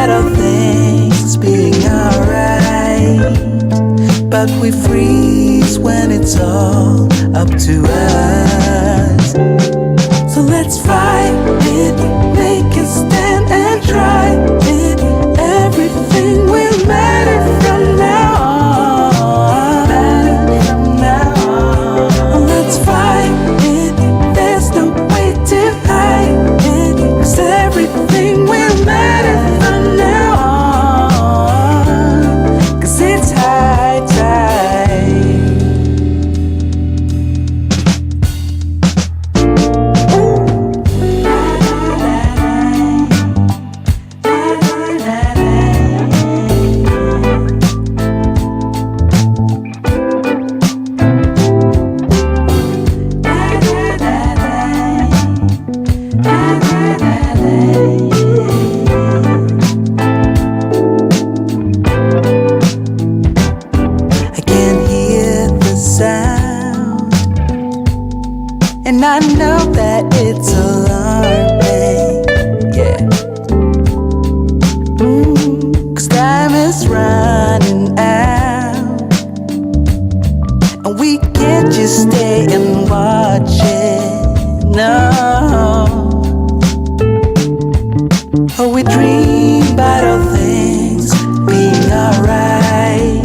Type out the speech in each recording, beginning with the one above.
battle things being alright, but we freeze when it's all up to us. So let's fight it, make a stand and try it. Everything will matter from now on. Let's fight it, there's no way to hide it, 'cause everything will matter from now on, 'cause it's high tide. And I know that it's alarming, yeah. 'Cause time is running out, and we can't just stay and watch it, no. Oh, we dream about all things being alright,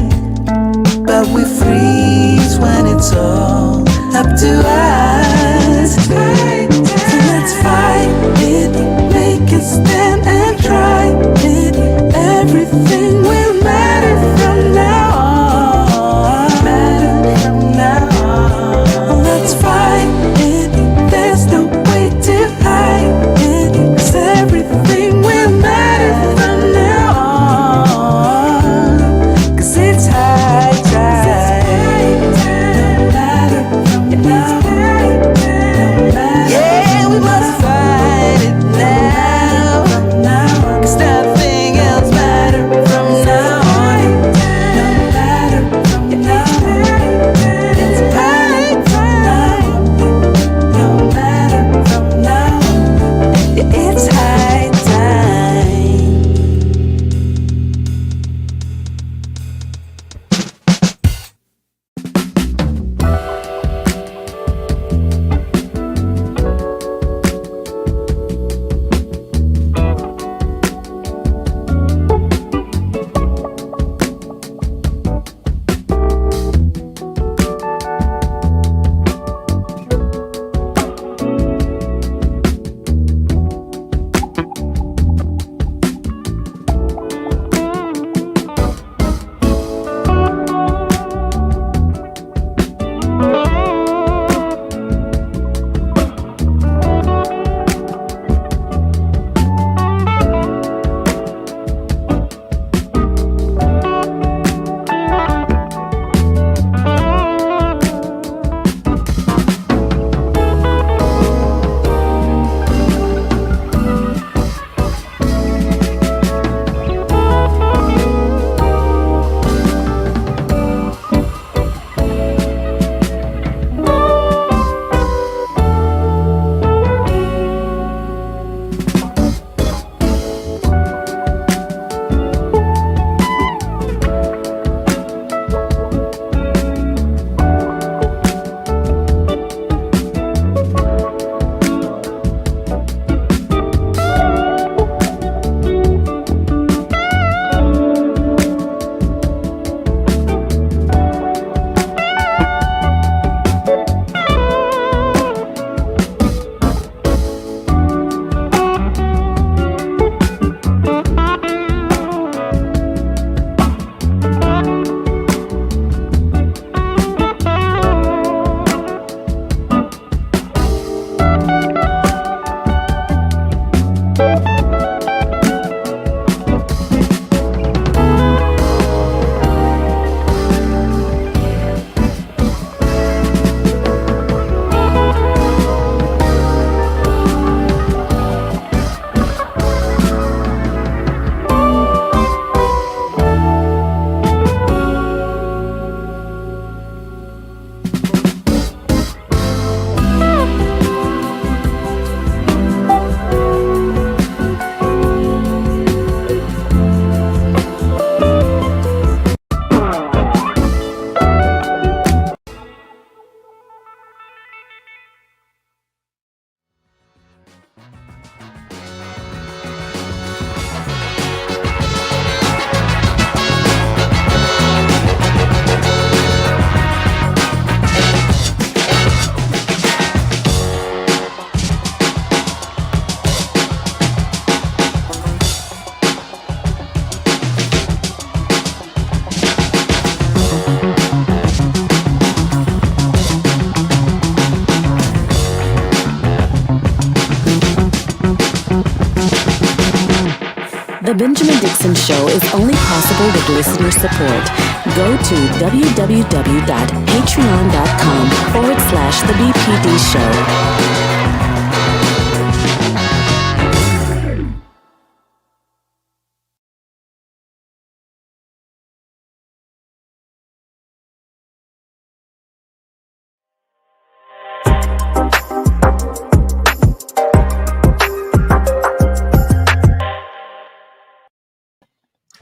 but we freeze when it's all up to us. So let's fight it, make a stand and try it. Everything will matter from now on. Let's fight it, there's no way to hide it, 'cause everything will matter from now on, 'cause it's high tide. Yeah, we must fight it now. The Benjamin Dixon Show is only possible with listener support. Go to www.patreon.com/The BPD Show.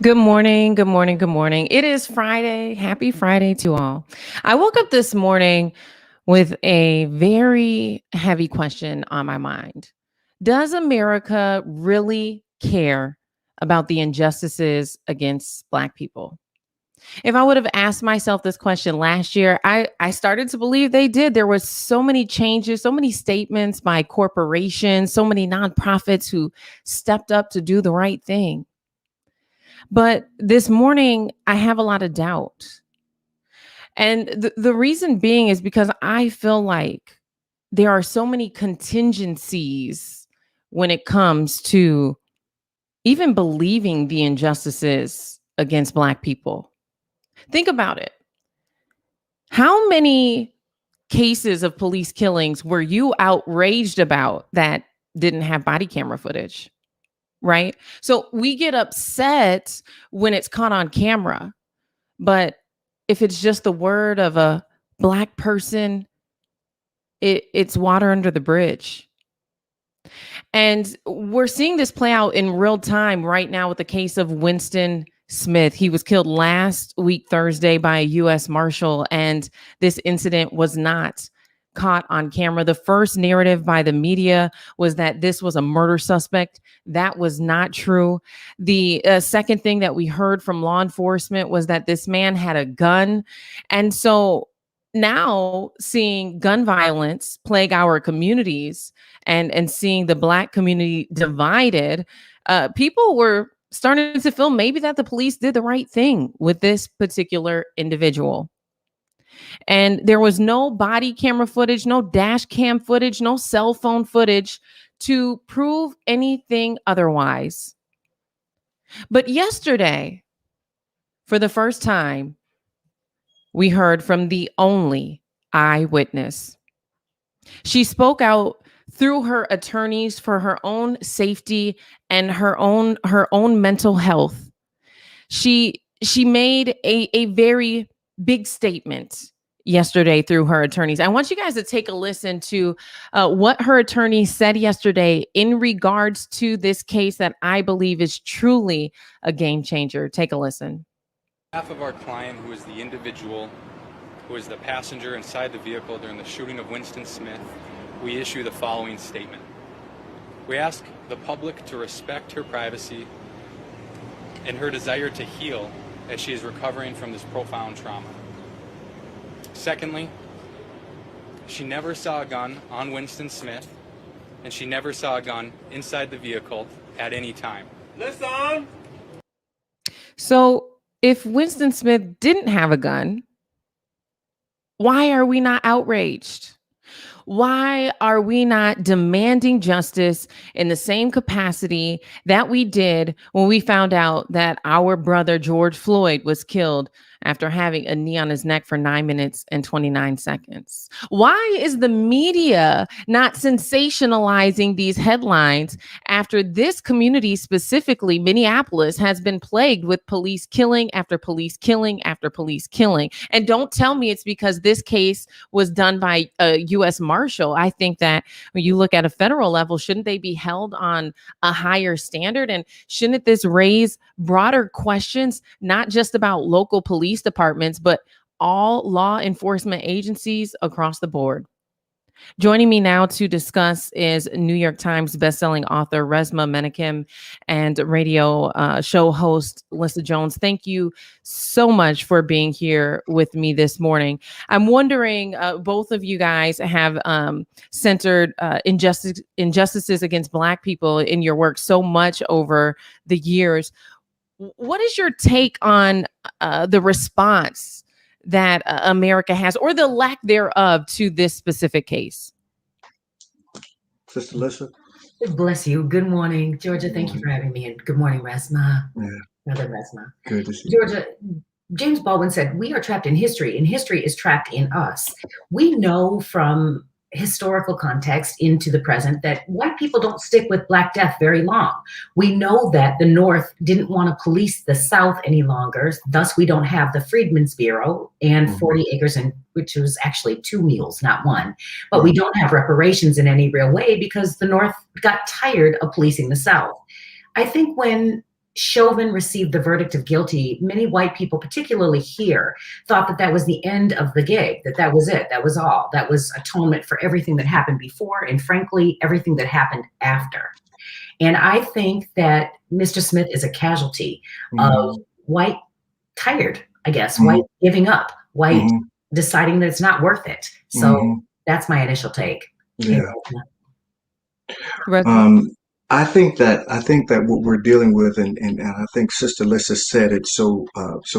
Good morning, good morning, good morning. It is Friday. Happy Friday to all. I woke up this morning with a very heavy question on my mind. Does America really care about the injustices against Black people? If I would have asked myself this question last year, I started to believe they did. There was so many changes, so many statements by corporations, so many nonprofits who stepped up to do the right thing. But this morning, I have a lot of doubt. And the reason being is because I feel like there are so many contingencies when it comes to even believing the injustices against Black people. Think about it. How many cases of police killings were you outraged about that didn't have body camera footage? Right? So we get upset when it's caught on camera. But if it's just the word of a Black person, it's water under the bridge. And we're seeing this play out in real time right now with the case of Winston Smith. He was killed last week, Thursday, by a U.S. Marshal, and this incident was not caught on camera. The first narrative by the media was that this was a murder suspect. That was not true. The second thing that we heard from law enforcement was that this man had a gun. And so now seeing gun violence plague our communities and seeing the Black community divided, people were starting to feel maybe that the police did the right thing with this particular individual. And there was no body camera footage, no dash cam footage, no cell phone footage to prove anything otherwise. But yesterday, for the first time, we heard from the only eyewitness. She spoke out through her attorneys for her own safety and her own mental health. She made a very big statement yesterday through her attorneys. I want you guys to take a listen to what her attorney said yesterday in regards to this case that I believe is truly a game changer. Take a listen. On behalf of our client, who is the individual who is the passenger inside the vehicle during the shooting of Winston Smith, we issue the following statement. We ask the public to respect her privacy and her desire to heal as she is recovering from this profound trauma. Secondly, she never saw a gun on Winston Smith, and she never saw a gun inside the vehicle at any time. Listen. So if Winston Smith didn't have a gun, why are we not outraged? Why are we not demanding justice in the same capacity that we did when we found out that our brother George Floyd was killed after having a knee on his neck for 9 minutes and 29 seconds? Why is the media not sensationalizing these headlines after this community, specifically Minneapolis, has been plagued with police killing after police killing after police killing? And don't tell me it's because this case was done by a U.S. Marshal. I think that when you look at a federal level, shouldn't they be held on a higher standard? And shouldn't this raise broader questions, not just about local police departments, but all law enforcement agencies across the board? Joining me now to discuss is New York Times bestselling author Resmaa Menakem and radio show host Lissa Jones. Thank you so much for being here with me this morning. I'm wondering, both of you guys have centered injustices against Black people in your work so much over the years. What is your take on the response that America has, or the lack thereof, to this specific case? Sister Lissa. Bless you. Good morning, Georgia. Thank you for having me. And good morning, Resma. Yeah, Brother Resma. good to see you. Georgia, James Baldwin said, we are trapped in history, and history is trapped in us. We know from historical context into the present that white people don't stick with Black Death very long. We know that the North didn't want to police the South any longer. Thus, we don't have the Freedmen's Bureau and 40 acres, which was actually 2 meals, not one. But we don't have reparations in any real way because the North got tired of policing the South. I think when Chauvin received the verdict of guilty, many white people, particularly here, thought that that was the end of the gig, that was it, that was all. That was atonement for everything that happened before and, frankly, everything that happened after. And I think that Mr. Smith is a casualty of white tired, I guess, white giving up, white deciding that it's not worth it. So that's my initial take. Yeah. Resma? I think that what we're dealing with, and I think Sister Lissa said it so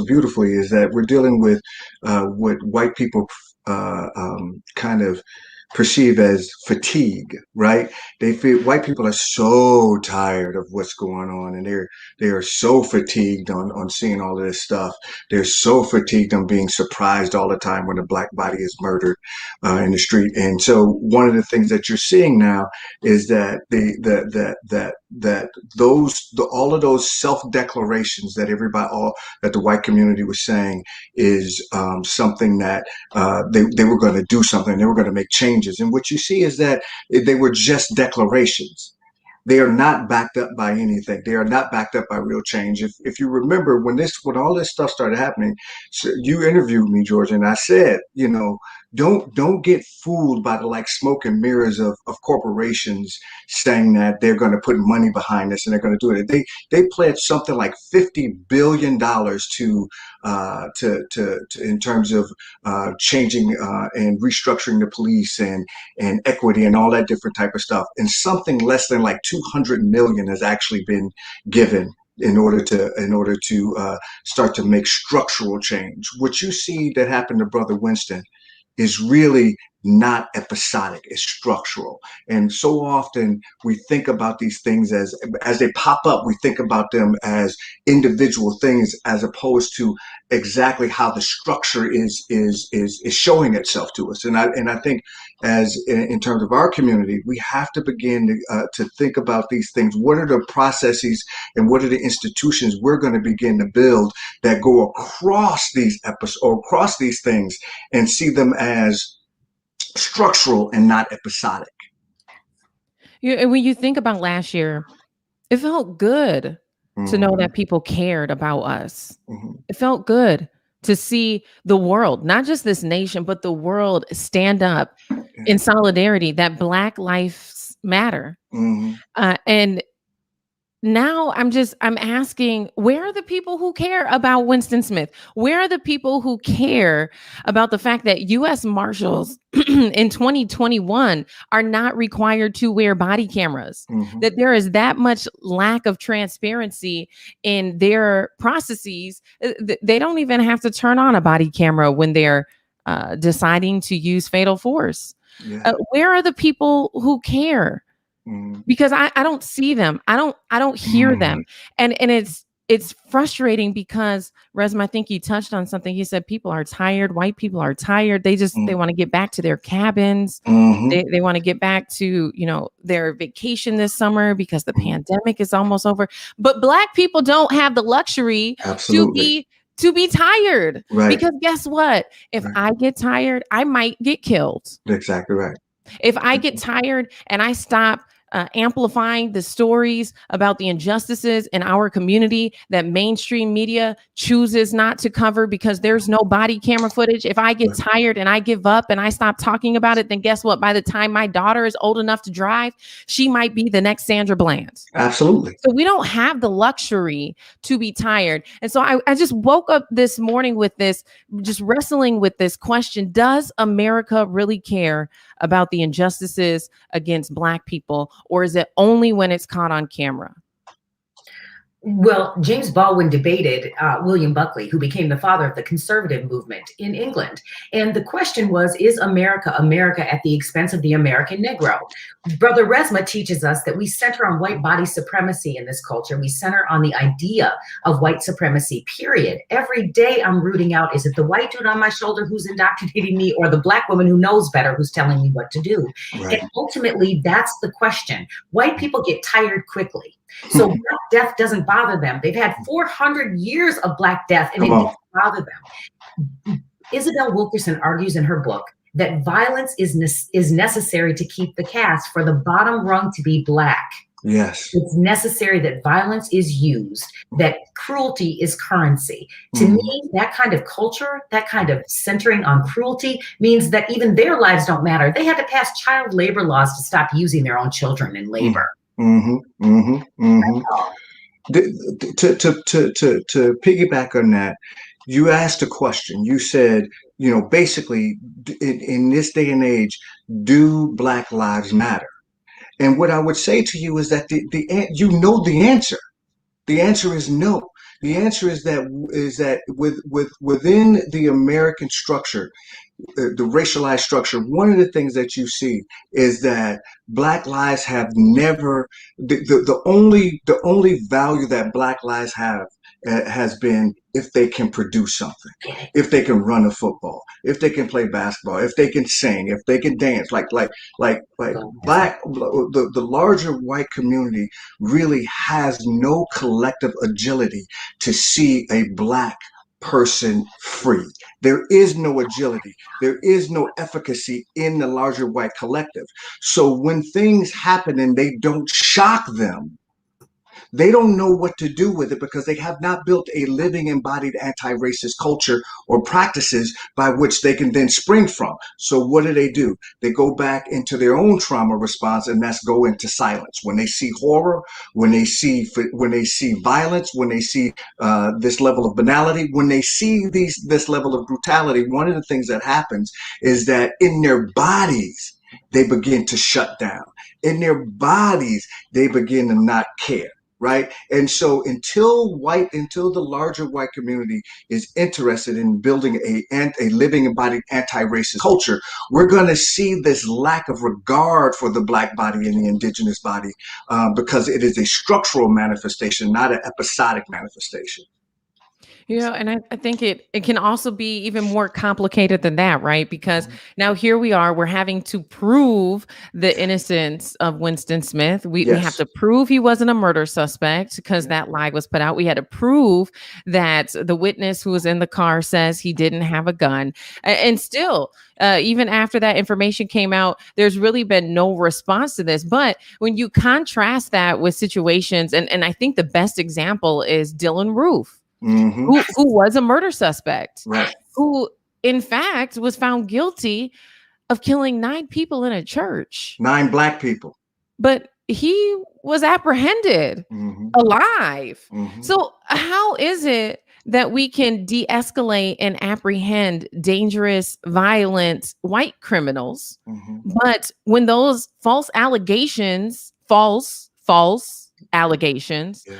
beautifully, is that we're dealing with what white people kind of perceive as fatigue, right? They feel white people are so tired of what's going on, and they are so fatigued on seeing all of this stuff. They're so fatigued on being surprised all the time when a Black body is murdered in the street. And so one of the things that you're seeing now is that all of those self-declarations that that the white community was saying is something that they were going to do something. They were going to make changes. And what you see is that they were just declarations. They are not backed up by anything. They are not backed up by real change. If you remember when all this stuff started happening, so you interviewed me, George, and I said, don't get fooled by the smoke and mirrors of corporations saying that they're going to put money behind this and they're going to do it. They pledged something like $50 billion to in terms of changing and restructuring the police and equity and all that different type of stuff. And something less than 200 million has actually been given in order to start to make structural change. What you see that happened to Brother Winston is really not episodic, it's structural. And so often we think about these things as they pop up, we think about them as individual things as opposed to exactly how the structure is showing itself to us. And I think as in terms of our community, we have to begin to think about these things. What are the processes and what are the institutions we're going to begin to build that go across these episodes or across these things and see them as structural and not episodic? When you think about last year, it felt good to know that people cared about us. It felt good to see the world, not just this nation, but the world stand up in solidarity that Black lives matter. And now I'm asking, where are the people who care about Winston Smith? Where are the people who care about the fact that U.S. Marshals in 2021 are not required to wear body cameras? That there is that much lack of transparency in their processes. They don't even have to turn on a body camera when they're deciding to use fatal force. Where are the people who care? Because I don't see them. I don't hear them. And it's frustrating because, Resma, I think you touched on something. You said people are tired. White people are tired. They want to get back to their cabins. They want to get back to, their vacation this summer because the pandemic is almost over. But Black people don't have the luxury to be tired. Right. Because guess what? If I get tired, I might get killed. Exactly right. If I get tired and I stop amplifying the stories about the injustices in our community that mainstream media chooses not to cover because there's no body camera footage. If I get tired and I give up and I stop talking about it, then guess what? By the time my daughter is old enough to drive, she might be the next Sandra Bland. Absolutely. So we don't have the luxury to be tired. And so I just woke up this morning with this, just wrestling with this question. Does America really care about the injustices against Black people, or is it only when it's caught on camera? Well, James Baldwin debated William Buckley, who became the father of the conservative movement in England. And the question was, is America America at the expense of the American Negro? Brother Resma teaches us that we center on white body supremacy in this culture. We center on the idea of white supremacy, period. Every day I'm rooting out, is it the white dude on my shoulder who's indoctrinating me, or the black woman who knows better who's telling me what to do? Right. And ultimately, that's the question. White people get tired quickly. So Black Death doesn't bother them. They've had 400 years of Black Death, and it doesn't bother them. Isabel Wilkerson argues in her book that violence is necessary to keep the caste for the bottom rung to be Black. Yes. It's necessary that violence is used, that cruelty is currency. To me, that kind of culture, that kind of centering on cruelty means that even their lives don't matter. They had to pass child labor laws to stop using their own children in labor. To piggyback on that, you asked a question. You said, basically, in this day and age, do Black lives matter? And what I would say to you is that the answer. The answer is no. The answer is that within the American structure, the racialized structure, one of the things that you see is that Black lives have never, the only value that Black lives have has been if they can produce something, if they can run a football, if they can play basketball, if they can sing, if they can dance, like Black, the larger white community really has no collective agility to see a Black person free. There is no agility. There is no efficacy in the larger white collective. So when things happen and they don't shock them, they don't know what to do with it because they have not built a living, embodied anti-racist culture or practices by which they can then spring from. So what do? They go back into their own trauma response, and that's go into silence. When they see horror, when they see violence, when they see this level of banality, when they see this level of brutality, one of the things that happens is that in their bodies, they begin to shut down. In their bodies, they begin to not care. Right. And so until the larger white community is interested in building a living embodied anti-racist culture, we're going to see this lack of regard for the Black body and the indigenous body because it is a structural manifestation, not an episodic manifestation. And I think it can also be even more complicated than that, right? Because now here we are, we're having to prove the innocence of Winston Smith. We have to prove he wasn't a murder suspect because that lie was put out. We had to prove that the witness who was in the car says he didn't have a gun. And still, even after that information came out, there's really been no response to this. But when you contrast that with situations, and I think the best example is Dylan Roof. Who was a murder suspect, right? Who, in fact, was found guilty of killing 9 people in a church. 9 Black people. But he was apprehended alive. So how is it that we can de-escalate and apprehend dangerous, violent white criminals, but when those false allegations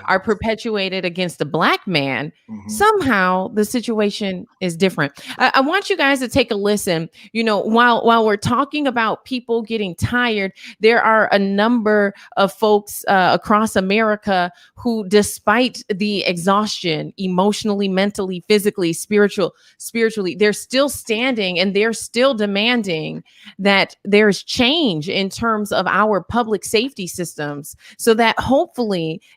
are perpetuated against a Black man, somehow the situation is different. I want you guys to take a listen. While we're talking about people getting tired, there are a number of folks across America who, despite the exhaustion, emotionally, mentally, physically, spiritually, they're still standing and they're still demanding that there's change in terms of our public safety systems so that hopefully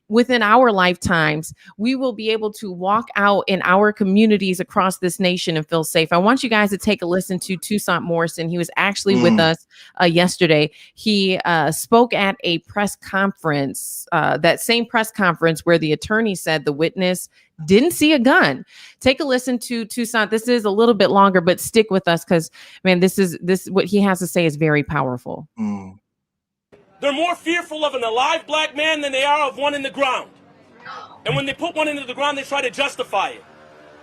within our lifetimes, we will be able to walk out in our communities across this nation and feel safe. I want you guys to take a listen to Toussaint Morrison. He was actually with us yesterday. He spoke at a press conference, that same press conference where the attorney said the witness didn't see a gun. Take a listen to Toussaint. This is a little bit longer, but stick with us because, man, this what he has to say is very powerful. They're more fearful of an alive Black man than they are of one in the ground. And when they put one into the ground, they try to justify it.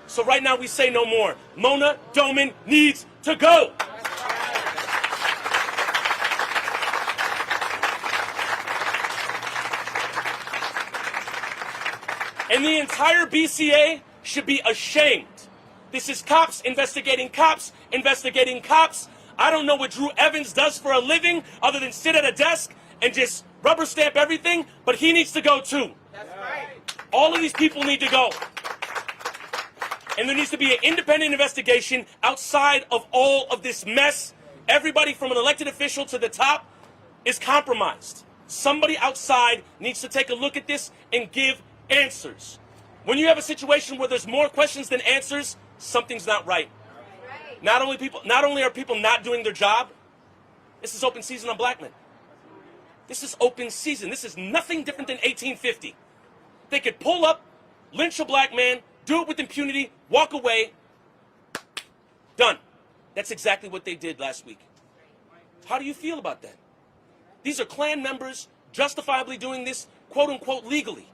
So right now we say no more. Mona Doman needs to go. And the entire BCA should be ashamed. This is cops investigating cops investigating cops. I don't know what Drew Evans does for a living other than sit at a desk and just rubber stamp everything, but he needs to go too. That's right. All of these people need to go. And there needs to be an independent investigation outside of all of this mess. Everybody from an elected official to the top is compromised. Somebody outside needs to take a look at this and give answers. When you have a situation where there's more questions than answers, something's not right. Not only are people not doing their job, this is open season on black men. This is open season. This is nothing different than 1850. They could pull up, lynch a black man, do it with impunity, walk away, done. That's exactly what they did last week. How do you feel about that? These are Klan members justifiably doing this, quote unquote, legally.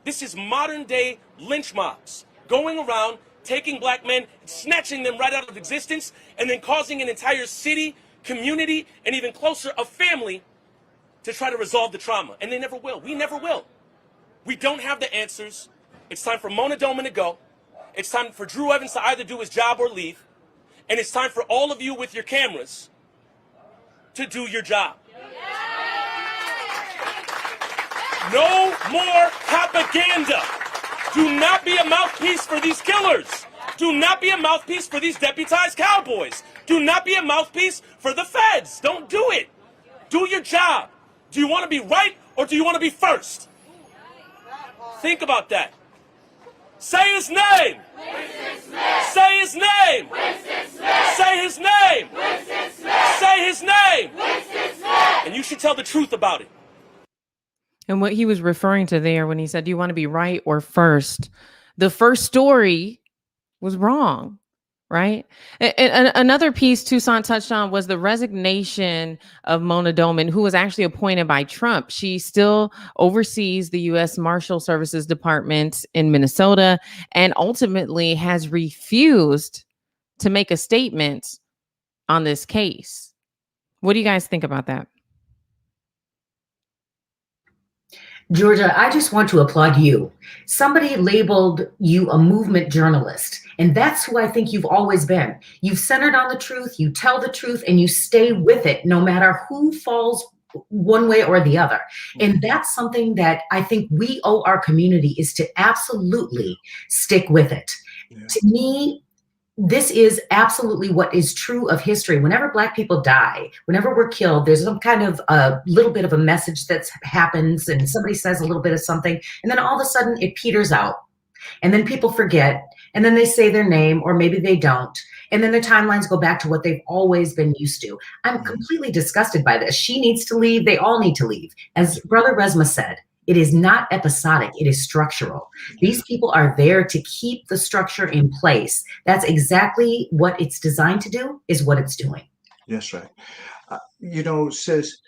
This is modern day lynch mobs going around, taking black men, snatching them right out of existence, and then causing an entire city, community, and even closer, a family to try to resolve the trauma. And they never will. We never will. We don't have the answers. It's time for Mona Doman to go. It's time for Drew Evans to either do his job or leave. And it's time for all of you with your cameras to do your job. No more propaganda. Do not be a mouthpiece for these killers. Do not be a mouthpiece for these deputized cowboys. Do not be a mouthpiece for the feds. Don't do it. Do your job. Do you want to be right or do you want to be first? Think about that. Say his name. Winston Smith. Say his name. Winston Smith. Say his name. Winston Smith. Say his name. Winston Smith. And you should tell the truth about it. And what he was referring to there when he said, do you want to be right or first? The first story was wrong, right? And another piece Toussaint touched on was the resignation of Mona Doman, who was actually appointed by Trump. She still oversees the U.S. Marshal Services Department in Minnesota and ultimately has refused to make a statement on this case. What do you guys think about that? Georgia, I just want to applaud you. Somebody labeled you a movement journalist, and that's who I think you've always been. You've centered on the truth, you tell the truth, and you stay with it no matter who falls one way or the other. And that's something that I think we owe our community, is to absolutely stick with it. Yeah. To me, this is absolutely what is true of history. Whenever Black people die, whenever we're killed, there's some kind of a little bit of a message that happens and somebody says a little bit of something, and then all of a sudden it peters out. And then people forget, and then they say their name, or maybe they don't. And then the timelines go back to what they've always been used to. I'm completely disgusted by this. She needs to leave. They all need to leave. As Brother Resma said, it is not episodic, it is structural. These people are there to keep the structure in place. That's exactly what it's designed to do, is what it's doing. That's right. Sis,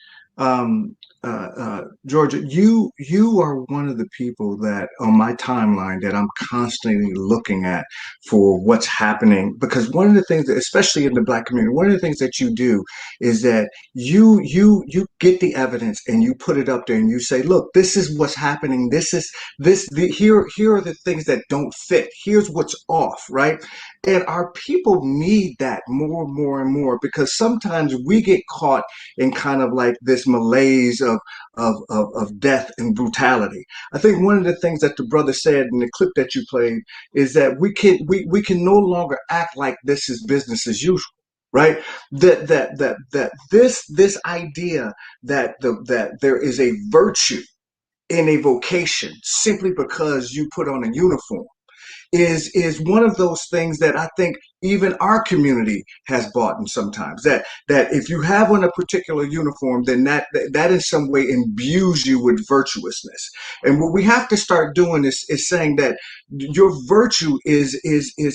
Georgia, you are one of the people that on my timeline that I'm constantly looking at for what's happening, because one of the things that, especially in the Black community, one of the things that you do is that you get the evidence and you put it up there and you say, look, this is what's happening. Here are the things that don't fit. Here's what's off, right? And our people need that more and more, because sometimes we get caught in kind of like this malaise of death and brutality. I think one of the things that the brother said in the clip that you played is that we can no longer act like this is business as usual, right? That this idea that there is a virtue in a vocation simply because you put on a uniform is one of those things that I think even our community has bought in sometimes, that if you have on a particular uniform, then that in some way imbues you with virtuousness. And what we have to start doing is saying that your virtue is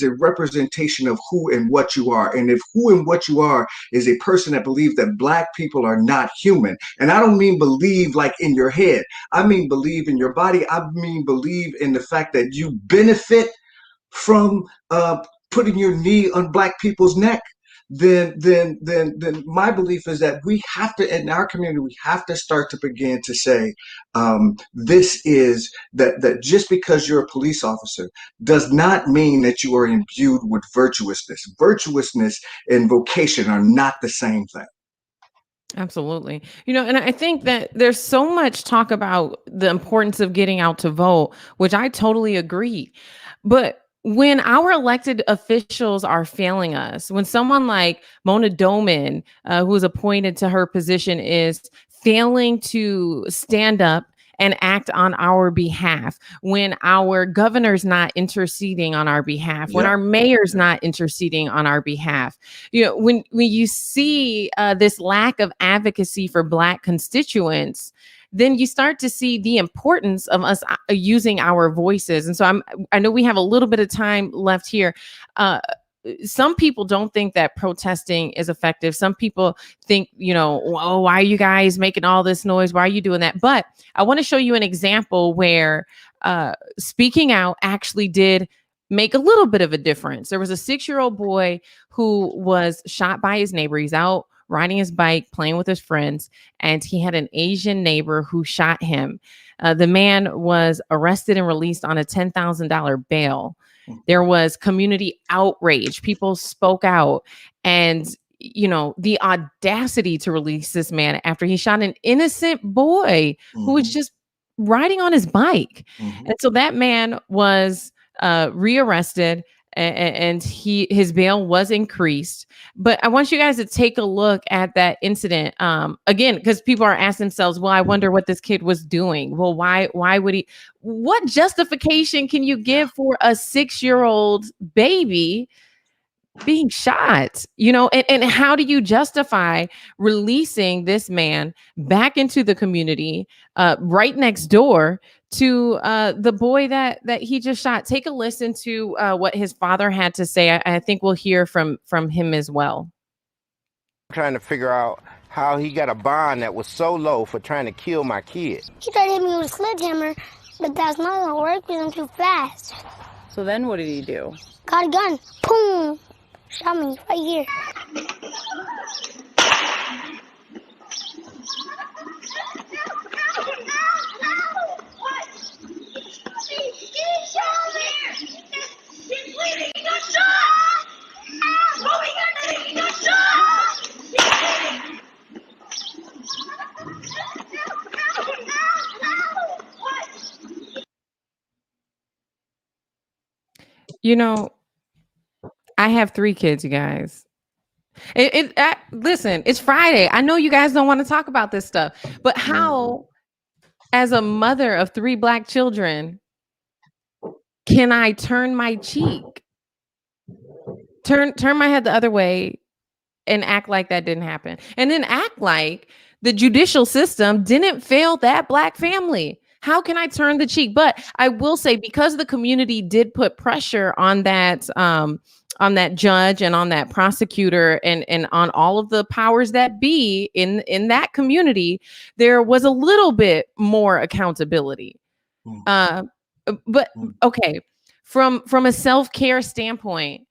a representation of who and what you are. And if who and what you are is a person that believes that Black people are not human, and I don't mean believe like in your head, I mean believe in your body, I mean believe in the fact that you benefit from putting your knee on Black people's neck, then my belief is that we have to, in our community, we have to start to begin to say, this is that just because you're a police officer does not mean that you are imbued with virtuousness. Virtuousness and vocation are not the same thing. Absolutely. And I think that there's so much talk about the importance of getting out to vote, which I totally agree. But when our elected officials are failing us, when someone like Mona Doman, who was appointed to her position, is failing to stand up and act on our behalf, when our governor's not interceding on our behalf, when our mayor's not interceding on our behalf, when you see this lack of advocacy for Black constituents, then you start to see the importance of us using our voices. And so I know we have a little bit of time left here. Some people don't think that protesting is effective. Some people think, oh, why are you guys making all this noise? Why are you doing that? But I want to show you an example where speaking out actually did make a little bit of a difference. There was a 6-year-old boy who was shot by his neighbor. He's out riding his bike, playing with his friends, and he had an Asian neighbor who shot him. The man was arrested and released on a $10,000 bail. There was community outrage. People spoke out, and the audacity to release this man after he shot an innocent boy who was just riding on his bike. And so that man was rearrested, and his bail was increased. But I want you guys to take a look at that incident again, because people are asking themselves, well, I wonder what this kid was doing. Well, why would he? What justification can you give for a 6-year-old baby being shot? And how do you justify releasing this man back into the community right next door to the boy that he just shot? Take a listen to what his father had to say. I think we'll hear from him as well. Trying to figure out how he got a bond that was so low for trying to kill my kid. He tried to hit me with a sledgehammer, but that's not gonna work because I'm too fast. So then what did he do? Got a gun, boom, shot me right here. I have 3 kids, you guys. Listen, it's Friday. I know you guys don't want to talk about this stuff, but how, as a mother of 3 Black children, can I turn my cheek, turn my head the other way, and act like that didn't happen, and then act like the judicial system didn't fail that Black family? How can I turn the cheek? But I will say, because the community did put pressure on that judge and on that prosecutor and on all of the powers that be in that community, there was a little bit more accountability. But okay, from a self-care standpoint,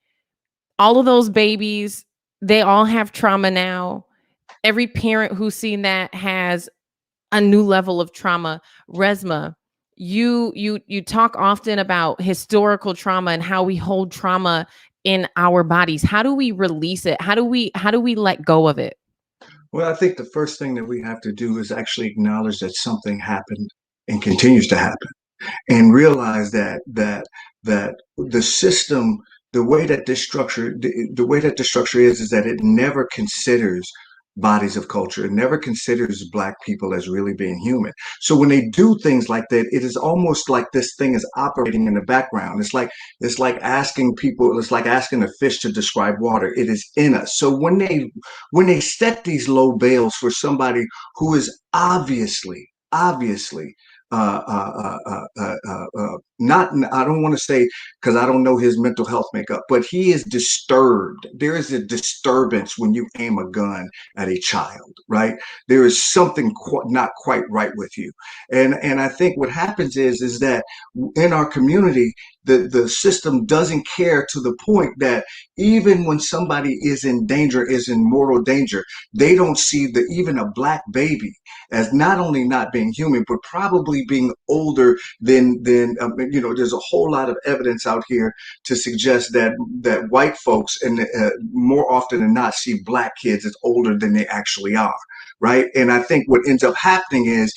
all of those babies, they all have trauma now. Every parent who's seen that has a new level of trauma. Resma, you talk often about historical trauma and how we hold trauma in our bodies. How do we release it? How do we let go of it? Well, I think the first thing that we have to do is actually acknowledge that something happened and continues to happen, and realize that the system, the way that this structure is that it never considers bodies of culture. It never considers Black people as really being human. So when they do things like that, it is almost like this thing is operating in the background. It's like asking a fish to describe water. It is in us. So when they set these low bails for somebody who is obviously I don't want to say, because I don't know his mental health makeup, but he is disturbed. There is a disturbance when you aim a gun at a child, right? There is something not quite right with you. And I think what happens is that in our community, the system doesn't care to the point that even when somebody is in danger, is in mortal danger, they don't see even a black baby as not only not being human, but probably being older than there's a whole lot of evidence out here to suggest that white folks and more often than not see black kids as older than they actually are. Right. And I think what ends up happening is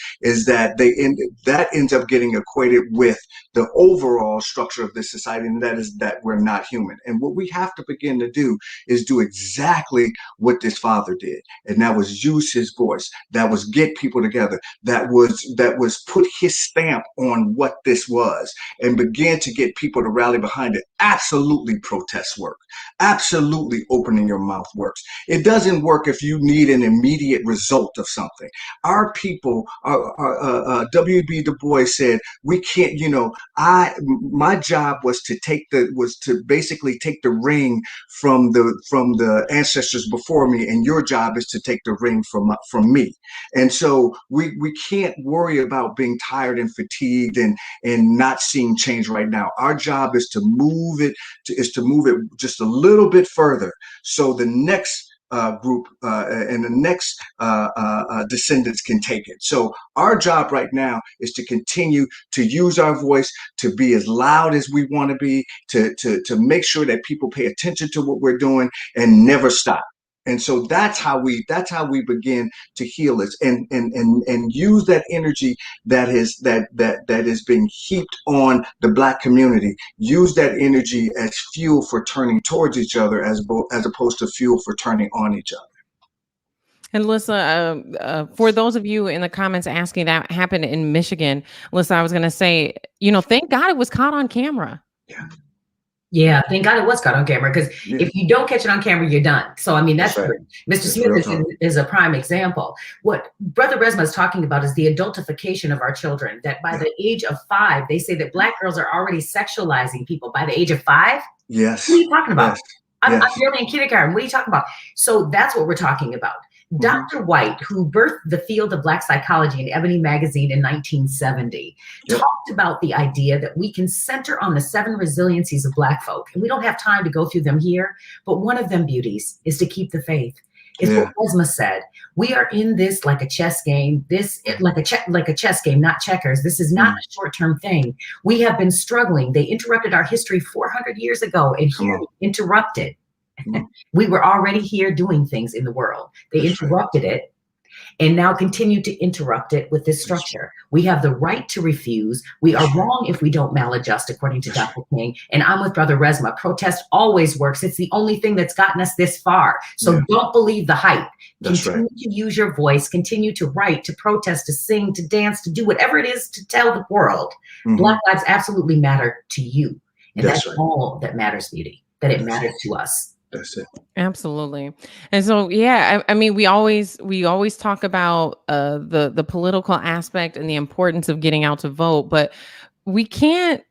that that ends up getting equated with the overall structure of this society, and that is that we're not human. And what we have to begin to do is do exactly what this father did, and that was use his voice, that was get people together, that was put his stamp on what this was, and begin to get people to rally behind it. Absolutely, protest work. Absolutely, opening your mouth works. It doesn't work if you need an immediate result of something. Our people, W.B. Du Bois said, we can't, my job was to basically take the ring from the ancestors before me, and your job is to take the ring from me. And so we can't worry about being tired and fatigued and not seeing change right now. Our job is to move it just a little bit further, so the next group and the next descendants can take it. So our job right now is to continue to use our voice, to be as loud as we want to be, to make sure that people pay attention to what we're doing and never stop. And so that's how we begin to heal this and use that energy that is being heaped on the Black community. Use that energy as fuel for turning towards each other, as opposed to fuel for turning on each other. And Lissa, for those of you in the comments asking that happened in Michigan, Lissa, I was going to say, thank God it was caught on camera. Yeah. Yeah, thank God it was caught on camera, because if you don't catch it on camera, you're done. So, I mean, that's right. Mr. Smith is a prime example. What Brother Resma is talking about is the adultification of our children, that by the age of 5, they say that Black girls are already sexualizing people by the age of 5. Yes. What are you talking about? Yes. I'm barely in kindergarten. What are you talking about? So that's what we're talking about. Dr. White, who birthed the field of Black psychology in Ebony magazine in 1970, talked about the idea that we can center on the 7 resiliencies of Black folk. And we don't have time to go through them here, but one of them, beauties, is to keep the faith. It's what Esma said. We are in this like a chess game, like a chess game, not checkers. This is not a short-term thing. We have been struggling. They interrupted our history 400 years ago, and here interrupted. We were already here doing things in the world. They interrupted it and now continue to interrupt it with this structure. We have the right to refuse. We are wrong if we don't maladjust, according to Dr. King. And I'm with Brother Resma. Protest always works. It's the only thing that's gotten us this far. So don't believe the hype. Continue to use your voice. Continue to write, to protest, to sing, to dance, to do whatever it is to tell the world. Black lives absolutely matter to you. And that's all that matters, beauty, that it matters to us. That's it. Absolutely. And so, I mean, we always talk about the political aspect and the importance of getting out to vote, but we can't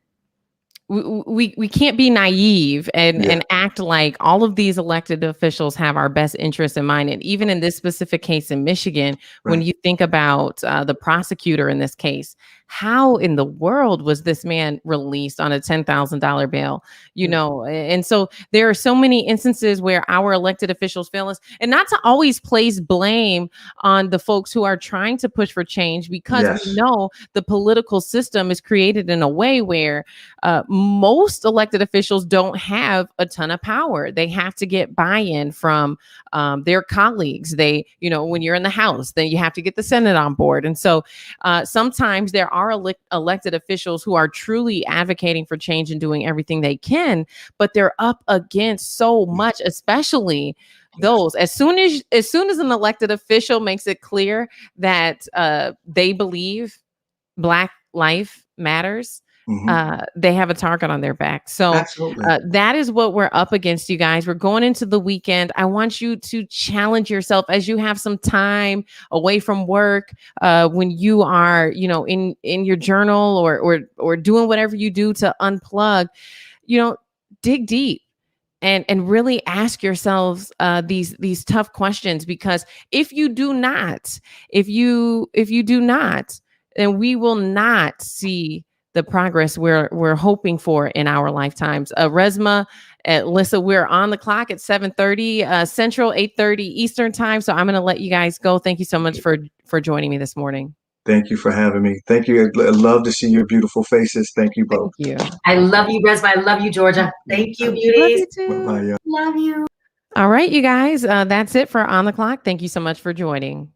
be naive and act like all of these elected officials have our best interests in mind. And even in this specific case in Michigan, when you think about the prosecutor in this case, how in the world was this man released on a $10,000 bail? And so there are so many instances where our elected officials fail us, and not to always place blame on the folks who are trying to push for change, because we know the political system is created in a way where most elected officials don't have a ton of power. They have to get buy-in from their colleagues. When you're in the House, then you have to get the Senate on board. And so sometimes there are elected officials who are truly advocating for change and doing everything they can, but they're up against so much, especially those. As soon as an elected official makes it clear that they believe Black life matters, they have a target on their back. So Absolutely. that is what we're up against, you guys. We're going into the weekend. I want you to challenge yourself as you have some time away from work, when you are, in your journal or doing whatever you do to unplug, dig deep. And really ask yourselves these tough questions, because if you do not, then we will not see the progress we're hoping for in our lifetimes. Resma, Lissa, we're on the clock at 7:30 Central, 8:30 Eastern time. So I'm going to let you guys go. Thank you so much for joining me this morning. Thank you for having me. Thank you. I love to see your beautiful faces. Thank you both. Thank you. I love you, Resma. I love you, Georgia. Thank you, beauties. Love you too. Bye, y'all. Love you. All right, you guys. That's it for On the Clock. Thank you so much for joining.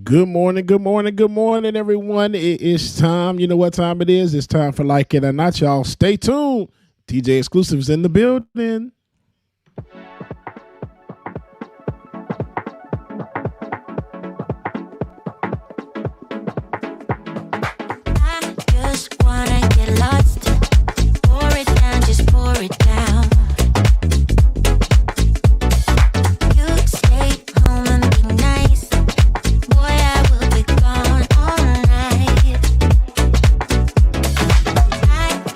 Good morning, everyone. It is time. You know what time it is? It's time for Like It or Not, y'all. Stay tuned. TJ Exclusives in the building. I just wanna get lost. Pour it down, just pour it down. You stay home and be nice. Boy, I will be gone all night. I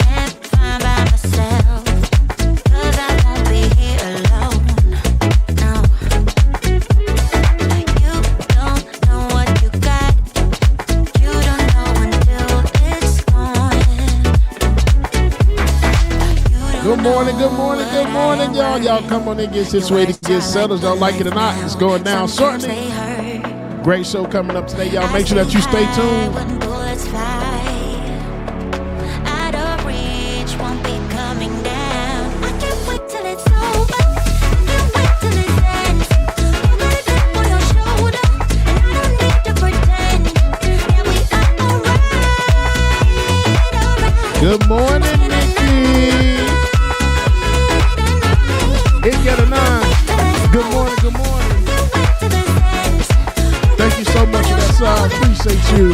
am fine by myself, 'cause I won't be here alone. No. You don't know what you got. You don't know until it's gone. Good morning, y'all. Y'all come on and get situated, get settled. Y'all like it or not, it's going down shortly. Great show coming up today, y'all. Make sure that you stay tuned. When bullets fly, out of reach, won't be coming down. I can't wait till it's over. I can't wait till it ends. I'm gonna dip on your shoulder, and I don't need to pretend. Yeah, we are alright. Good morning, Nikki. It get a 9. Good morning. Thank you so much for that song. Appreciate you.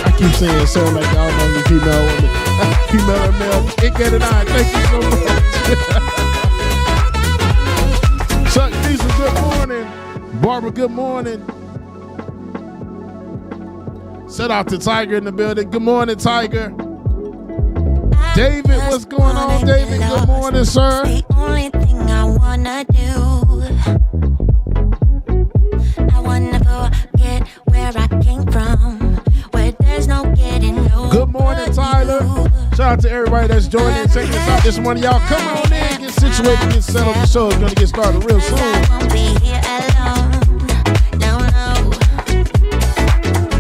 I keep saying so like I don't know if female woman. Female or male. It get a 9. Thank you so much. Chuck Diesel, good morning. Barbara, good morning. Shout out to Tiger in the building. Good morning, Tiger. David, what's going on, David? Good morning, sir. The only thing I wanna do, I wanna forget where I came from, where there's no getting over. Good morning, Tyler. Shout out to everybody that's joining and checking us out this morning. Y'all come on in, get situated, get settled. The show is going to get started real soon. I won't be here alone. No.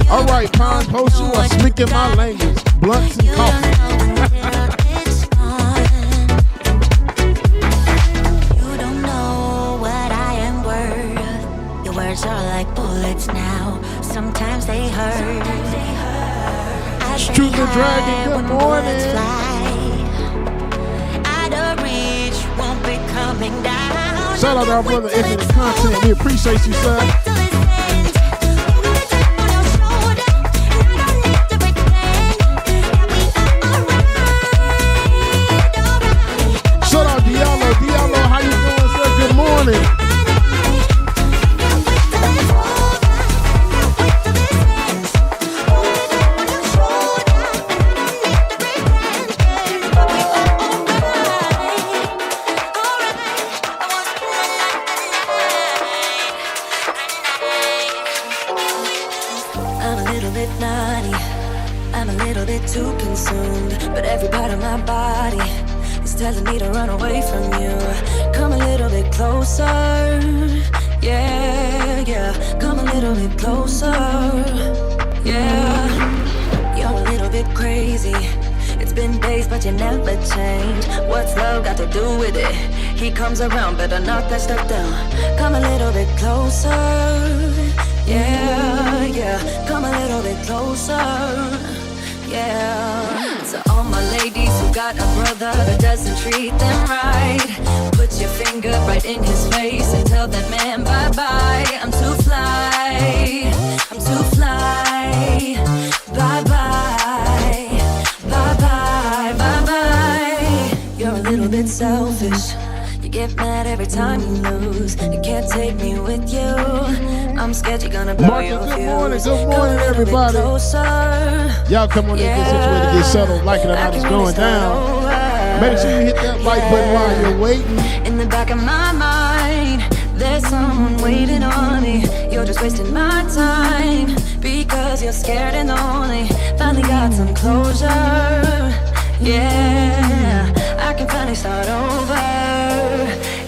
All right, Pond Post, you are speaking my language. Blunts and coffee. It's gone. You don't know what I am worth. Your words are like bullets now. Sometimes they hurt. Shoot the Dragon, good morning. Out of reach, won't be coming down. Shout out to our brother Infinite Content. We appreciate you, son. Shout out Diallo. Diallo, how you doing, sir? Good morning. I'm a little bit naughty, I'm a little bit too consumed, but every part of my body is telling me to run away from you. Come a little bit closer, yeah, come a little bit closer, yeah. You're a little bit crazy, it's It's been days, but you never change. What's love got to do with it? He comes around, better knock that stuff down. Come a little bit closer. Yeah, yeah. Come a little bit closer. Yeah. So all my ladies who got a brother that doesn't treat them right, put your finger right in his face and tell that man bye-bye. I'm too fly. I'm too fly. Bye-bye. Bye-bye. Bye-bye. You're a little bit selfish. You get mad every time you lose. You can't take me with you. I'm scared you're gonna blow Marcus, your fuse. good morning, everybody. Y'all come on in, get situated, get settled, like it or not, it's going down. Make sure you hit that like button while you're waiting. In the back of my mind, there's someone waiting on me. You're just wasting my time because you're scared and lonely. Finally got some closure. Yeah, I can finally start over.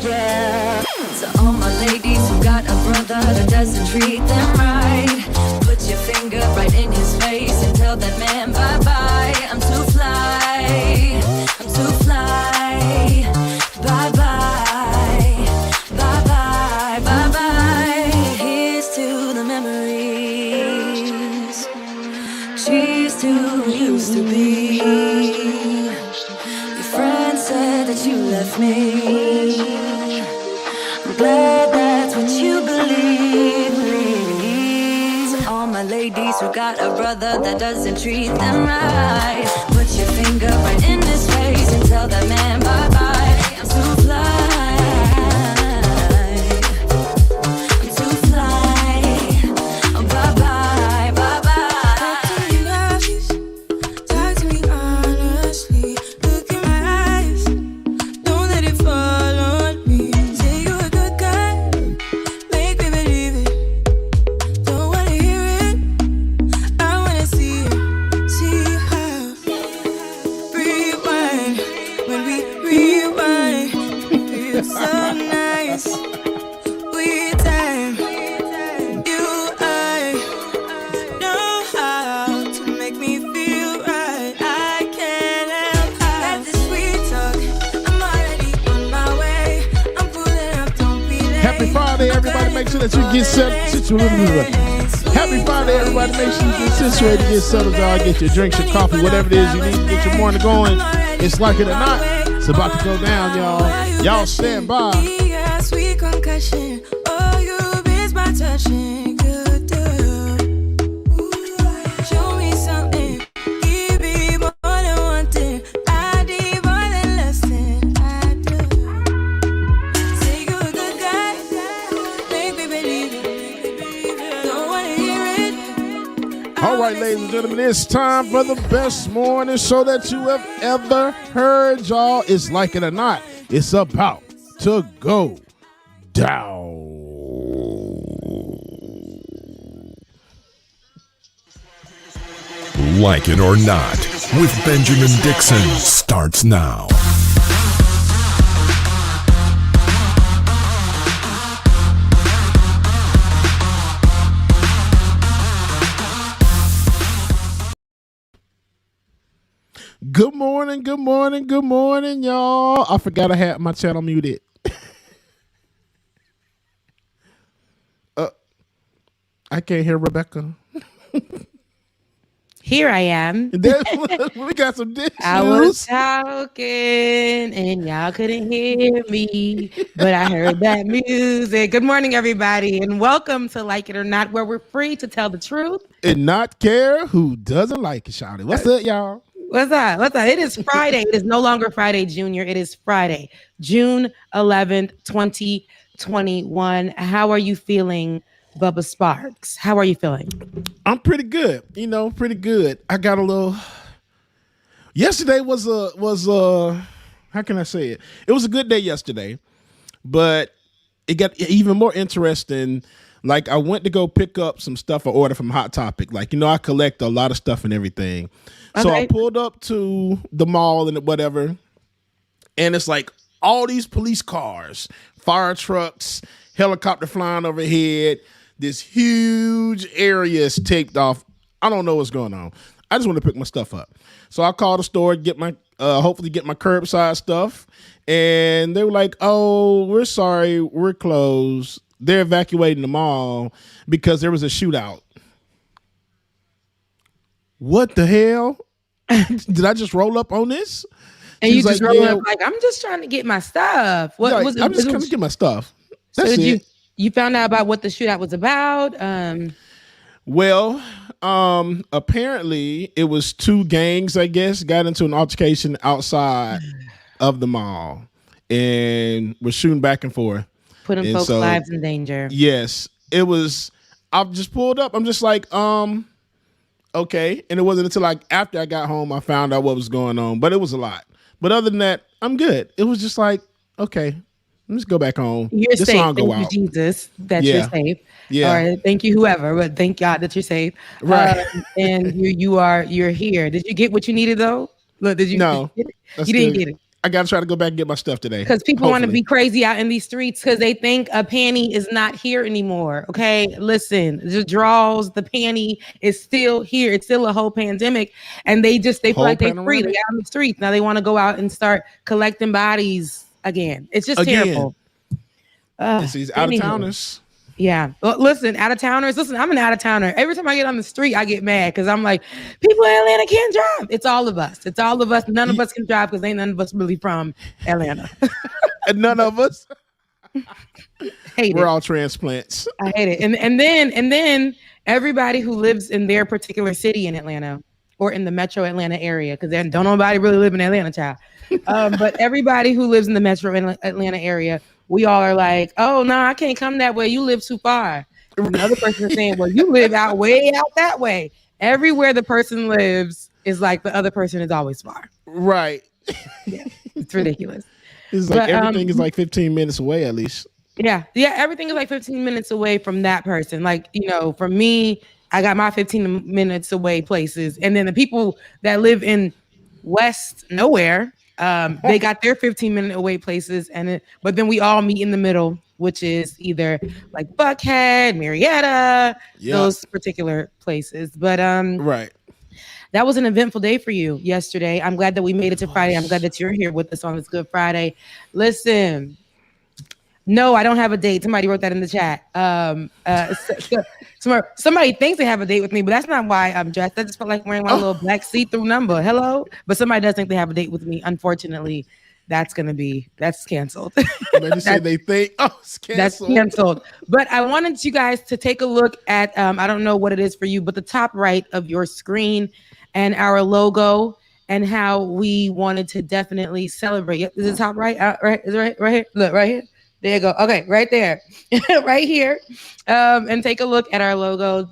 Yeah. So all my ladies who got a brother that doesn't treat them right, put your finger right in his face and tell that man bye-bye. I'm too fly. I'm too fly. Bye-bye. Bye-bye. Bye-bye. Here's to the memories. Cheers to who used to be. Your friend said that you left me. I'm glad that's what you believe. All my ladies who got a brother that doesn't treat them right, put your finger right in his face and tell that man bye-bye. I'm too fly. I'm too fly. Oh, bye-bye, bye-bye. Talk to me honestly. Look in my eyes. Don't let it fall on me. Say you a good guy. Make me believe it. Don't wanna hear it. I wanna see it. See how. Rewind. When we rewind, feels so nice. We time. You, I know how to make me feel right. I can't help how. This sweet talk. I'm already on my way. I'm pulling up, don't be late. Happy Friday, everybody. Make sure that you get situated. Happy Friday, everybody. Make sure you get situated, get settled, y'all. Get your drinks, your coffee, whatever it is you need to get your morning going. It's like it or not. It's about to go down, y'all. Y'all stand by. Yeah, sweet concussion. Oh, you miss my touching. Good girl. Show me something. Give me more than one thing. I need more than less than I do. Say you're a good guy. Make me believe it. Don't wanna hear it. All right, ladies and gentlemen, it's time for the best morning show that you have ever heard, y'all. It's like it or not. It's about to go down. Like It or Not with Benjamin Dixon starts now. Good morning, good morning, good morning, y'all. I forgot I had my channel muted. I can't hear Rebecca. Here I am. We got some issues. I was talking and y'all couldn't hear me, but I heard that music. Good morning, everybody, and welcome to Like It or Not, where we're free to tell the truth and not care who doesn't like it, shawty. What's up, y'all? What's up? What's up? It is Friday. It is no longer Friday, Junior. It is Friday, June 11th, 2021. How are you feeling, Bubba Sparks? How are you feeling? I'm pretty good. Pretty good. I got a little. Yesterday was how can I say it? It was a good day yesterday, but it got even more interesting. Like, I went to go pick up some stuff I ordered from Hot Topic. Like, I collect a lot of stuff and everything. Okay. So I pulled up to the mall and whatever, and it's like all these police cars, fire trucks, helicopter flying overhead. This huge area is taped off. I don't know what's going on. I just want to pick my stuff up. So I called the store, get my hopefully get my curbside stuff, and they were like, "Oh, we're sorry, we're closed. They're evacuating the mall because there was a shootout." What the hell? Did I just roll up on this? And She you was just like, roll "Yeah." up like, I'm just trying to get my stuff. What Like, was it? I'm just trying to get my stuff. That's So it. you found out about what the shootout was about? Well, apparently it was two gangs, I guess, got into an altercation outside of the mall and were shooting back and forth. Putting And folks' so, lives in danger. yes, it was. I just pulled up. I'm just like, okay. And it wasn't until like after I got home I found out what was going on. But it was a lot. But other than that, I'm good. It was just like, okay, let's go back home. You're This safe. song go Thank you, out. Jesus, that Yeah. you're safe. Yeah. All right. Thank you, whoever, but thank God that you're safe. Right. And you're here. Did you get what you needed though? Look, did you? No, Did you get it? that's You didn't good. get it. I got to try to go back and get my stuff today. Because people want to Hopefully. be crazy out in these streets because they think a panty is not here anymore. Okay, listen, the draws, the panty is still here. It's still a whole pandemic, and they feel Whole like they free. panoramic? They out in the streets now. They want to go out and start collecting bodies again. It's just Again. terrible. It's these out of Anywho. towners. Yeah. Well, listen, out of towners. Listen, I'm an out of towner. Every time I get on the street, I get mad because I'm like, people in Atlanta can't drive. It's all of us. It's all of us. None of us can drive because ain't none of us really from Atlanta. And none of us. Hate We're it. all transplants. I hate it. And then everybody who lives in their particular city in Atlanta or in the metro Atlanta area, because then don't nobody really live in Atlanta, child. But everybody who lives in the metro Atlanta area, we all are like, oh no, I can't come that way. You live too far. Another person is saying, well, you live way out that way. Everywhere the person lives is like the other person is always far. Right. Yeah, it's ridiculous. It's like But, everything is like 15 minutes away at least. Yeah, everything is like 15 minutes away from that person. Like, for me, I got my 15 minutes away places. And then the people that live in West nowhere, they got their 15-minute away places. But then we all meet in the middle, which is either like Buckhead, Marietta, those particular places. But right. That was an eventful day for you yesterday. I'm glad that we made it to Friday. I'm glad that you're here with us on this Good Friday. Listen, no, I don't have a date. Somebody wrote that in the chat. Somebody thinks they have a date with me, but that's not why I'm dressed. I just felt like wearing my little black see-through number. Hello? But somebody does think they have a date with me. Unfortunately, that's canceled. They say they think, it's canceled. That's canceled. But I wanted you guys to take a look at, I don't know what it is for you, but the top right of your screen and our logo and how we wanted to definitely celebrate. Yep, is it top right? Right? Is it right here? Look, right here. There you go. Okay, right there, right here. And take a look at our logo,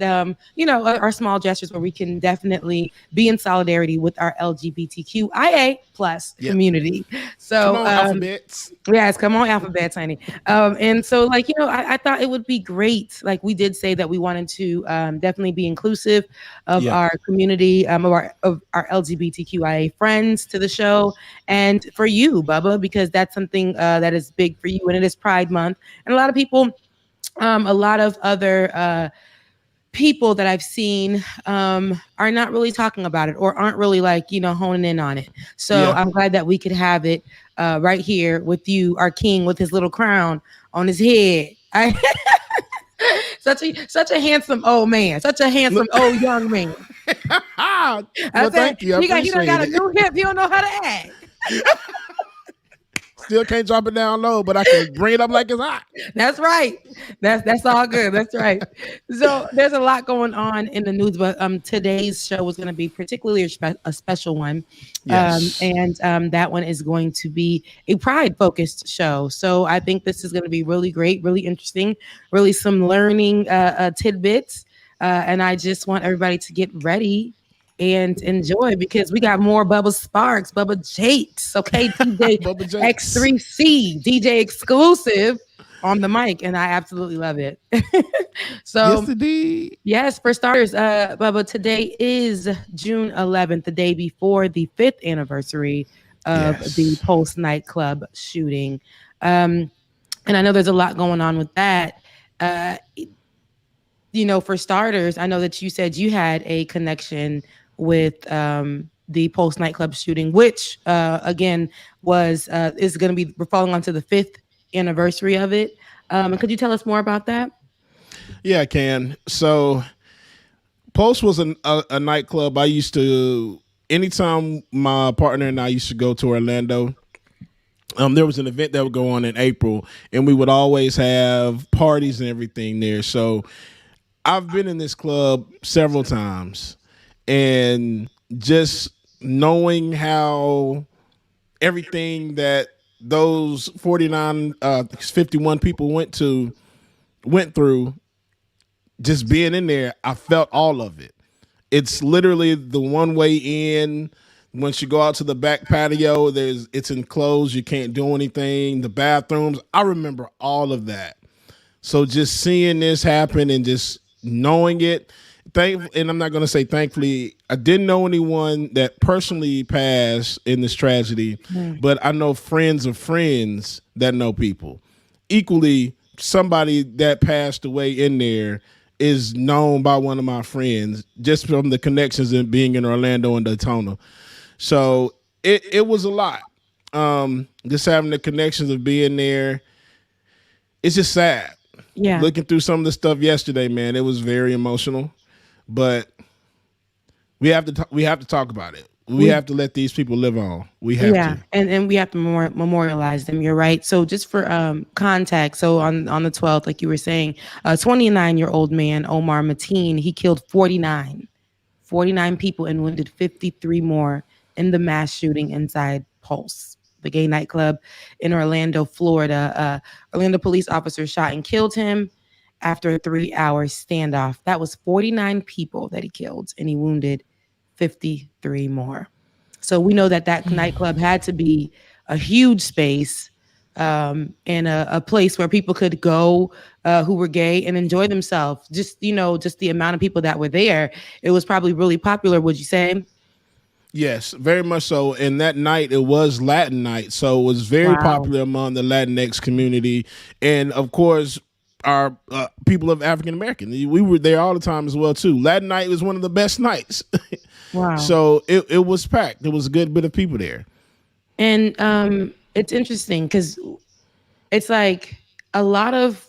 our small gestures where we can definitely be in solidarity with our LGBTQIA plus community. So, come on, alphabets. Yes, come on, alphabets, honey. And so, I thought it would be great. Like we did say that we wanted to definitely be inclusive of our community, of our LGBTQIA friends to the show, and for you, Bubba, because that's something that is big for you, and it is Pride Month, and a lot of people. A lot of other people that I've seen are not really talking about it or aren't really honing in on it. So I'm glad that we could have it right here with you, our king with his little crown on his head. Such a handsome old man, such a handsome old young man. Well, thank you. He done got a new hip. He don't know how to act. Still can't drop it down low, but I can bring it up like it's hot. That's right. That's all good. That's right. So there's a lot going on in the news, but today's show was going to be particularly a special one. Yes. And that one is going to be a Pride-focused show. So I think this is going to be really great, really interesting, really some learning tidbits. And I just want everybody to get ready and enjoy because we got more Bubba Sparks, Bubba Jakes, okay, DJ X3C, DJ exclusive on the mic, and I absolutely love it. So, yes, indeed. Yes, for starters, Bubba, today is June 11th, the day before the 5th anniversary of the Pulse nightclub shooting, and I know there's a lot going on with that. for starters, I know that you said you had a connection with the Pulse nightclub shooting, which again was is going to be we're falling onto the 5th anniversary of it. And could you tell us more about that? Yeah, I can. So Pulse was a nightclub I used to. Anytime my partner and I used to go to Orlando, there was an event that would go on in April, and we would always have parties and everything there. So I've been in this club several times, and just knowing how everything that those 51 people went through, just being in there, I felt all of it. It's literally the one way in. Once you go out to the back patio, it's enclosed. You can't do anything. The bathrooms, I remember all of that. So just seeing this happen and just knowing it, and I'm not going to say thankfully, I didn't know anyone that personally passed in this tragedy, but I know friends of friends that know people. Equally, somebody that passed away in there is known by one of my friends just from the connections and being in Orlando and Daytona. So it was a lot. Just having the connections of being there. It's just sad. Yeah. Looking through some of the stuff yesterday, man, it was very emotional. But we have to talk about it. We have to let these people live on. We have to. And we have to memorialize them. You're right. So just for context, so on the 12th, like you were saying, a 29-year-old man, Omar Mateen, he killed 49 people and wounded 53 more in the mass shooting inside Pulse, the gay nightclub in Orlando, Florida. Orlando police officers shot and killed him after a 3-hour standoff. That was 49 people that he killed, and he wounded 53 more. So we know that nightclub had to be a huge space and a place where people could go who were gay and enjoy themselves. Just the amount of people that were there, it was probably really popular, would you say? Yes, very much so. And that night, it was Latin night, so it was very popular among the Latinx community, and of course, our people of African American. We were there all the time as well too. Latin night was one of the best nights. Wow! So it was packed. There was a good bit of people there, and it's interesting because it's like a lot of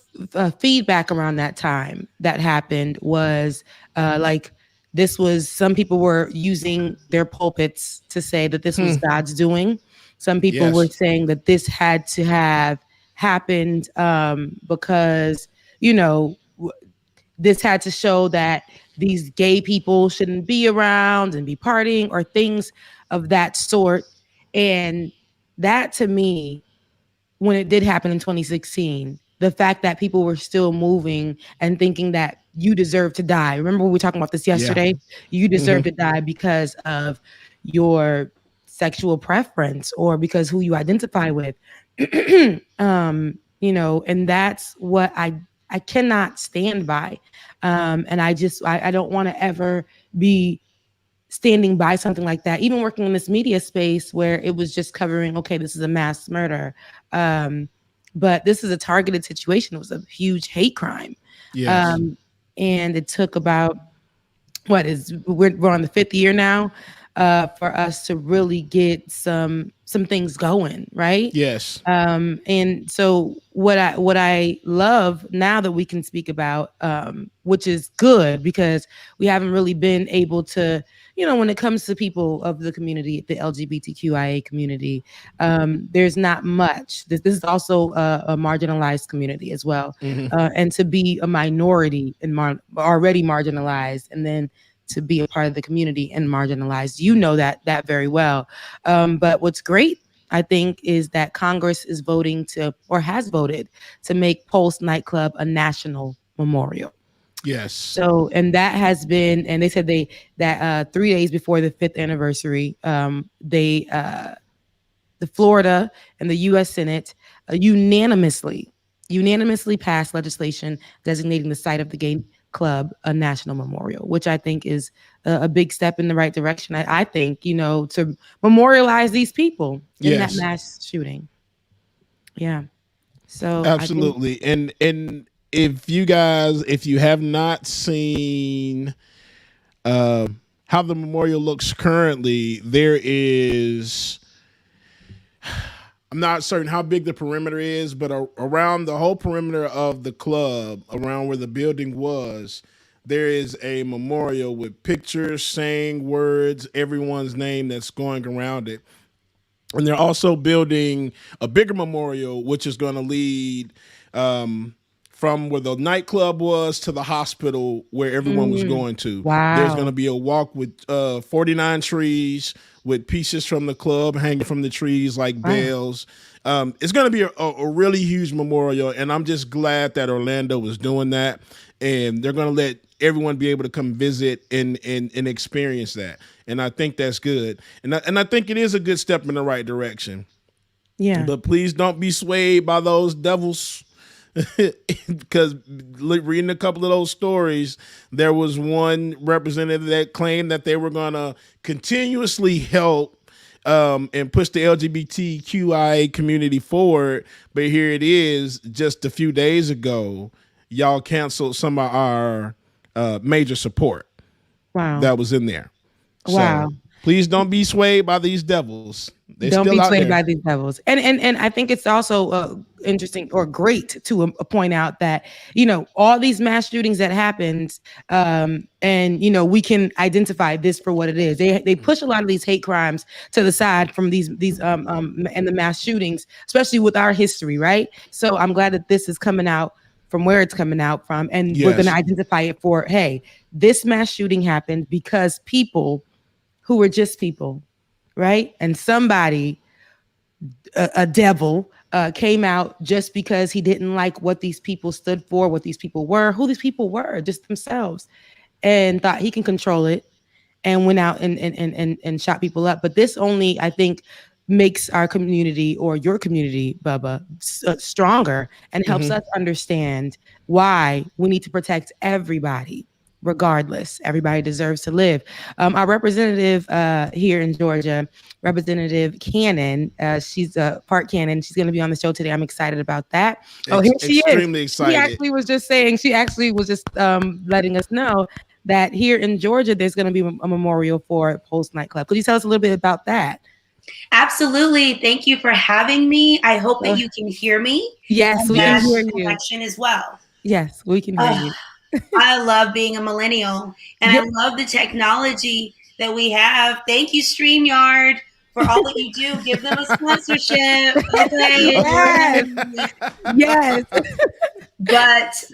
feedback around that time that happened was like. This was, some people were using their pulpits to say that this was God's doing. Some people were saying that this had to have happened because, this had to show that these gay people shouldn't be around and be partying or things of that sort. And that, to me, when it did happen in 2016, the fact that people were still moving and thinking that you deserve to die. Remember we were talking about this yesterday? Yeah. You deserve to die because of your sexual preference or because who you identify with. And that's what I cannot stand by. And I don't want to ever be standing by something like that. Even working in this media space where it was just covering, okay, this is a mass murder. But this is a targeted situation. It was a huge hate crime. Yes. And it took about, we're on the 5th year now for us to really get some things going, right? Yes. And so what I love now that we can speak about, which is good because we haven't really been able to, when it comes to people of the community, the LGBTQIA community, there's not much. This is also a marginalized community as well. And to be a minority and already marginalized, and then to be a part of the community and marginalized, that very well. But what's great, I think, is that Congress is voting has voted to make Pulse nightclub a national memorial. Yes. So, and that has been, and they said that 3 days before the 5th anniversary, the Florida and the U.S. Senate unanimously passed legislation designating the site of the gay club a national memorial, which I think is a big step in the right direction. I think, to memorialize these people in that mass shooting. Yeah. So absolutely. And if you have not seen how the memorial looks currently, there is, I'm not certain how big the perimeter is, but around the whole perimeter of the club, around where the building was, there is a memorial with pictures, saying words, everyone's name that's going around it. And they're also building a bigger memorial, which is going to lead from where the nightclub was to the hospital where everyone was going to. Wow. There's going to be a walk with 49 trees with pieces from the club hanging from the trees like bells. It's going to be a really huge memorial, and I'm just glad that Orlando was doing that. And they're going to let everyone be able to come visit and experience that. And I think that's good. And I think it is a good step in the right direction. Yeah. But please don't be swayed by those devils. Because reading a couple of those stories, there was one representative that claimed that they were going to continuously help and push the LGBTQIA community forward. But here it is, just a few days ago, y'all canceled some of our major support. Wow. That was in there. Wow. So please don't be swayed by these devils. Don't be swayed by these devils. And I think it's also interesting or great to point out that, all these mass shootings that happened, and, we can identify this for what it is. They push a lot of these hate crimes to the side from these and the mass shootings, especially with our history, right? So I'm glad that this is coming out from where it's coming out from. And we're going to identify it for, hey, this mass shooting happened because people who were just people, right? And somebody, a devil, came out just because he didn't like what these people stood for, what these people were, who these people were, just themselves, and thought he can control it, and went out and shot people up. But this only, I think, makes our community, or your community, Bubba, stronger, and helps us understand why we need to protect everybody. Regardless, everybody deserves to live. Our representative here in Georgia, Representative Cannon, she's Park Cannon. She's going to be on the show today. I'm excited about that. Oh, here she is. Extremely excited. She actually was just letting us know that here in Georgia, there's going to be a memorial for Pulse Nightclub. Could you tell us a little bit about that? Absolutely. Thank you for having me. I hope that you can hear me. Yes, we can hear you. Connection as well. Yes, we can hear you. I love being a millennial, and I love the technology that we have. Thank you, StreamYard, for all that you do. Give them a sponsorship. Okay. Yes. But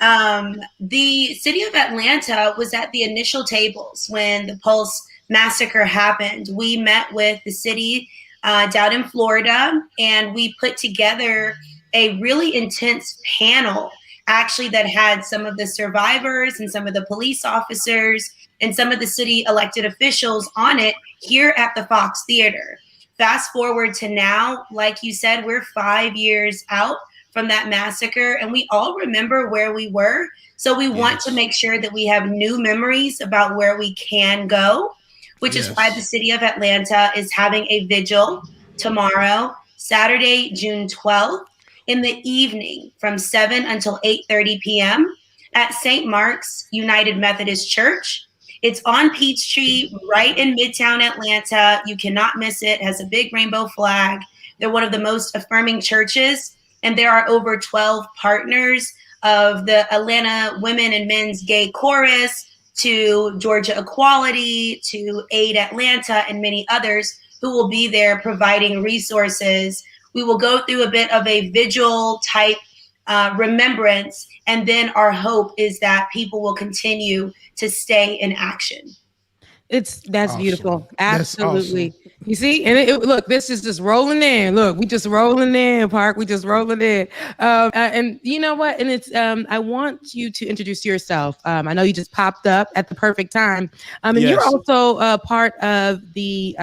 the city of Atlanta was at the initial tables when the Pulse massacre happened. We met with the city down in Florida, and we put together a really intense panel, actually, that had some of the survivors and some of the police officers and some of the city elected officials on it here at the Fox Theater. Fast forward to now, like you said, we're 5 years out from that massacre, and we all remember where we were. So we want to make sure that we have new memories about where we can go, which is why the city of Atlanta is having a vigil tomorrow, Saturday, June 12th. In the evening from 7 until 8:30 p.m. at St. Mark's United Methodist Church. It's on Peachtree, right in Midtown Atlanta. You cannot miss it. It has a big rainbow flag. They're one of the most affirming churches, and there are over 12 partners of the Atlanta Women and Men's Gay Chorus to Georgia Equality to Aid Atlanta and many others who will be there providing resources. We will go through a bit of a vigil type remembrance, and then our hope is that people will continue to stay in action. That's awesome. Beautiful. Absolutely. Awesome. You see, and look, this is just rolling in. Look, we just rolling in, Park. We just rolling in. And you know what? And it's I want you to introduce yourself. I know you just popped up at the perfect time. And you're also part of the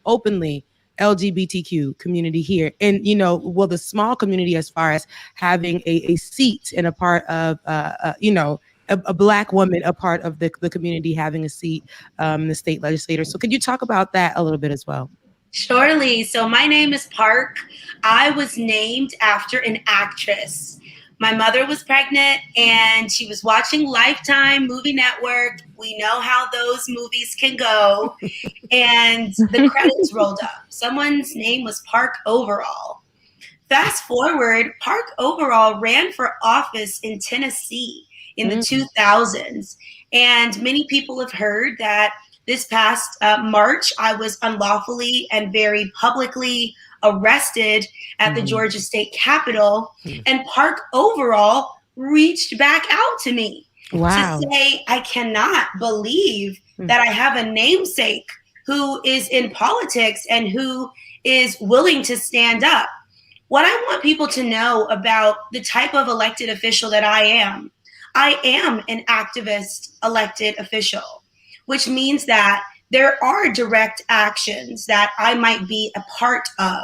openly LGBTQ community here, and the small community as far as having a seat and a part of a Black woman, a part of the community having a seat in the state legislature. So could you talk about that a little bit as well? Surely. So my name is Park. I was named after an actress. My mother was pregnant and she was watching Lifetime Movie Network. We know how those movies can go. And the credits rolled up. Someone's name was Park Overall. Fast forward, Park Overall ran for office in Tennessee in the 2000s. And many people have heard that this past March, I was unlawfully and very publicly arrested at the Georgia State Capitol. And Park Overall reached back out to me Wow. to say, I cannot believe that I have a namesake who is in politics and who is willing to stand up. What I want people to know about the type of elected official that I am an activist elected official, which means that there are direct actions that I might be a part of.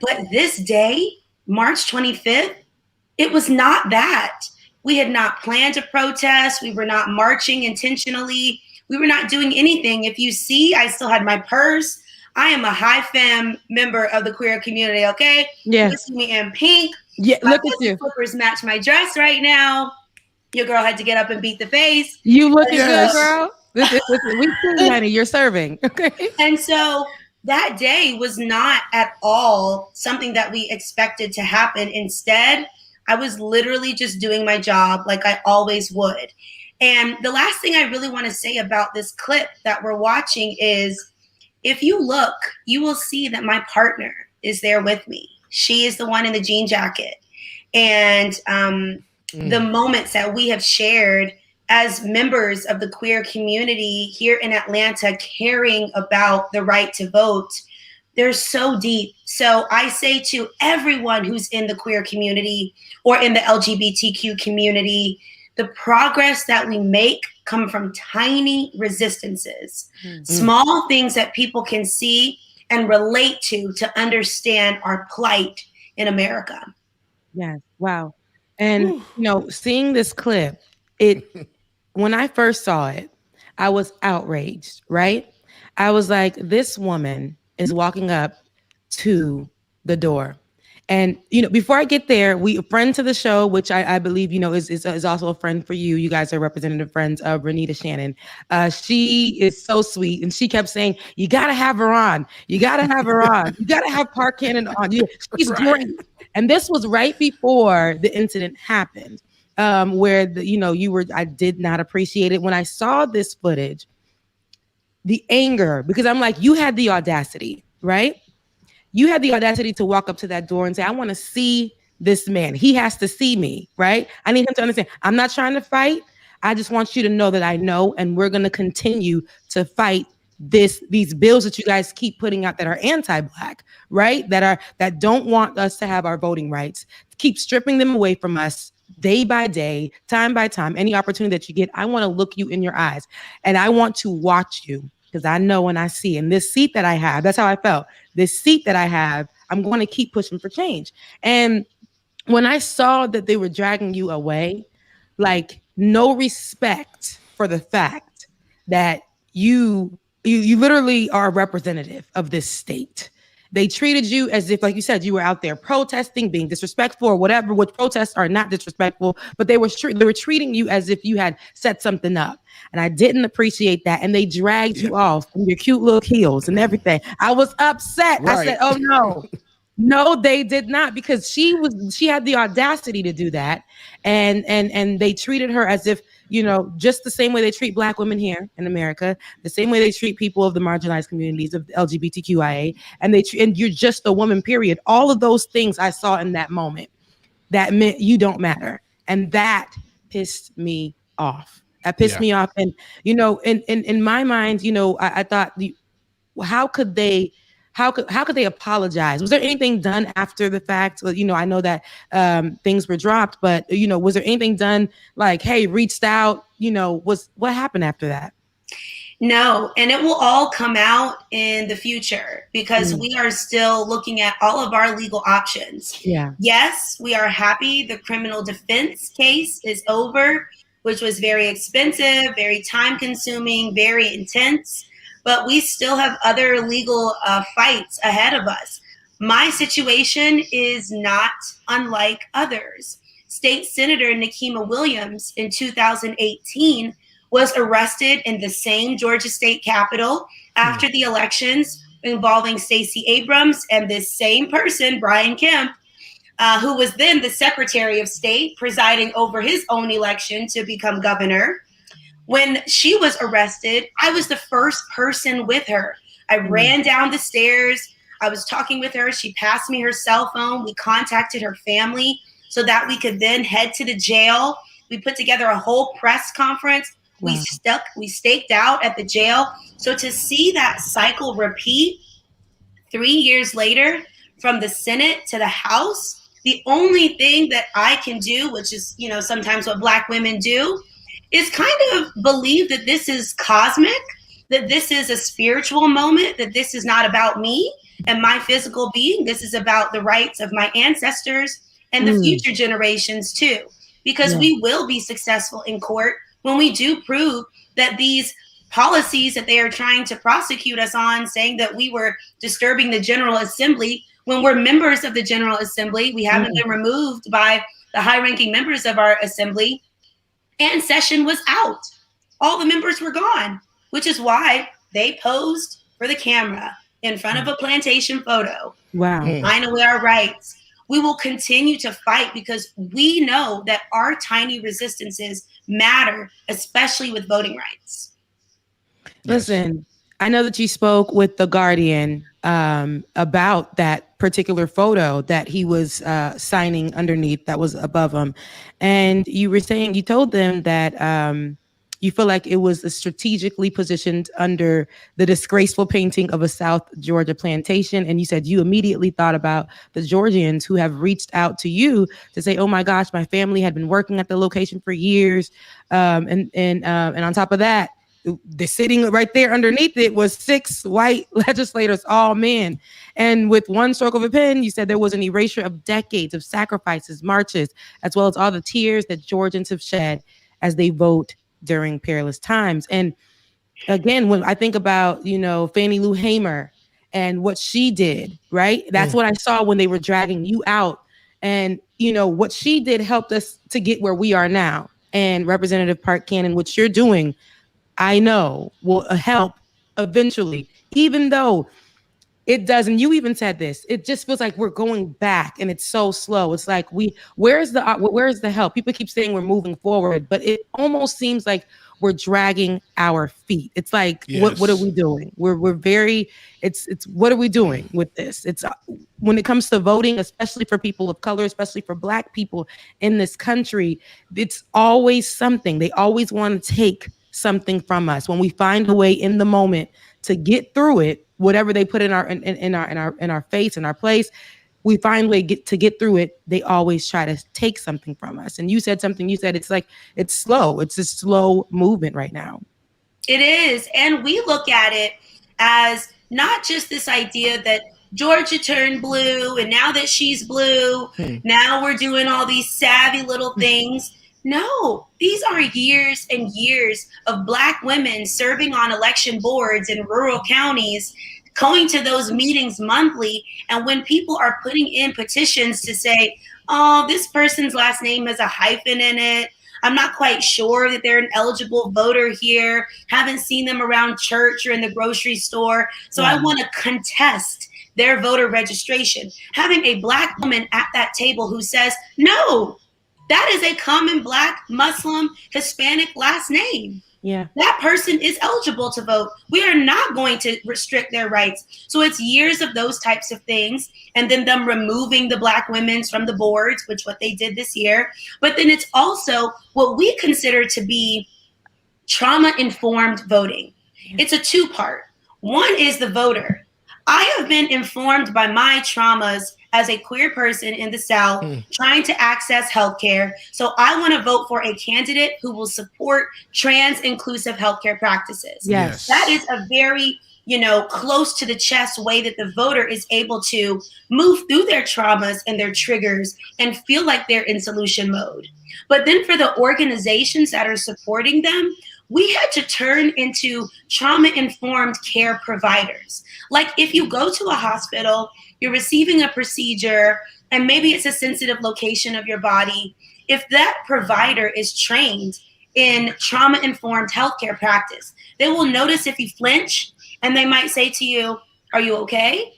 But this day, March 25th, it was not that. We had not planned a protest. We were not marching intentionally. We were not doing anything. If you see, I still had my purse. I am a high femme member of the queer community, okay? Yeah. You see me in pink. Yeah, My look at pussy you. flippers match my dress right now. Your girl had to get up and beat the face. You looking Yes. good, girl. We see, honey, you're serving. Okay. And so that day was not at all something that we expected to happen. Instead, I was literally just doing my job like I always would. And the last thing I really want to say about this clip that we're watching is, if you look, you will see that my partner is there with me. She is the one in the jean jacket. And the moments that we have shared as members of the queer community here in Atlanta, caring about the right to vote, they're so deep. So I say to everyone who's in the queer community or in the LGBTQ community, the progress that we make come from tiny resistances, small things that people can see and relate to understand our plight in America. Yes. Wow. And seeing this clip, when I first saw it, I was outraged, right? I was like, this woman is walking up to the door. And, before I get there, a friend to the show, which I believe, is also a friend for you. You guys are representative friends of Renita Shannon. She is so sweet. And she kept saying, you got to have her on. You got to have her on. You got to have Park Cannon on. She's great. And this was right before the incident happened, where I did not appreciate it. When I saw this footage, the anger, because I'm like, you had the audacity, right? You had the audacity to walk up to that door and say, I want to see this man. He has to see me, right? I need him to understand. I'm not trying to fight. I just want you to know that I know, and we're going to continue to fight these bills that you guys keep putting out that are anti-Black, right? That don't want us to have our voting rights, keep stripping them away from us day by day, time by time. Any opportunity that you get, I want to look you in your eyes, and I want to watch you. Because I know and I see, and this seat that I have, that's how I felt. This seat that I have, I'm going to keep pushing for change. And when I saw that they were dragging you away, like, no respect for the fact that you literally are a representative of this state. They treated you as if, like you said, you were out there protesting, being disrespectful or whatever, which protests are not disrespectful, but they were treating you as if you had set something up. And I didn't appreciate that. And they dragged you off from your cute little heels and everything. I was upset. Right. I said, oh no. No, they did not, because she had the audacity to do that. And they treated her as if, just the same way they treat Black women here in America, the same way they treat people of the marginalized communities of LGBTQIA, and you're just a woman, period. All of those things I saw in that moment, that meant you don't matter. And that pissed me off. That pissed me off. And, in my mind, I thought, how could they apologize? Was there anything done after the fact? Well, I know that things were dropped, but was there anything done, like, hey, reached out? What happened after that? No, and it will all come out in the future, because we are still looking at all of our legal options. Yeah. Yes, we are happy the criminal defense case is over, which was very expensive, very time consuming, very intense. But we still have other legal fights ahead of us. My situation is not unlike others. State Senator Nikema Williams in 2018 was arrested in the same Georgia State Capitol after the elections involving Stacey Abrams and this same person, Brian Kemp, who was then the Secretary of State presiding over his own election to become governor. When she was arrested, I was the first person with her. I ran down the stairs. I was talking with her. She passed me her cell phone. We contacted her family so that we could then head to the jail. We put together a whole press conference. We staked out at the jail. So to see that cycle repeat 3 years later from the Senate to the House, the only thing that I can do, which is, you know, sometimes what Black women do, is kind of believe that this is cosmic, that this is a spiritual moment, that this is not about me and my physical being. This is about the rights of my ancestors and the future generations too, because we will be successful in court when we do prove that these policies that they are trying to prosecute us on, saying that we were disturbing the General Assembly, when we're members of the General Assembly, we haven't been removed by the high-ranking members of our assembly, and session was out. All the members were gone, which is why they posed for the camera in front of a plantation photo. Wow. I know our rights. We will continue to fight because we know that our tiny resistances matter, especially with voting rights. Listen, I know that you spoke with The Guardian about that particular photo that he was signing underneath that was above him. And you were saying, you told them that you feel like it was strategically positioned under the disgraceful painting of a South Georgia plantation. And you said you immediately thought about the Georgians who have reached out to you to say, oh my gosh, my family had been working at the location for years. And on top of that, the sitting right there underneath it was 6 white legislators, all men. And with one stroke of a pen, you said there was an erasure of decades of sacrifices, marches, as well as all the tears that Georgians have shed as they vote during perilous times. And again, when I think about, you know, Fannie Lou Hamer and what she did, right? That's what I saw when they were dragging you out. And, you know, what she did helped us to get where we are now. And Representative Park Cannon, what you're doing, I know will help eventually, even though it doesn't. You even said this. It just feels like we're going back and it's so slow. It's like where's the help? People keep saying we're moving forward, but it almost seems like we're dragging our feet. It's like, what are we doing? We're very, it's what are we doing with this? It's when it comes to voting, especially for people of color, especially for Black people in this country, it's always something. They always want to take something from us. When we find a way in the moment to get through it, whatever they put in our face, in our place, we find a way to get through it. They always try to take something from us. And you said something. You said it's like it's slow. It's a slow movement right now. It is, and we look at it as not just this idea that Georgia turned blue, and now that she's blue, now we're doing all these savvy little things. No, these are years and years of Black women serving on election boards in rural counties, going to those meetings monthly. And when people are putting in petitions to say, oh, this person's last name has a hyphen in it, I'm not quite sure that they're an eligible voter here, haven't seen them around church or in the grocery store, so I want to contest their voter registration. Having a Black woman at that table who says, no, that is a common Black, Muslim, Hispanic last name. Yeah. That person is eligible to vote. We are not going to restrict their rights. So it's years of those types of things, and then them removing the Black women from the boards, which what they did this year. But then it's also what we consider to be trauma-informed voting. It's a two-part. One is the voter. I have been informed by my traumas as a queer person in the South trying to access healthcare. So I want to vote for a candidate who will support trans inclusive healthcare practices. Yes. That is a very, close to the chest way that the voter is able to move through their traumas and their triggers and feel like they're in solution mode. But then for the organizations that are supporting them, we had to turn into trauma-informed care providers. Like if you go to a hospital, you're receiving a procedure, and maybe it's a sensitive location of your body, if that provider is trained in trauma-informed healthcare practice, they will notice if you flinch, and they might say to you, "Are you okay?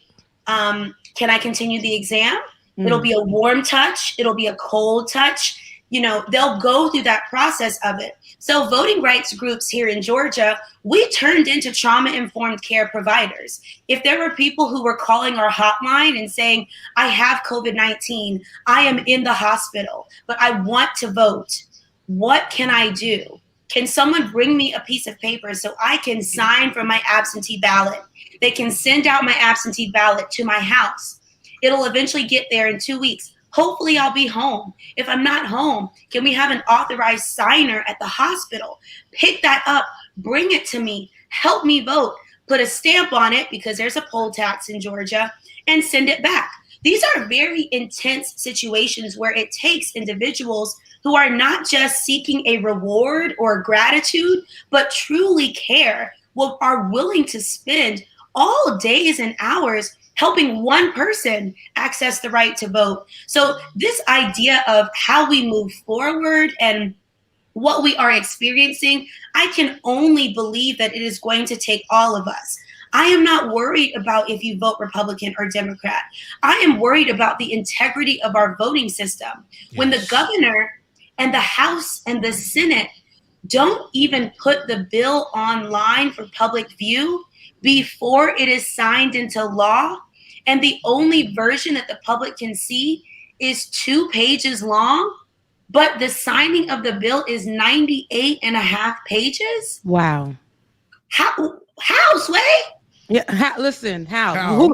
Can I continue the exam?" It'll be a warm touch. It'll be a cold touch. You know, they'll go through that process of it. So voting rights groups here in Georgia, we turned into trauma-informed care providers. If there were people who were calling our hotline and saying, "I have COVID-19, I am in the hospital, but I want to vote. What can I do? Can someone bring me a piece of paper so I can sign for my absentee ballot?" They can send out my absentee ballot to my house. It'll eventually get there in 2 weeks. Hopefully I'll be home. If I'm not home, can we have an authorized signer at the hospital? Pick that up, bring it to me, help me vote, put a stamp on it because there's a poll tax in Georgia, and send it back. These are very intense situations where it takes individuals who are not just seeking a reward or gratitude, but truly care, are willing to spend all days and hours helping one person access the right to vote. So this idea of how we move forward and what we are experiencing, I can only believe that it is going to take all of us. I am not worried about if you vote Republican or Democrat. I am worried about the integrity of our voting system. Yes. When the governor and the House and the Senate don't even put the bill online for public view before it is signed into law, and the only version that the public can see is 2 pages long, but the signing of the bill is 98 and a half pages? Wow. How, Sway? Yeah, listen, how?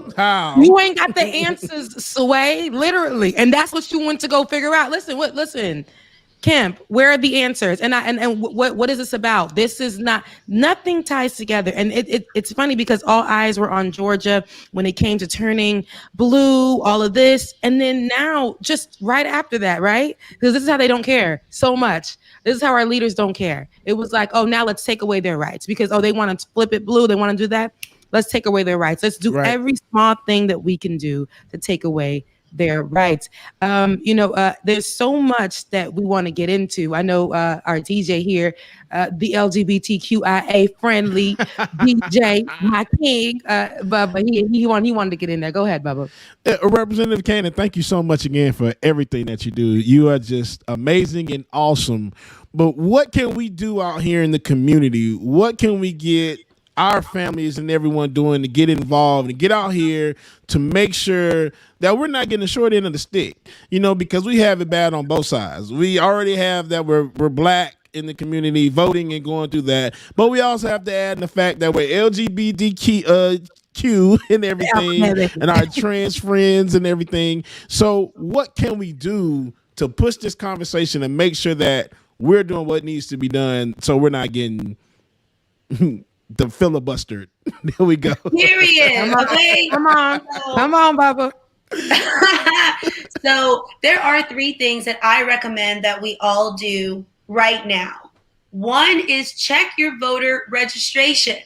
You ain't got the answers, Sway, literally. And that's what you went to go figure out. Listen, Kemp, where are the answers? And what is this about? This is nothing ties together. And it's funny because all eyes were on Georgia when it came to turning blue, all of this. And then now, just right after that, right? Because this is how they don't care so much. This is how our leaders don't care. It was like, oh, now let's take away their rights because, they want to flip it blue. They want to do that. Let's take away their rights. Let's do every small thing that we can do to take away their rights. There's so much that we want to get into. I know our DJ here, the LGBTQIA friendly DJ, my king, Bubba, he wanted to get in there. Go ahead, Bubba. Representative Cannon, thank you so much again for everything that you do. You are just amazing and awesome. But what can we do out here in the community? What can we get our families and everyone doing to get involved and get out here to make sure that we're not getting the short end of the stick, because we have it bad on both sides. We already have that we're black in the community voting and going through that, but we also have to add in the fact that we're LGBTQ and everything and our trans friends and everything. So what can we do to push this conversation and make sure that we're doing what needs to be done so we're not getting the filibustered? There we go. Period. Okay. Come on, Bubba. So there are 3 things that I recommend that we all do right now. One is check your voter registration.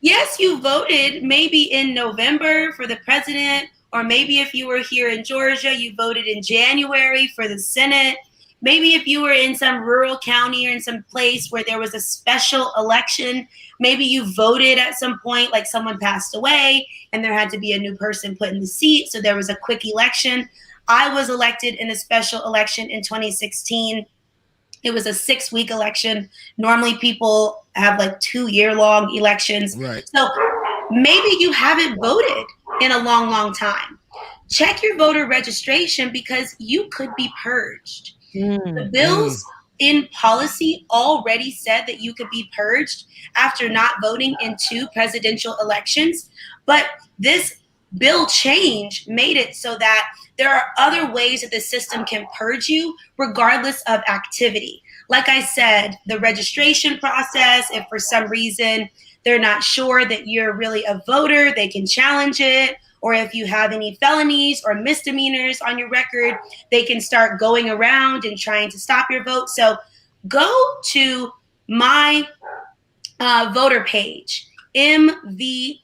Yes, you voted maybe in November for the president, or maybe if you were here in Georgia, you voted in January for the Senate. Maybe if you were in some rural county or in some place where there was a special election, maybe you voted at some point, like someone passed away and there had to be a new person put in the seat. So there was a quick election. I was elected in a special election in 2016. It was a 6-week election. Normally people have like 2-year-long elections. Right. So maybe you haven't voted in a long, long time. Check your voter registration because you could be purged. The bills in policy already said that you could be purged after not voting in 2 presidential elections. But this bill change made it so that there are other ways that the system can purge you regardless of activity. Like I said, the registration process, if for some reason they're not sure that you're really a voter, they can challenge it. Or if you have any felonies or misdemeanors on your record, they can start going around and trying to stop your vote. So go to my voter page, mvp.sos.ga.gov.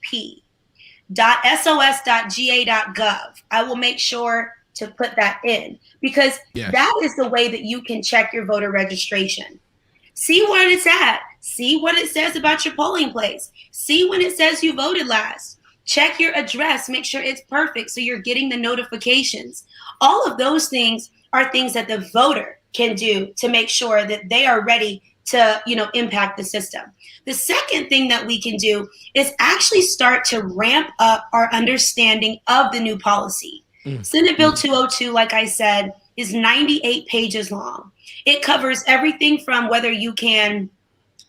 I will make sure to put that in, because Yes. that is the way that you can check your voter registration. See where it's at. See what it says about your polling place. See when it says you voted last. Check your address. Make sure it's perfect so you're getting the notifications. All of those things are things that the voter can do to make sure that they are ready to, impact the system. The second thing that we can do is actually start to ramp up our understanding of the new policy. Senate Bill 202, like I said, is 98 pages long. It covers everything from whether you can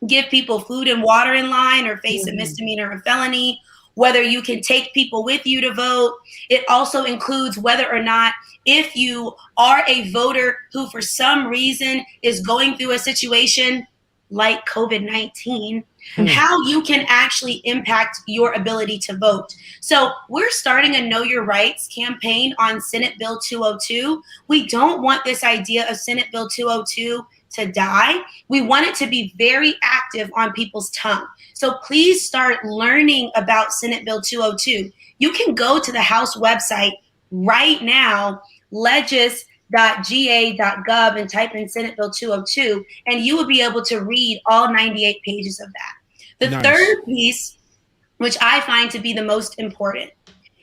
give people food and water in line or face a misdemeanor or felony, whether you can take people with you to vote. It also includes whether or not, if you are a voter who for some reason is going through a situation like COVID-19, how you can actually impact your ability to vote. So we're starting a Know Your Rights campaign on Senate Bill 202. We don't want this idea of Senate Bill 202 to die. We want it to be very active on people's tongue. So please start learning about Senate Bill 202. You can go to the House website right now, legis.ga.gov, and type in Senate Bill 202, and you will be able to read all 98 pages of that. The third piece, which I find to be the most important,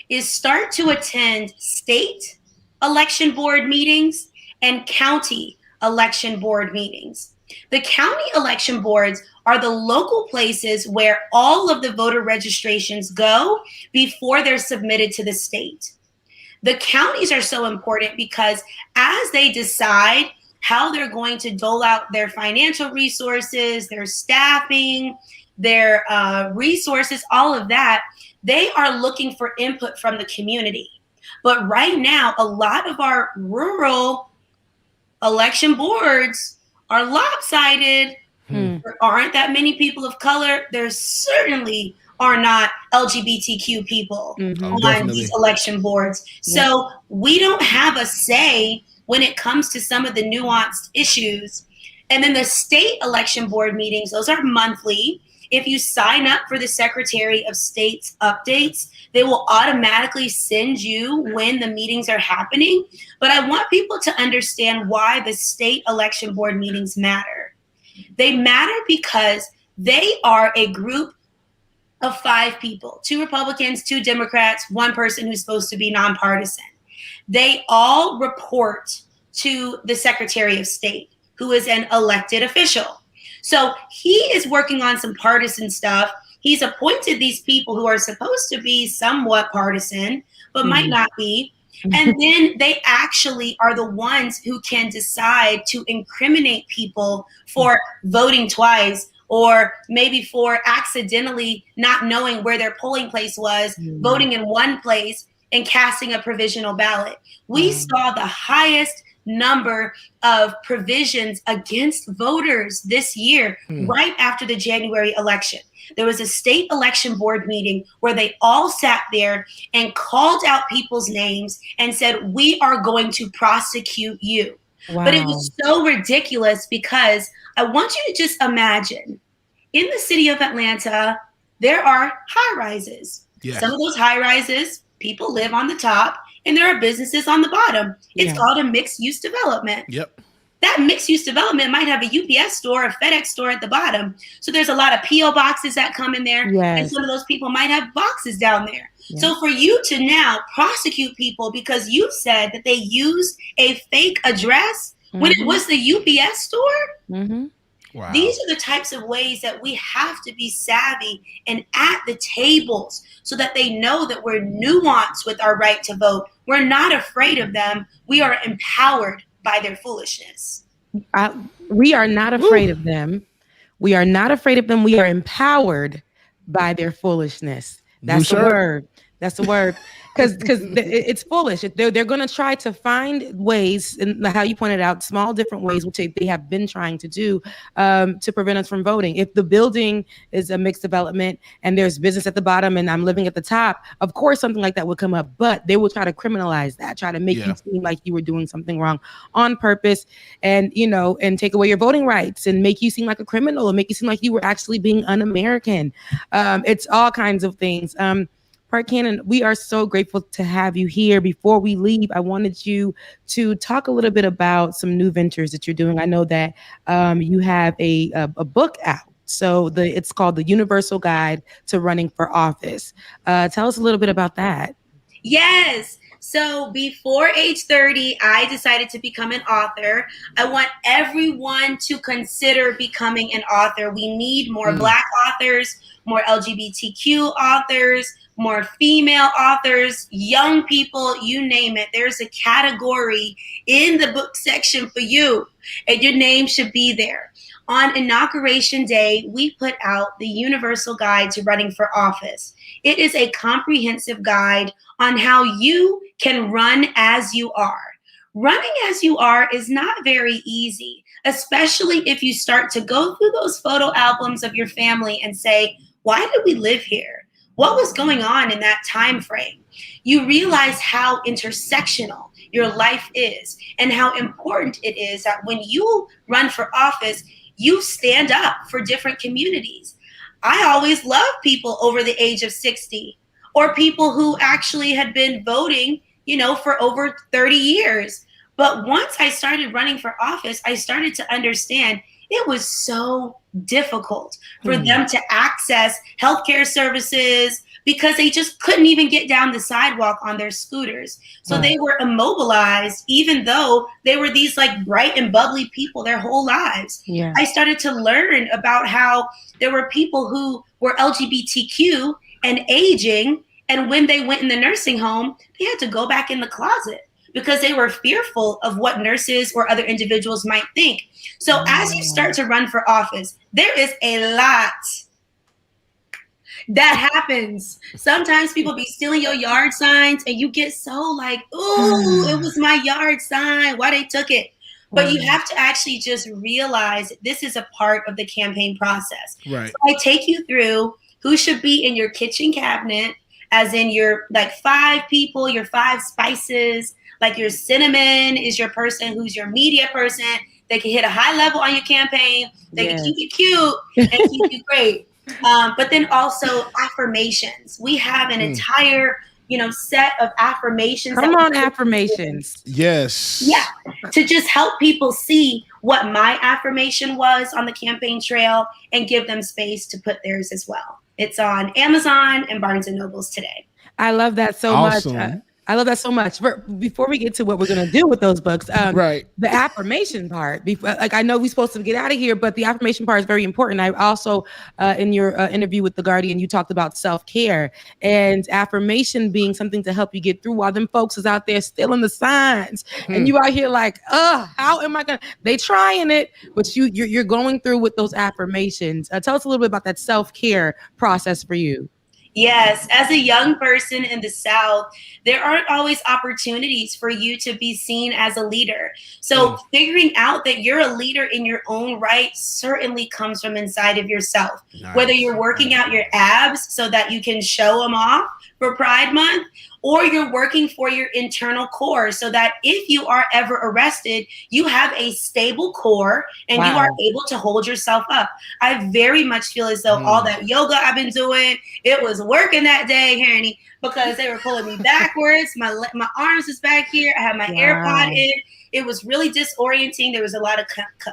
is start to attend state election board meetings and county election board meetings. The county election boards are the local places where all of the voter registrations go before they're submitted to the state. The counties are so important because as they decide how they're going to dole out their financial resources, their staffing, their resources, all of that, they are looking for input from the community. But right now, a lot of our rural election boards are lopsided. There aren't that many people of color. There certainly are not LGBTQ people on these election boards. So we don't have a say when it comes to some of the nuanced issues. And then the state election board meetings, those are monthly. If you sign up for the Secretary of State's updates, they will automatically send you when the meetings are happening. But I want people to understand why the state election board meetings matter. They matter because they are a group of 5 people, 2 Republicans, 2 Democrats, 1 person who's supposed to be nonpartisan. They all report to the Secretary of State, who is an elected official. So he is working on some partisan stuff. He's appointed these people who are supposed to be somewhat partisan, but might not be. And then they actually are the ones who can decide to incriminate people for voting twice, or maybe for accidentally not knowing where their polling place was, voting in one place and casting a provisional ballot. We saw the highest number of provisions against voters this year, right after the January election. There was a state election board meeting where they all sat there and called out people's names and said, we are going to prosecute you. Wow. But it was so ridiculous because I want you to just imagine, in the city of Atlanta, there are high rises. Yes. Some of those high rises, people live on the top and there are businesses on the bottom. It's called a mixed use development. Yep. That mixed use development might have a UPS store, a FedEx store at the bottom. So there's a lot of PO boxes that come in there. And some of those people might have boxes down there. So for you to now prosecute people because you said that they used a fake address when it was the UPS store, Wow. These are the types of ways that we have to be savvy and at the tables so that they know that we're nuanced with our right to vote. We're not afraid of them. We are empowered by their foolishness. We are not afraid of them. We are not afraid of them. We are empowered by their foolishness. That's the word. That's the word. Because it's foolish. They're going to try to find ways, and how you pointed out, small different ways, which they have been trying to do to prevent us from voting. If the building is a mixed development and there's business at the bottom and I'm living at the top, of course something like that would come up. But they will try to criminalize that, try to make you seem like you were doing something wrong on purpose, and and take away your voting rights and make you seem like a criminal and make you seem like you were actually being un-American. It's all kinds of things. Park Cannon, we are so grateful to have you here. Before we leave, I wanted you to talk a little bit about some new ventures that you're doing. I know that you have a book out. So it's called The Universal Guide to Running for Office. Tell us a little bit about that. Yes. So before age 30, I decided to become an author. I want everyone to consider becoming an author. We need more Black authors, more LGBTQ authors, more female authors, young people, you name it. There's a category in the book section for you, and your name should be there. On Inauguration Day, we put out the Universal Guide to Running for Office. It is a comprehensive guide on how you can run as you are. Running as you are is not very easy, especially if you start to go through those photo albums of your family and say, why did we live here? What was going on in that time frame? You realize how intersectional your life is and how important it is that when you run for office, you stand up for different communities. I always loved people over the age of 60 or people who actually had been voting, for over 30 years. But once I started running for office, I started to understand it was so difficult for them to access healthcare services because they just couldn't even get down the sidewalk on their scooters. So they were immobilized, even though they were these like bright and bubbly people their whole lives. Yeah. I started to learn about how there were people who were LGBTQ and aging, and when they went in the nursing home, they had to go back in the closet because they were fearful of what nurses or other individuals might think. So as you start to run for office, there is a lot that happens. Sometimes people be stealing your yard signs and you get so like, ooh, it was my yard sign. Why they took it? But you have to actually just realize this is a part of the campaign process. Right. So I take you through who should be in your kitchen cabinet, as in your like 5 people, your 5 spices, like your cinnamon is your person who's your media person. They can hit a high level on your campaign. They can keep you cute and keep you great. But then also affirmations. We have an entire, set of affirmations. Come on, affirmations. Yes. Yeah. To just help people see what my affirmation was on the campaign trail and give them space to put theirs as well. It's on Amazon and Barnes and Nobles today. I love that so much. I love that so much. Before we get to what we're going to do with those books, right? The affirmation part, like I know we're supposed to get out of here, but the affirmation part is very important. I also, in your interview with The Guardian, you talked about self-care and affirmation being something to help you get through while them folks is out there stealing the signs. And you out here like, how am I going to, they trying it, but you're going through with those affirmations. Tell us a little bit about that self-care process for you. Yes, as a young person in the South, there aren't always opportunities for you to be seen as a leader. So figuring out that you're a leader in your own right certainly comes from inside of yourself. Nice. Whether you're working out your abs so that you can show them off for Pride Month, or you're working for your internal core so that if you are ever arrested, you have a stable core and you are able to hold yourself up. I very much feel as though all that yoga I've been doing, it was working that day, Hanny, because they were pulling me backwards. My arms is back here. I had my AirPod in. It was really disorienting. There was a lot of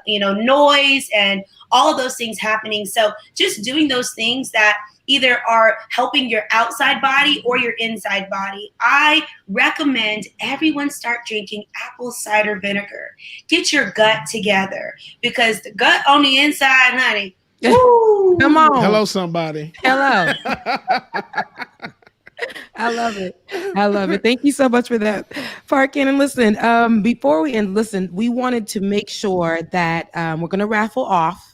noise and all of those things happening. So just doing those things that either are helping your outside body or your inside body. I recommend everyone start drinking apple cider vinegar. Get your gut together because the gut on the inside, honey. Woo. Come on. Hello, somebody. Hello. I love it. I love it. Thank you so much for that, Parkin. And listen, before we end, we wanted to make sure that we're going to raffle off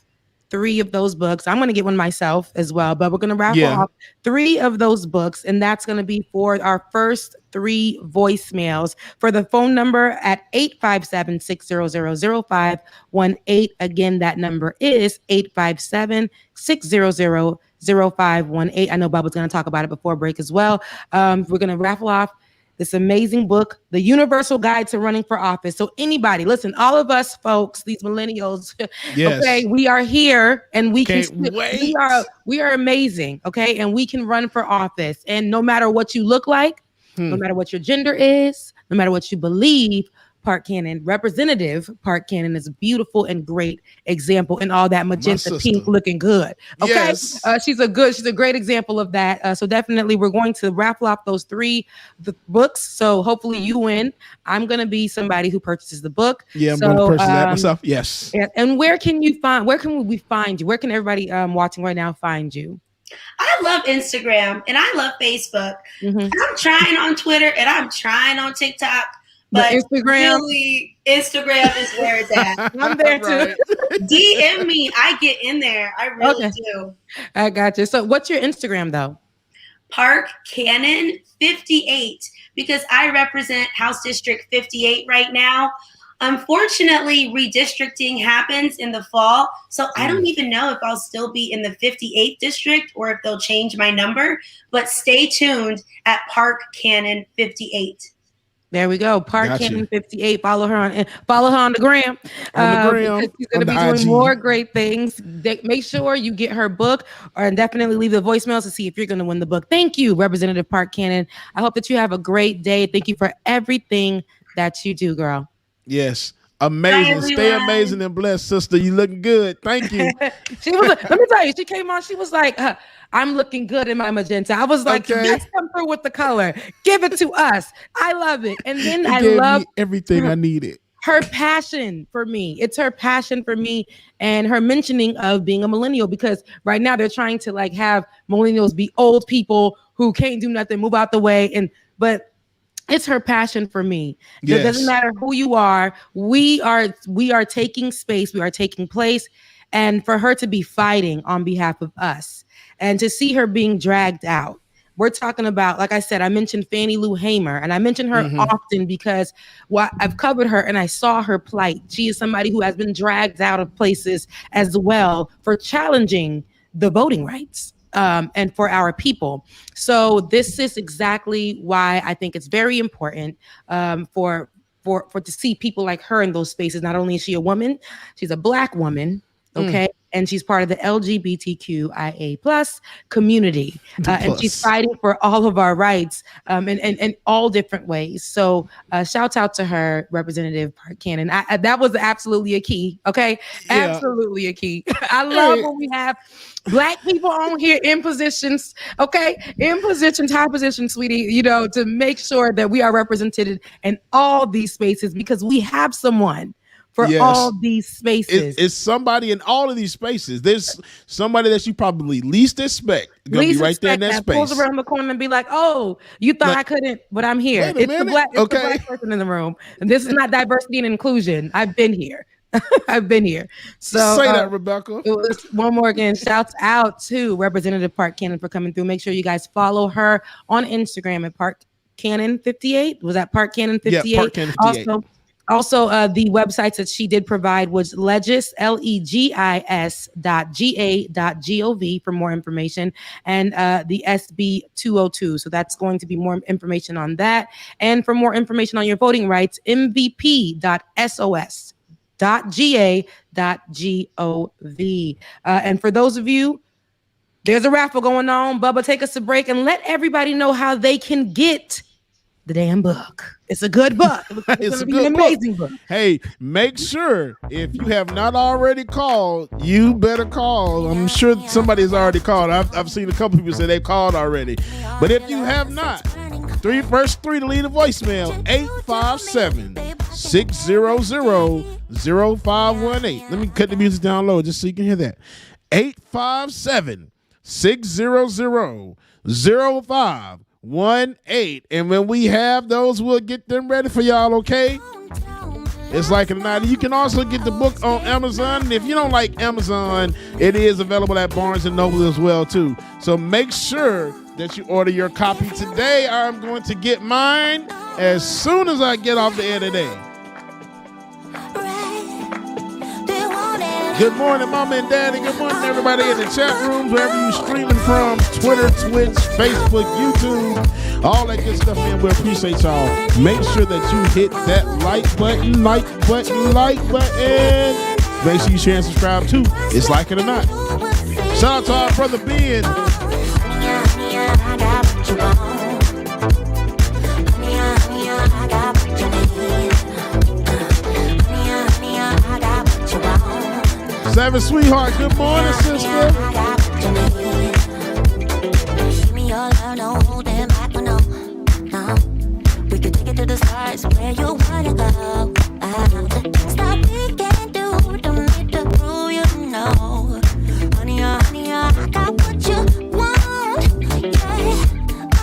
3 of those books. I'm going to get one myself as well, but we're going to raffle off 3 of those books, and that's going to be for our first 3 voicemails for the phone number at 857-600-0518. Again, that number is 857-600-0518. I know Bubba's going to talk about it before break as well. We're going to raffle off this amazing book, The Universal Guide to Running for Office. So anybody, listen, all of us folks, these millennials, Yes. okay, we are here and we Can't can wait. we are amazing, okay? And we can run for office. And no matter what you look like, no matter what your gender is, no matter what you believe, Park Cannon, Representative Park Cannon is a beautiful and great example in all that magenta pink looking good. Okay. Yes. She's a great example of that. So definitely we're going to raffle off those the books. So hopefully you win. I'm going to be somebody who purchases the book. Yeah, I'm going to purchase that myself. Yes. And where can we find you? Where can everybody watching right now find you? I love Instagram and I love Facebook. I'm trying on Twitter and I'm trying on TikTok. But really, Instagram is where it's at. I'm there too. DM me. I get in there. I really do. I got you. So what's your Instagram though? Park Cannon 58, because I represent House District 58 right now. Unfortunately, redistricting happens in the fall. So I don't even know if I'll still be in the 58th district or if they'll change my number. But stay tuned at Park Cannon 58. There we go. Park Cannon 58. Follow her on the gram. Because she's going to be doing more great things. Make sure you get her book and definitely leave the voicemails to see if you're going to win the book. Thank you, Representative Park Cannon. I hope that you have a great day. Thank you for everything that you do, girl. Yes. Amazing. Stay amazing and blessed, sister. You looking good. Thank you. She was let me tell you, she came on. She was like, I'm looking good in my magenta. I was like, yes, come through with the color. Give it to us. I love it. And then I love everything I needed. Her passion for me. It's her passion for me and her mentioning of being a millennial, because right now they're trying to like have millennials be old people who can't do nothing, move out the way. But it's her passion for me. Yes. It doesn't matter who you are. We are taking space. We are taking place. And for her to be fighting on behalf of us and to see her being dragged out. We're talking about, like I said, I mentioned Fannie Lou Hamer, and I mention her often because I've covered her and I saw her plight. She is somebody who has been dragged out of places as well for challenging the voting rights. And for our people. So this is exactly why I think it's very important for to see people like her in those spaces. Not only is she a woman, she's a Black woman, okay? And she's part of the LGBTQIA plus community. And she's fighting for all of our rights in all different ways. So shout out to her, Representative Park Cannon. That was absolutely a key, okay? Yeah. Absolutely a key. I love when we have Black people on here in positions, okay? In positions, high positions, sweetie, to make sure that we are represented in all these spaces because we have someone for all these spaces. It's somebody in all of these spaces. There's somebody that you probably least expect going to be right there in that space. Pulls around the corner and be like, oh, you thought I couldn't, but I'm here. It's the Black person in the room. And this is not diversity and inclusion. I've been here. I've been here. So say that, Rebecca. One more again. Shouts out to Representative Park Cannon for coming through. Make sure you guys follow her on Instagram at Park Cannon 58. Was that Park Cannon 58? Yeah, Park Cannon 58. Also, the websites that she did provide was legis.ga.gov for more information, and the SB 202. So that's going to be more information on that. And for more information on your voting rights, mvp.sos.ga.gov. And for those of you, there's a raffle going on. Bubba, take us a break and let everybody know how they can get the damn book. It's a good book. It's a good an amazing book. Hey, make sure if you have not already called, you better call. I'm sure somebody has already called. I've seen a couple people say they've called already. But if you have not, first three to leave a voicemail, 857-600-0518. Let me cut the music down low just so you can hear that. 857-600-0518. And when we have those, we'll get them ready for y'all, okay? It's like a night. You can also get the book on Amazon. And if you don't like Amazon, it is available at Barnes & Noble as well, too. So make sure that you order your copy today. I'm going to get mine as soon as I get off the air today. Good morning, Mama and Daddy. Good morning, everybody in the chat rooms, wherever you're streaming from. Twitter, Twitch, Facebook, YouTube, all that good stuff, man. We appreciate y'all. Make sure that you hit that like button. Make sure you share and subscribe too. It's Like It or Not. Shout out to our brother Ben. Seven Sweetheart, good morning, sister. We could take it to the stars where you wanna go. Stop, we can do, don't need to prove you know. Honey, I got what you want. Yeah,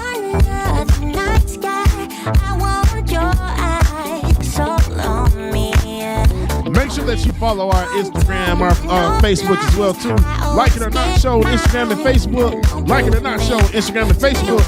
under the night sky, I want your eyes all on me. Make sure that you follow our Instagram, our Facebook as well too. Like It or Not Show on Instagram and Facebook. Like It or Not Show on Instagram and Facebook.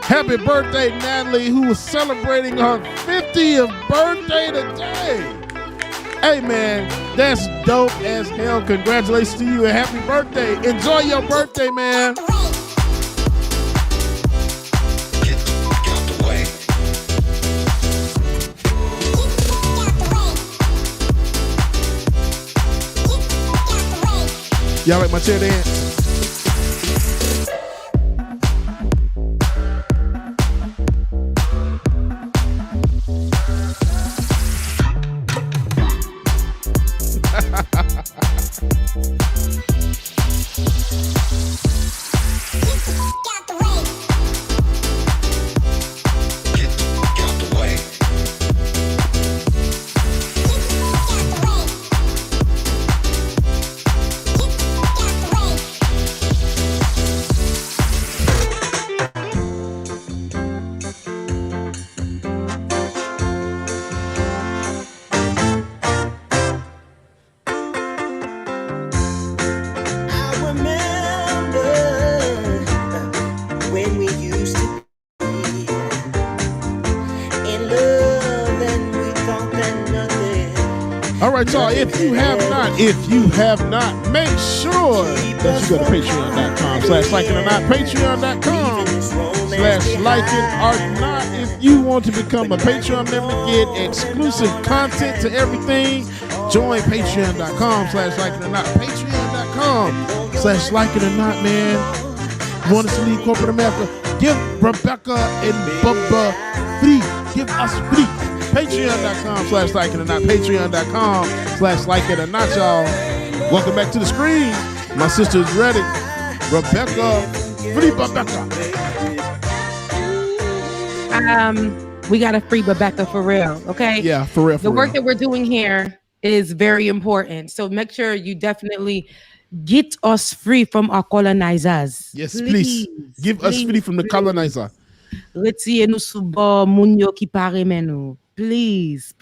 Happy birthday, Natalie, who is celebrating her 50th birthday today. Hey, man, that's dope as hell. Congratulations to you and happy birthday. Enjoy your birthday, man. Y'all like my chair dance? Y'all, if you have not, make sure that you go to patreon.com/likeItOrNot, patreon.com/likeItOrNot. If you want to become a Patreon member, get exclusive content to everything, join patreon.com/likeItOrNot, patreon.com/likeItOrNot, man. You want us to leave corporate America? Give Rebecca and Bubba free. Give us free. Patreon.com/likeItOrNot, patreon.com/likeItOrNot, y'all. Welcome back to the screen. My sister is ready. Rebecca, free Rebecca. We got to free Rebecca for real, okay? Yeah, for real. The work that we're doing here is very important. So make sure you definitely get us free from our colonizers. Yes, please. Give us free from the colonizer. Retirez-nous sous bord, moun yo ki pare men nou. Please,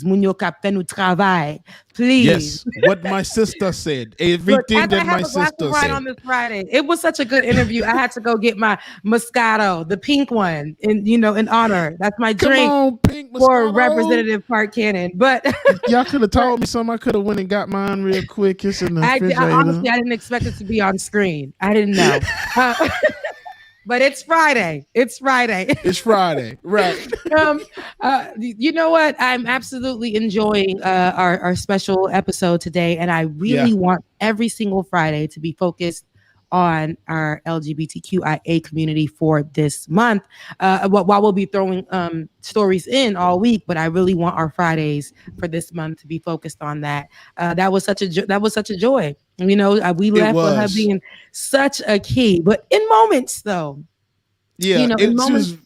moun yo kap fè nou travail. Please. Yes, what my sister said. Everything that my sister said. On this Friday. It was such a good interview. I had to go get my Moscato, the pink one, in honor. That's my drink. Come on, pink Moscato. For Representative Park Cannon. But y'all could have told me something. I could have went and got mine real quick. It's in the refrigerator. Honestly, I didn't expect it to be on screen. I didn't know. But it's Friday. It's Friday, right? You know what? I'm absolutely enjoying our special episode today, and I really want every single Friday to be focused on our LGBTQIA community for this month. While we'll be throwing stories in all week, but I really want our Fridays for this month to be focused on that. That was such a joy. You know, we left with her being such a key, but in moments though. Yeah, it was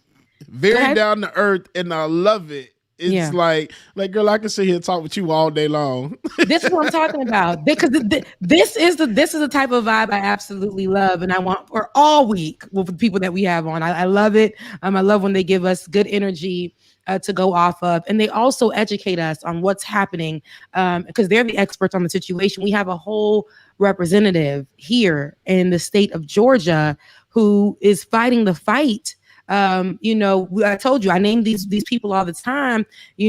very down to earth, and I love it. It's like girl, I can sit here and talk with you all day long. This is what I'm talking about. Because this is the type of vibe I absolutely love, and I want for all week with the people that we have on. I love it. I love when they give us good energy to go off of, and they also educate us on what's happening because they're the experts on the situation. We have a whole representative here in the state of Georgia who is fighting the fight. I told you I name these people all the time. We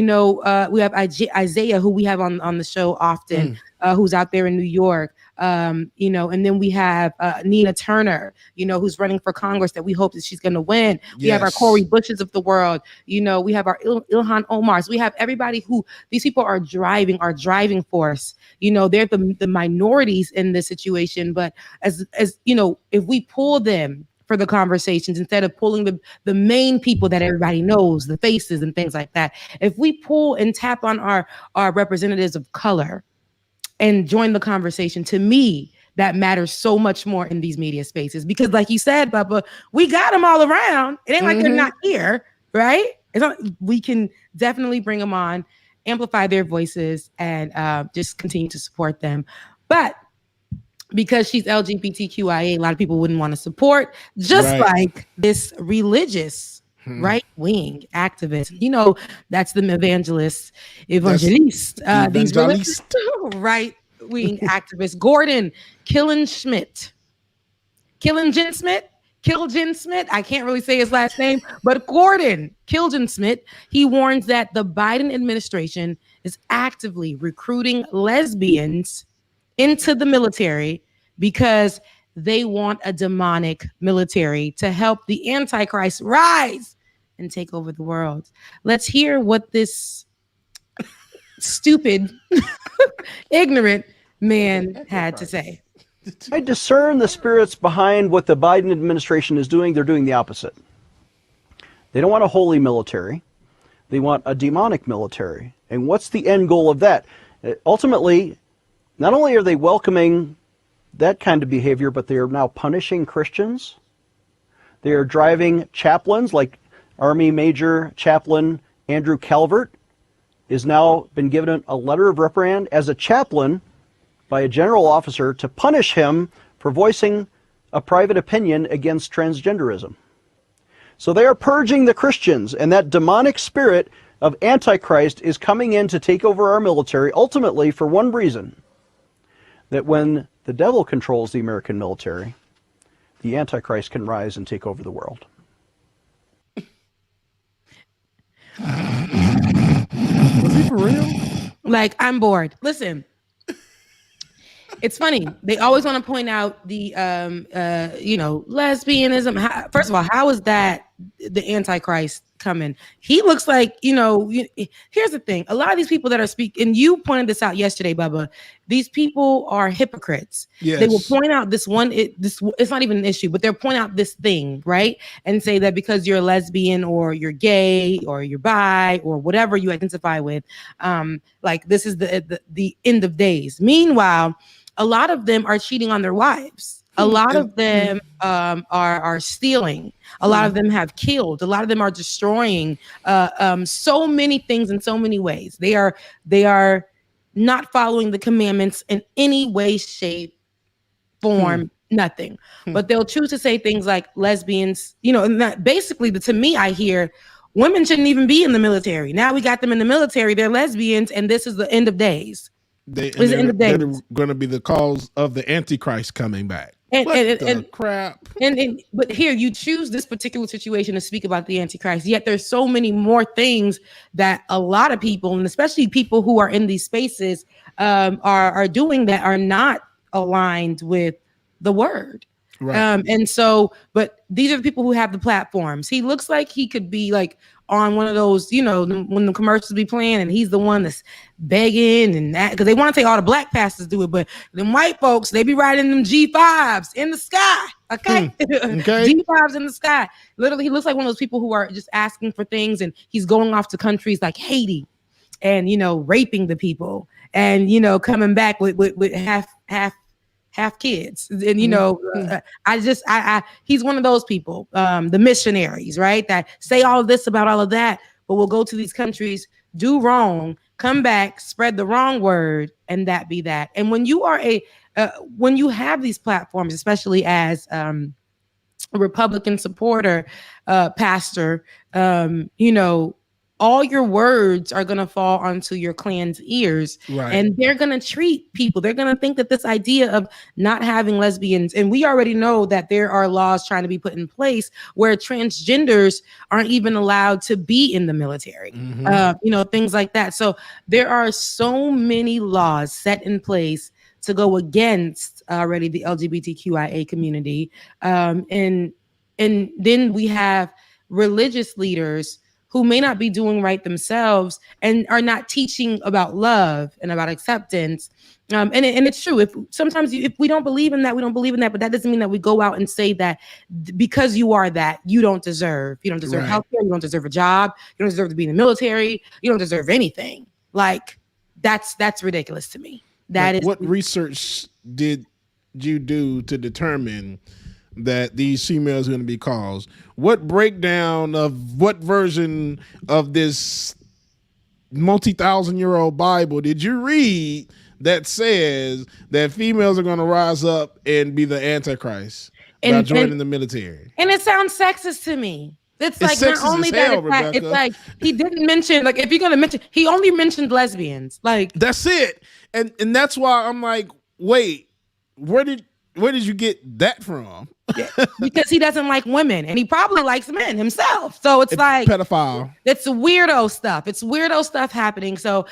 have Isaiah, who we have on the show often, who's out there in New York. And then we have Nina Turner, who's running for Congress that we hope that she's going to win. Yes. We have our Cori Bushes of the world. We have our Ilhan Omars. We have everybody who these people are driving force. They're the minorities in this situation. But as if we pull them for the conversations instead of pulling the main people that everybody knows, the faces and things like that, if we pull and tap on our representatives of color and join the conversation, to me, that matters so much more in these media spaces. Because like you said, Bubba, we got them all around. It ain't like they're not here, right? We can definitely bring them on, amplify their voices, and just continue to support them. But because she's LGBTQIA, a lot of people wouldn't want to support, just like this religious right-wing activist. That's the evangelist. These religious right-wing activists. Gordon Killen Smith. I can't really say his last name, but Gordon Killen Smith, he warns that the Biden administration is actively recruiting lesbians into the military because they want a demonic military to help the Antichrist rise and take over the world. Let's hear what this stupid, ignorant man had to say. I discern the spirits behind what the Biden administration is doing. They're doing the opposite. They don't want a holy military. They want a demonic military. And what's the end goal of that? Ultimately, not only are they welcoming that kind of behavior, but they are now punishing Christians. They are driving chaplains like Army Major Chaplain Andrew Calvert is now been given a letter of reprimand as a chaplain by a general officer to punish him for voicing a private opinion against transgenderism. So they are purging the Christians, and that demonic spirit of Antichrist is coming in to take over our military, ultimately for one reason, that when the devil controls the American military, the Antichrist can rise and take over the world. Was he for real? Like, I'm bored. Listen, it's funny. They always want to point out the, lesbianism. First of all, how is that the Antichrist coming? He looks like, here's the thing. A lot of these people that are speaking, and you pointed this out yesterday, Bubba, these people are hypocrites. Yes. They will point out it's not even an issue, but they'll point out this thing, right? And say that because you're a lesbian or you're gay or you're bi or whatever you identify with, like this is the end of days. Meanwhile, a lot of them are cheating on their wives. A lot of them are stealing. A lot of them have killed. A lot of them are destroying so many things in so many ways. They are not following the commandments in any way, shape, form, nothing. But they'll choose to say things like lesbians, and that basically, to me, I hear women shouldn't even be in the military. Now we got them in the military. They're lesbians, and this is the end of days. They're going to be the cause of the Antichrist coming back. Crap. But here you choose this particular situation to speak about the Antichrist. Yet there's so many more things that a lot of people, and especially people who are in these spaces, are doing that are not aligned with the word. Right. But these are the people who have the platforms. He looks like he could be like on one of those, when the commercials be playing and he's the one that's begging and that, because they want to say all the black pastors do it, but them white folks, they be riding them G5s in the sky. Okay. G5s in the sky. Literally, he looks like one of those people who are just asking for things, and he's going off to countries like Haiti and, raping the people and, coming back with half kids. And, he's one of those people, the missionaries, right? That say all of this about all of that, but will go to these countries, do wrong, come back, spread the wrong word, and that be that. And when you are when you have these platforms, especially as a Republican supporter, pastor, all your words are going to fall onto your clan's ears, and they're going to treat people. They're going to think that this idea of not having lesbians, and we already know that there are laws trying to be put in place where transgenders aren't even allowed to be in the military, things like that. So there are so many laws set in place to go against already the LGBTQIA community. And then we have religious leaders who may not be doing right themselves and are not teaching about love and about acceptance. And it's true. If we don't believe in that, we don't believe in that. But that doesn't mean that we go out and say that because you are that, you don't deserve healthcare, you don't deserve a job, you don't deserve to be in the military, you don't deserve anything. Like that's ridiculous to me. What research did you do to determine that these females are going to be caused? What breakdown of what version of this multi-thousand-year-old Bible did you read that says that females are going to rise up and be the Antichrist by joining the military? And it sounds sexist to me. It's like not only that, it's like he didn't mention, like if you're going to mention, he only mentioned lesbians. Like that's it. And that's why I'm like, wait, where did you get that from? Because he doesn't like women, and he probably likes men himself. So it's like pedophile. It's weirdo stuff. It's weirdo stuff happening. So,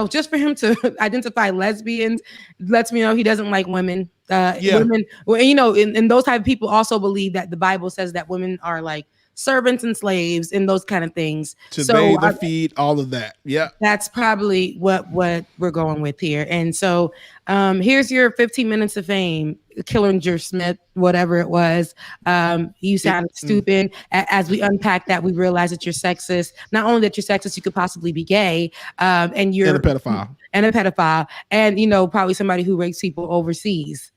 just for him to identify lesbians lets me know he doesn't like women. Women, and those type of people also believe that the Bible says that women are like servants and slaves and those kind of things. To bathe, to feed, all of that. Yeah. That's probably what we're going with here. And so here's your 15 minutes of fame, Killinger Smith, whatever it was. You sounded stupid. As we unpack that, we realize that you're sexist. Not only that you're sexist, you could possibly be gay. And you're a pedophile. And probably somebody who rapes people overseas.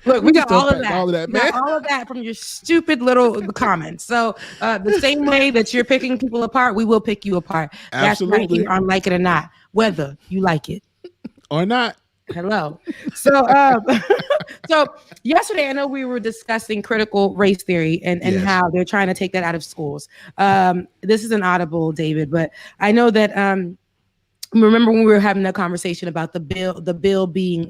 Look, we got all of that. Man. All of that from your stupid little comments. So the same way that you're picking people apart, we will pick you apart. Absolutely. That's right here on Like It or Not, whether you like it or not. Hello. So so yesterday, I know we were discussing critical race theory and how they're trying to take that out of schools. This is an audible, David, but I know that remember when we were having that conversation about the bill being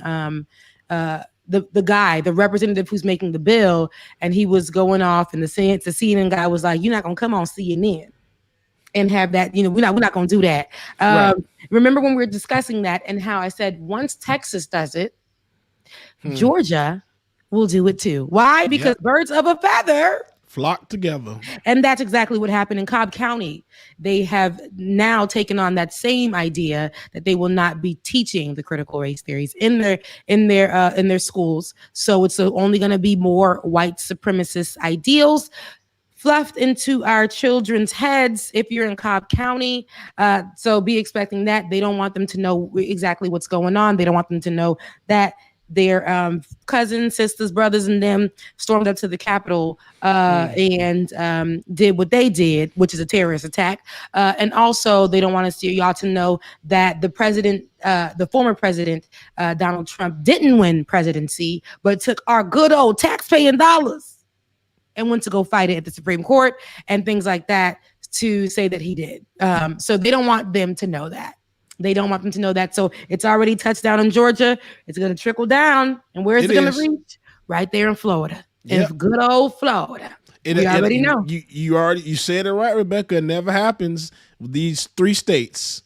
the representative who's making the bill, and he was going off, and the CNN guy was like, "You're not gonna come on CNN and have that, we're not gonna do that." Remember when we were discussing that and how I said once Texas does it, Georgia will do it too. Why? Because birds of a feather flock together. And that's exactly what happened in Cobb County. They have now taken on that same idea that they will not be teaching the critical race theories in their schools. So it's only going to be more white supremacist ideals fluffed into our children's heads if you're in Cobb County. So be expecting that. They don't want them to know exactly what's going on. They don't want them to know that their cousins, sisters, brothers, and them stormed up to the Capitol and did what they did, which is a terrorist attack. And also, they don't want y'all to know that the former president, Donald Trump, didn't win presidency, but took our good old taxpaying dollars and went to go fight it at the Supreme Court and things like that to say that he did. So they don't want them to know that. They don't want them to know that. So it's already touched down in Georgia. It's going to trickle down. And where is it going to reach? Right there in Florida. In good old Florida. We already know. You said it right, Rebecca. It never happens with these three states.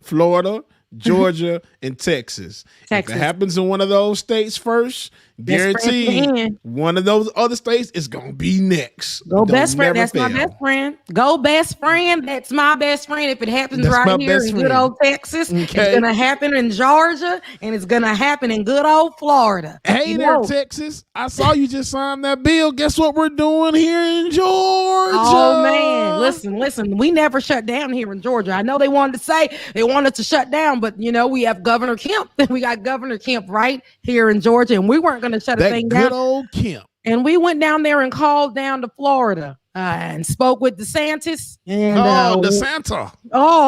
Florida, Georgia, and Texas. If it happens in one of those states first, guaranteed one of those other states is going to be next. Go best friend. That's my best friend. Go best friend. That's my best friend. If it happens right here in good old Texas, it's going to happen in Georgia, and it's going to happen in good old Florida. Hey there, Texas. I saw you just signed that bill. Guess what we're doing here in Georgia? Oh, man. Listen. We never shut down here in Georgia. I know they wanted to say they wanted to shut down, but, we have Governor Kemp. We got Governor Kemp right here in Georgia, and we weren't going to shut a thing down. Good old Kemp. And we went down there and called down to Florida and spoke with DeSantis. And DeSanta.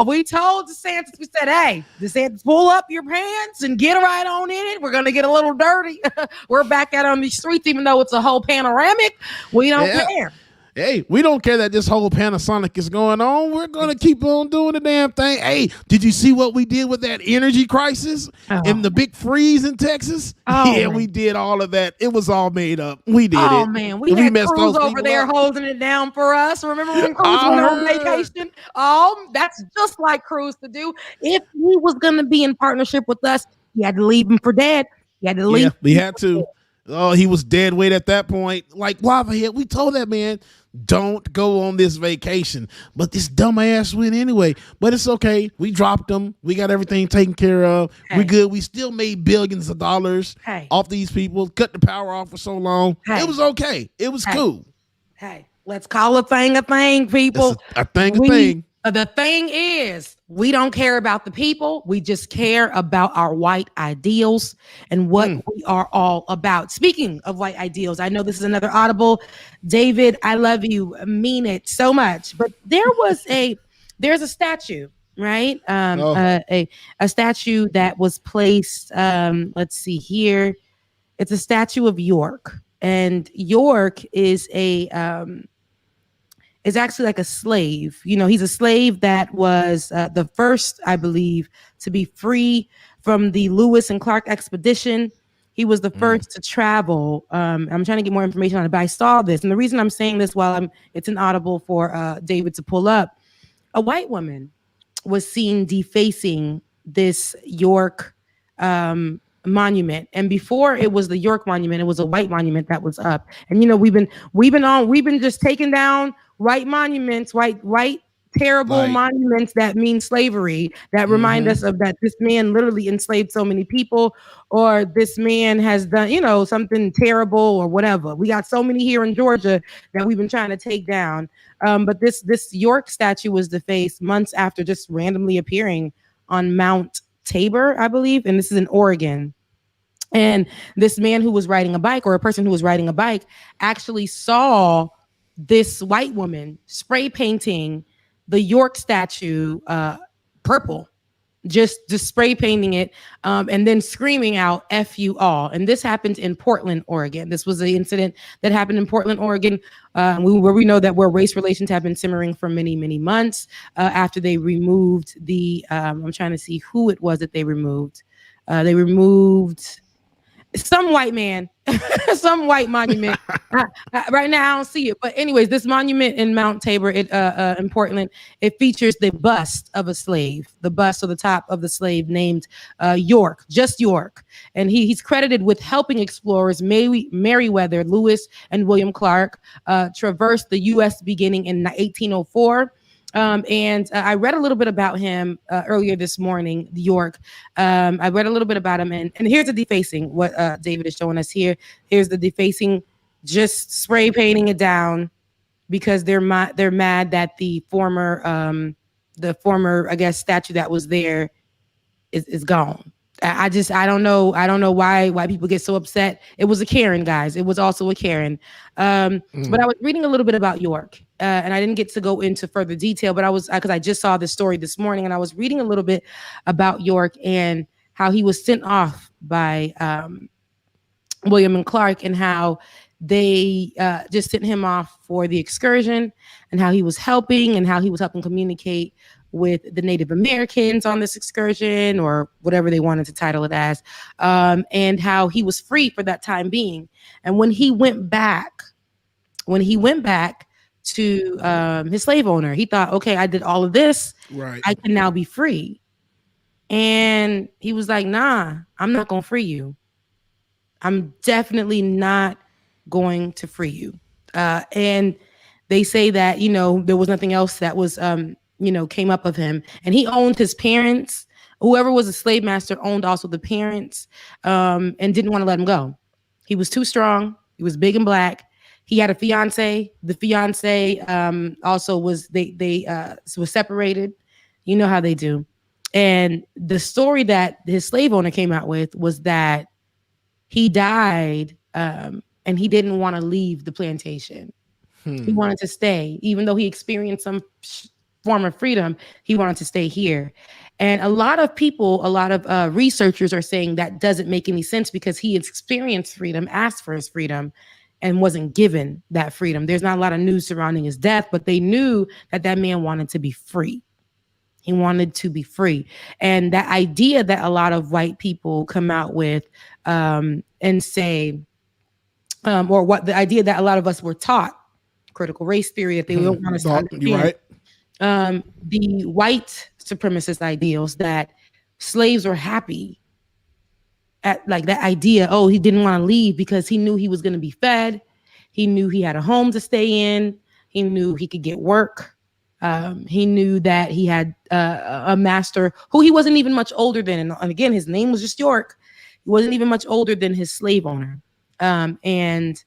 We told DeSantis, we said, hey, DeSantis, pull up your pants and get right on in it. We're going to get a little dirty. We're back out on these streets, even though it's a whole panoramic. We don't care. Hey, we don't care that this whole Panasonic is going on. We're going to keep on doing the damn thing. Hey, did you see what we did with that energy crisis and the big freeze in Texas? We did all of that. It was all made up. We did it. Oh, man. We had Cruz over there holding it down for us. Remember when Cruz went on vacation? That's just like Cruz to do. If he was going to be in partnership with us, he had to leave him for dead. He had to leave. Yeah, we had to. Oh, he was dead weight at that point. Like Lavahead, we told that man, don't go on this vacation. But this dumbass went anyway. But it's okay. We dropped him. We got everything taken care of. Hey. We good. We still made billions of dollars off these people. Cut the power off for so long. It was okay. It was cool. Hey, let's call a thing, people. A thing. The thing is, we don't care about the people. We just care about our white ideals and what we are all about. Speaking of white ideals, I know this is another audible. David, I love you. Mean it so much. But there's a statue, right? A statue that was placed. Let's see here. It's a statue of York, and York is is actually like a slave. You know, he's a slave that was the first, I believe, to be free from the Lewis and Clark expedition. He was the first to travel. I'm trying to get more information on it, but I saw this. And the reason I'm saying this while it's inaudible for David to pull up, a white woman was seen defacing this York monument. And before it was the York monument, it was a white monument that was up. And, you know, we've been just taking down white monuments, white terrible monuments that mean slavery, that remind us of that this man literally enslaved so many people, or this man has done, you know, something terrible or whatever. We got so many here in Georgia that we've been trying to take down. But this York statue was defaced months after just randomly appearing on Mount Tabor, I believe. And this is in Oregon. And this man who was riding a bike, or a person who was riding a bike, actually saw this white woman spray painting the York statue purple, just spray painting it, and then screaming out "F you all." And this happened in Portland, Oregon. This was the incident that happened in Portland, Oregon, where we know that where race relations have been simmering for many, many months after they removed the. I'm trying to see who it was that they removed. They removed some white man, some white monument. Right now, I don't see it. But anyways, this monument in Mount Tabor, in Portland, it features the bust of a slave, the bust or the top of the slave named York, just York. And he's credited with helping explorers Meriwether Lewis and William Clark traverse the U.S. beginning in 1804. And I read a little bit about him earlier this morning, York. I read a little bit about him, and here's the defacing, what David is showing us here. Here's the defacing, just spray painting it down because they're mad that the former, I guess, statue that was there is gone. I don't know why people get so upset. It was a Karen, guys. It was also a Karen. But I was reading a little bit about York, and I didn't get to go into further detail, but because I just saw this story this morning, and I was reading a little bit about York and how he was sent off by William and Clark, and how they just sent him off for the excursion, and how he was helping communicate with the Native Americans on this excursion, or whatever they wanted to title it as, and how he was free for that time being. And when he went back to his slave owner, he thought, okay, I did all of this, right, I can now be free. And he was like, nah, I'm not going to free you. I'm definitely not going to free you. And they say that, you know, there was nothing else that was, came up of him. And he owned his parents. Whoever was a slave master owned also the parents, and didn't want to let him go. He was too strong. He was big and black. He had a fiance. The fiance also was was separated. You know how they do. And the story that his slave owner came out with was that he died and he didn't want to leave the plantation. He wanted to stay, even though he experienced some form of freedom. He wanted to stay here. And a lot of people, a lot of researchers are saying that doesn't make any sense because he experienced freedom, asked for his freedom, and wasn't given that freedom. There's not a lot of news surrounding his death, but they knew that that man wanted to be free. He wanted to be free. And that idea that a lot of white people come out with and say, or what the idea that a lot of us were taught, critical race theory, that they don't want us to understand. You're right. The white supremacist ideals that slaves were happy at, like that idea, oh, he didn't want to leave because he knew he was going to be fed. He knew he had a home to stay in. He knew he could get work. He knew that he had a master who he wasn't even much older than. And again, his name was just York. He wasn't even much older than his slave owner. And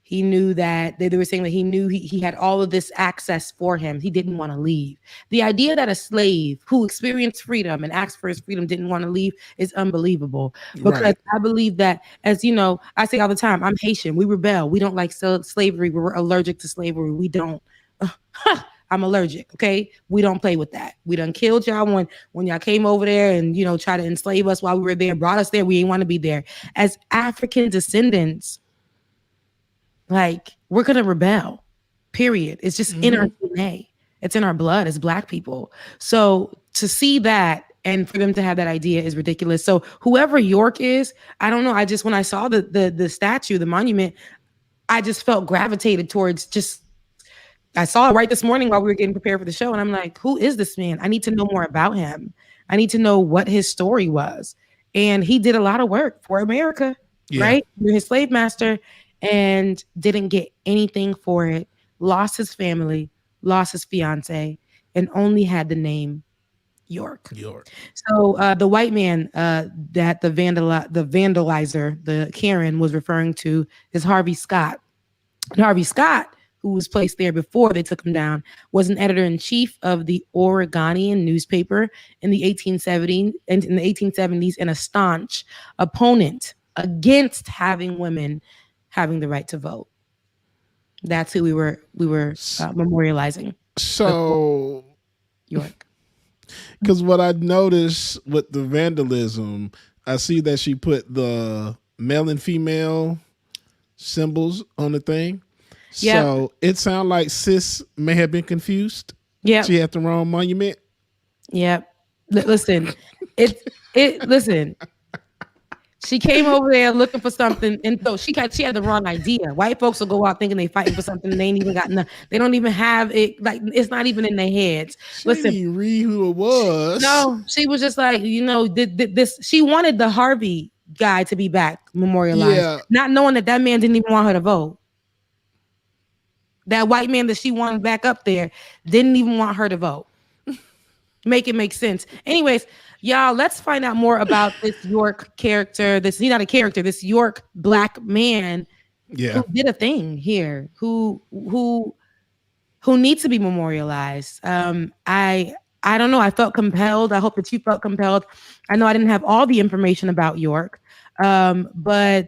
he knew that they were saying that he knew he had all of this access for him. He didn't want to leave. The idea that a slave who experienced freedom and asked for his freedom didn't want to leave is unbelievable. Because Right. I believe that, as you know, I say all the time, I'm Haitian. We rebel. We don't like slavery. We're allergic to slavery. We don't. I'm allergic. Okay. We don't play with that. We done killed y'all when y'all came over there and, you know, try to enslave us while we were there, brought us there. We didn't want to be there. As African descendants, like, we're going to rebel, period. It's just in our DNA. It's in our blood as Black people. So to see that and for them to have that idea is ridiculous. So whoever York is, I don't know. I just, when I saw the statue, the monument, I just felt gravitated towards I saw it right this morning while we were getting prepared for the show. And I'm like, who is this man? I need to know more about him. I need to know what his story was. And he did a lot of work for America, right? His slave master, and didn't get anything for it. Lost his family, lost his fiance, and only had the name York. So the white man that the vandalizer, the Karen, was referring to is Harvey Scott. And Harvey Scott, who was placed there before they took him down, was an editor-in-chief of the Oregonian newspaper in the 1870s and a staunch opponent against having women having the right to vote. That's who we were memorializing. So, York. Because what I noticed with the vandalism, I see that she put the male and female symbols on the thing. Yeah. So it sounds like sis may have been confused. Yeah. She had the wrong monument. Yep. Listen, listen. She came over there looking for something, and so she had the wrong idea. White folks will go out thinking they fighting for something, and they ain't even got nothing. They don't even have it. Like, it's not even in their heads. She didn't read who it was. No, she was just like, you know, this. She wanted the Harvey guy to be back memorialized, not knowing that man didn't even want her to vote. That white man that she wanted back up there didn't even want her to vote. Make it make sense. Anyways, y'all, let's find out more about this York character. He's not a character, this York Black man who did a thing here, who needs to be memorialized. I don't know. I felt compelled. I hope that you felt compelled. I know I didn't have all the information about York, but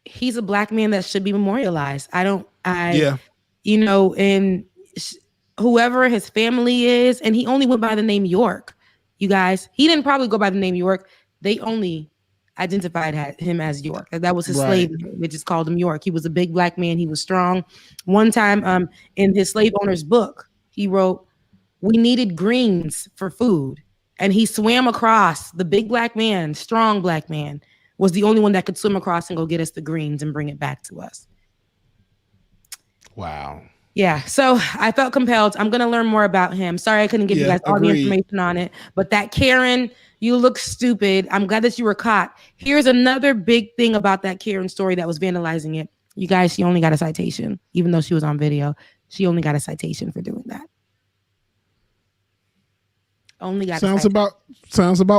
he's a Black man that should be memorialized. You know, and whoever his family is, and he only went by the name York. You guys, he didn't probably go by the name York. They only identified him as York. That was his slave name. They just called him York. He was a big Black man. He was strong. One time, in his slave owner's book, he wrote, "We needed greens for food," and he swam across. The big Black man, strong Black man, was the only one that could swim across and go get us the greens and bring it back to us. Wow. Yeah, so I felt compelled. I'm going to learn more about him. Sorry I couldn't give you guys all the information on it. But that Karen, you look stupid. I'm glad that you were caught. Here's another big thing about that Karen story that was vandalizing it. You guys, she only got a citation. Even though she was on video, she only got a citation for doing that. Only got sounds about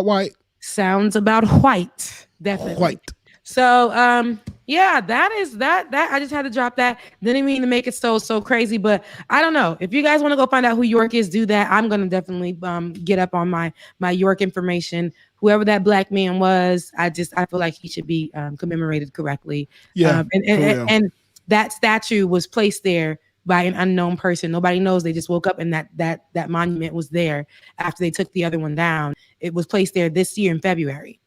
white. Sounds about white. Definitely. White. So yeah, that is that I just had to drop that. Didn't mean to make it so crazy, but I don't know. If you guys want to go find out who York is, do that. I'm gonna definitely get up on my York information. Whoever that Black man was, I feel like he should be commemorated correctly. Yeah. And that statue was placed there by an unknown person. Nobody knows. They just woke up and that monument was there after they took the other one down. It was placed there this year in February.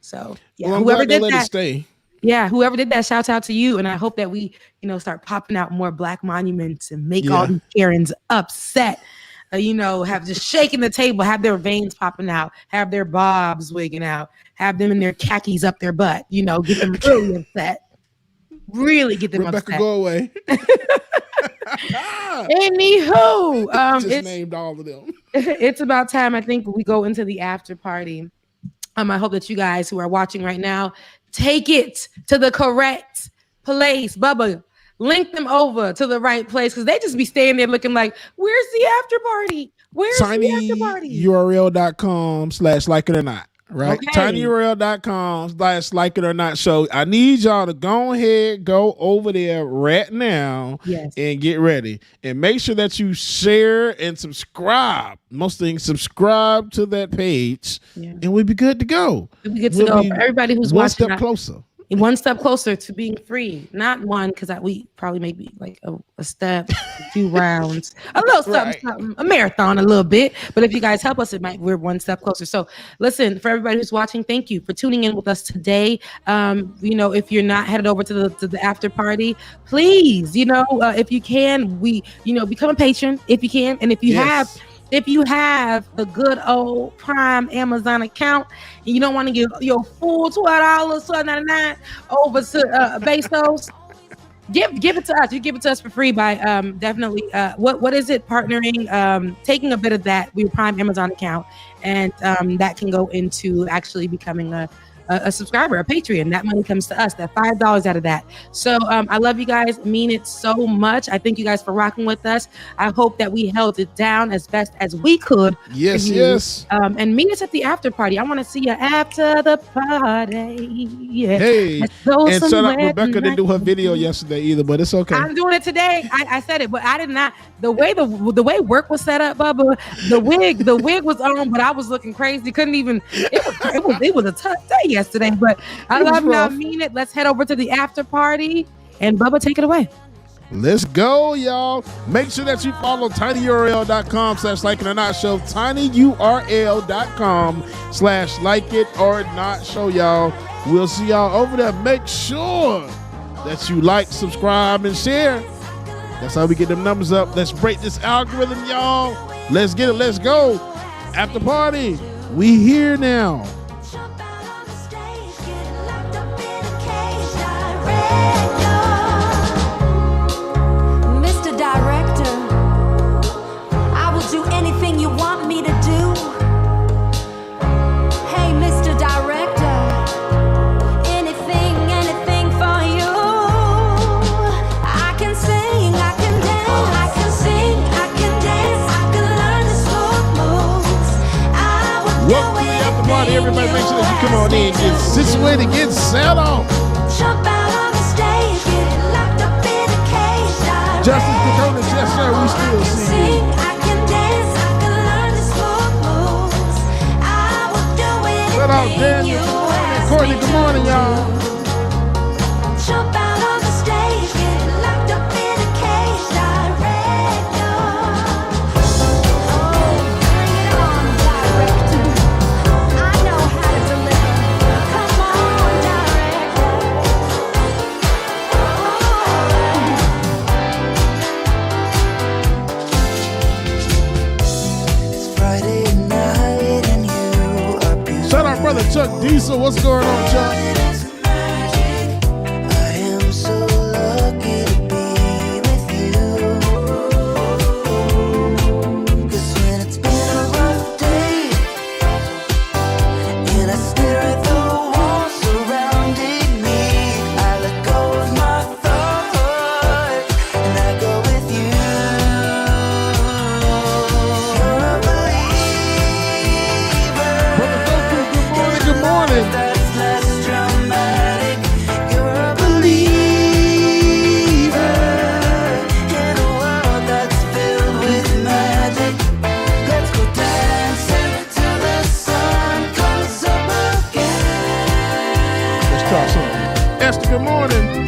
So yeah, well, I'm whoever glad they did let that, it stay. yeah, whoever did that, shouts out to you. And I hope that we, start popping out more Black monuments and make all these Karens upset. Have just shaking the table, have their veins popping out, have their bobs wigging out, have them in their khakis up their butt, get them really upset. Really get them Rebecca, upset. go away. Anywho, just named all of them. It's about time, I think, we go into the after party. I hope that you guys who are watching right now take it to the correct place. Bubba, link them over to the right place because they just be staying there looking like, where's the after party? Where's the after party? tinyurl.com/like it or not. Right. Okay. tinyurl.com/like it or not show. I need y'all to go ahead, go over there right now and get ready. And make sure that you share and subscribe. Most things, subscribe to that page and we'll be good to go. We'll be good to go. For everybody who's one watching, step closer. One step closer to being free. Not one, because we probably maybe like a step, a few rounds, a little something, a marathon, a little bit. But if you guys help us, we're one step closer. So listen, for everybody who's watching, thank you for tuning in with us today. If you're not headed over to the after party, please, if you can, become a patron if you can, and if you have the good old Prime Amazon account and you don't want to give your full $12.99 over to Bezos, give it to us. You give it to us for free by definitely what is it? Partnering, taking a bit of that with your Prime Amazon account, and that can go into actually becoming a subscriber, a Patreon. That money comes to us, that $5 out of that. So I love you guys, mean it so much. I thank you guys for rocking with us. I hope that we held it down as best as we could. Yes. And meet us at the after party. I want to see you after the party. Yeah. Hey, and shut up, Rebecca didn't do her video yesterday either, but it's okay. I'm doing it today. I said it, but I did not. The way work was set up, Bubba, the wig was on, but I was looking crazy. Couldn't even. It was a tough day yesterday, but I love you. I mean it. Let's head over to the after party, and Bubba, take it away. Let's go, y'all. Make sure that you follow tinyurl.com/like it or not show. tinyurl.com/like it or not show, y'all. We'll see y'all over there. Make sure that you like, subscribe, and share. That's how we get them numbers up. Let's break this algorithm, y'all. Let's get it. Let's go. After party. We here now. Mr. Director, I will do anything you want me to do. Hey, Mr. Director, anything for you. I can sing, I can dance, I can sing, I can dance, I can learn to slow moves. Welcome to the after party. Everybody make sure that you come on in, get situated, get set off. Jump out on the stage, get locked up in a cage. Justice Dakotas, yes sir, we still see you. I can dance, I can learn to smooth moves. I will do What up, anything Daniel? you Good morning, ask Courtney. me Good morning, y'all. Jump out on the stage, get locked up in a cage. Director, oh, bring it on, director. I know how to deliver. Come on, director. Shout out, brother Chuck Diesel. What's going on, Chuck? Good morning. Pastor. Good morning.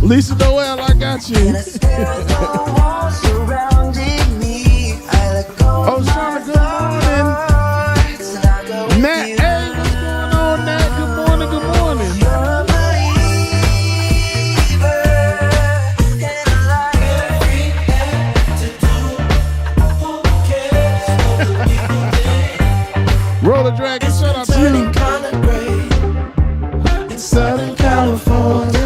Lisa Noel, I got you. Oh, Shauna, good morning. Nat, hey, what's going on, Nat? Good morning, good morning. Roller Dragon, shout out to you. In Southern California.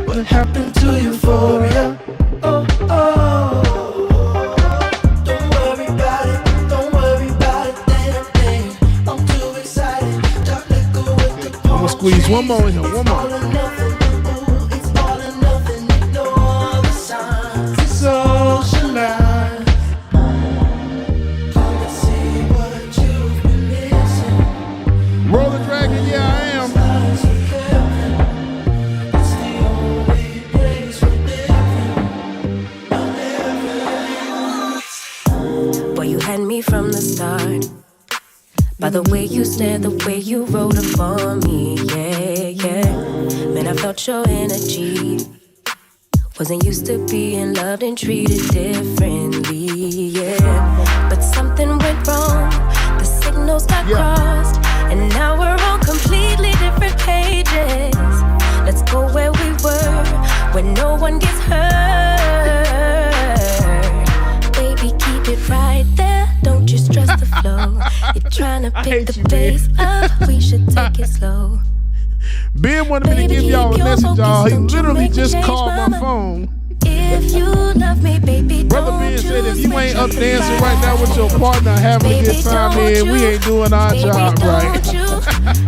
What happened to euphoria? Oh, oh. Don't worry about it. Don't worry about it. I'm too excited. Don't let go with the I'm gonna squeeze one more in here. One more. It's all or nothing. Ignore the signs. Socialize. Come and see what you've been missing. Roll the dragon, yeah, I am. Had me from the start. By the way you stared, the way you wrote upon me, yeah, yeah. Man, I felt your energy. Wasn't used to being loved and treated differently, yeah. But something went wrong. The signals got crossed, and now we're on completely different pages. Let's go where we were, where no one gets hurt. Baby, keep it right there. Don't you stress the flow. You're trying to pick the pace up. We should take it slow. Ben wanted me to give y'all a message, y'all. He literally just called my phone. If you love me, baby, Brother Ben said if you ain't up dancing right now with your partner having a good time, then we ain't doing our job right.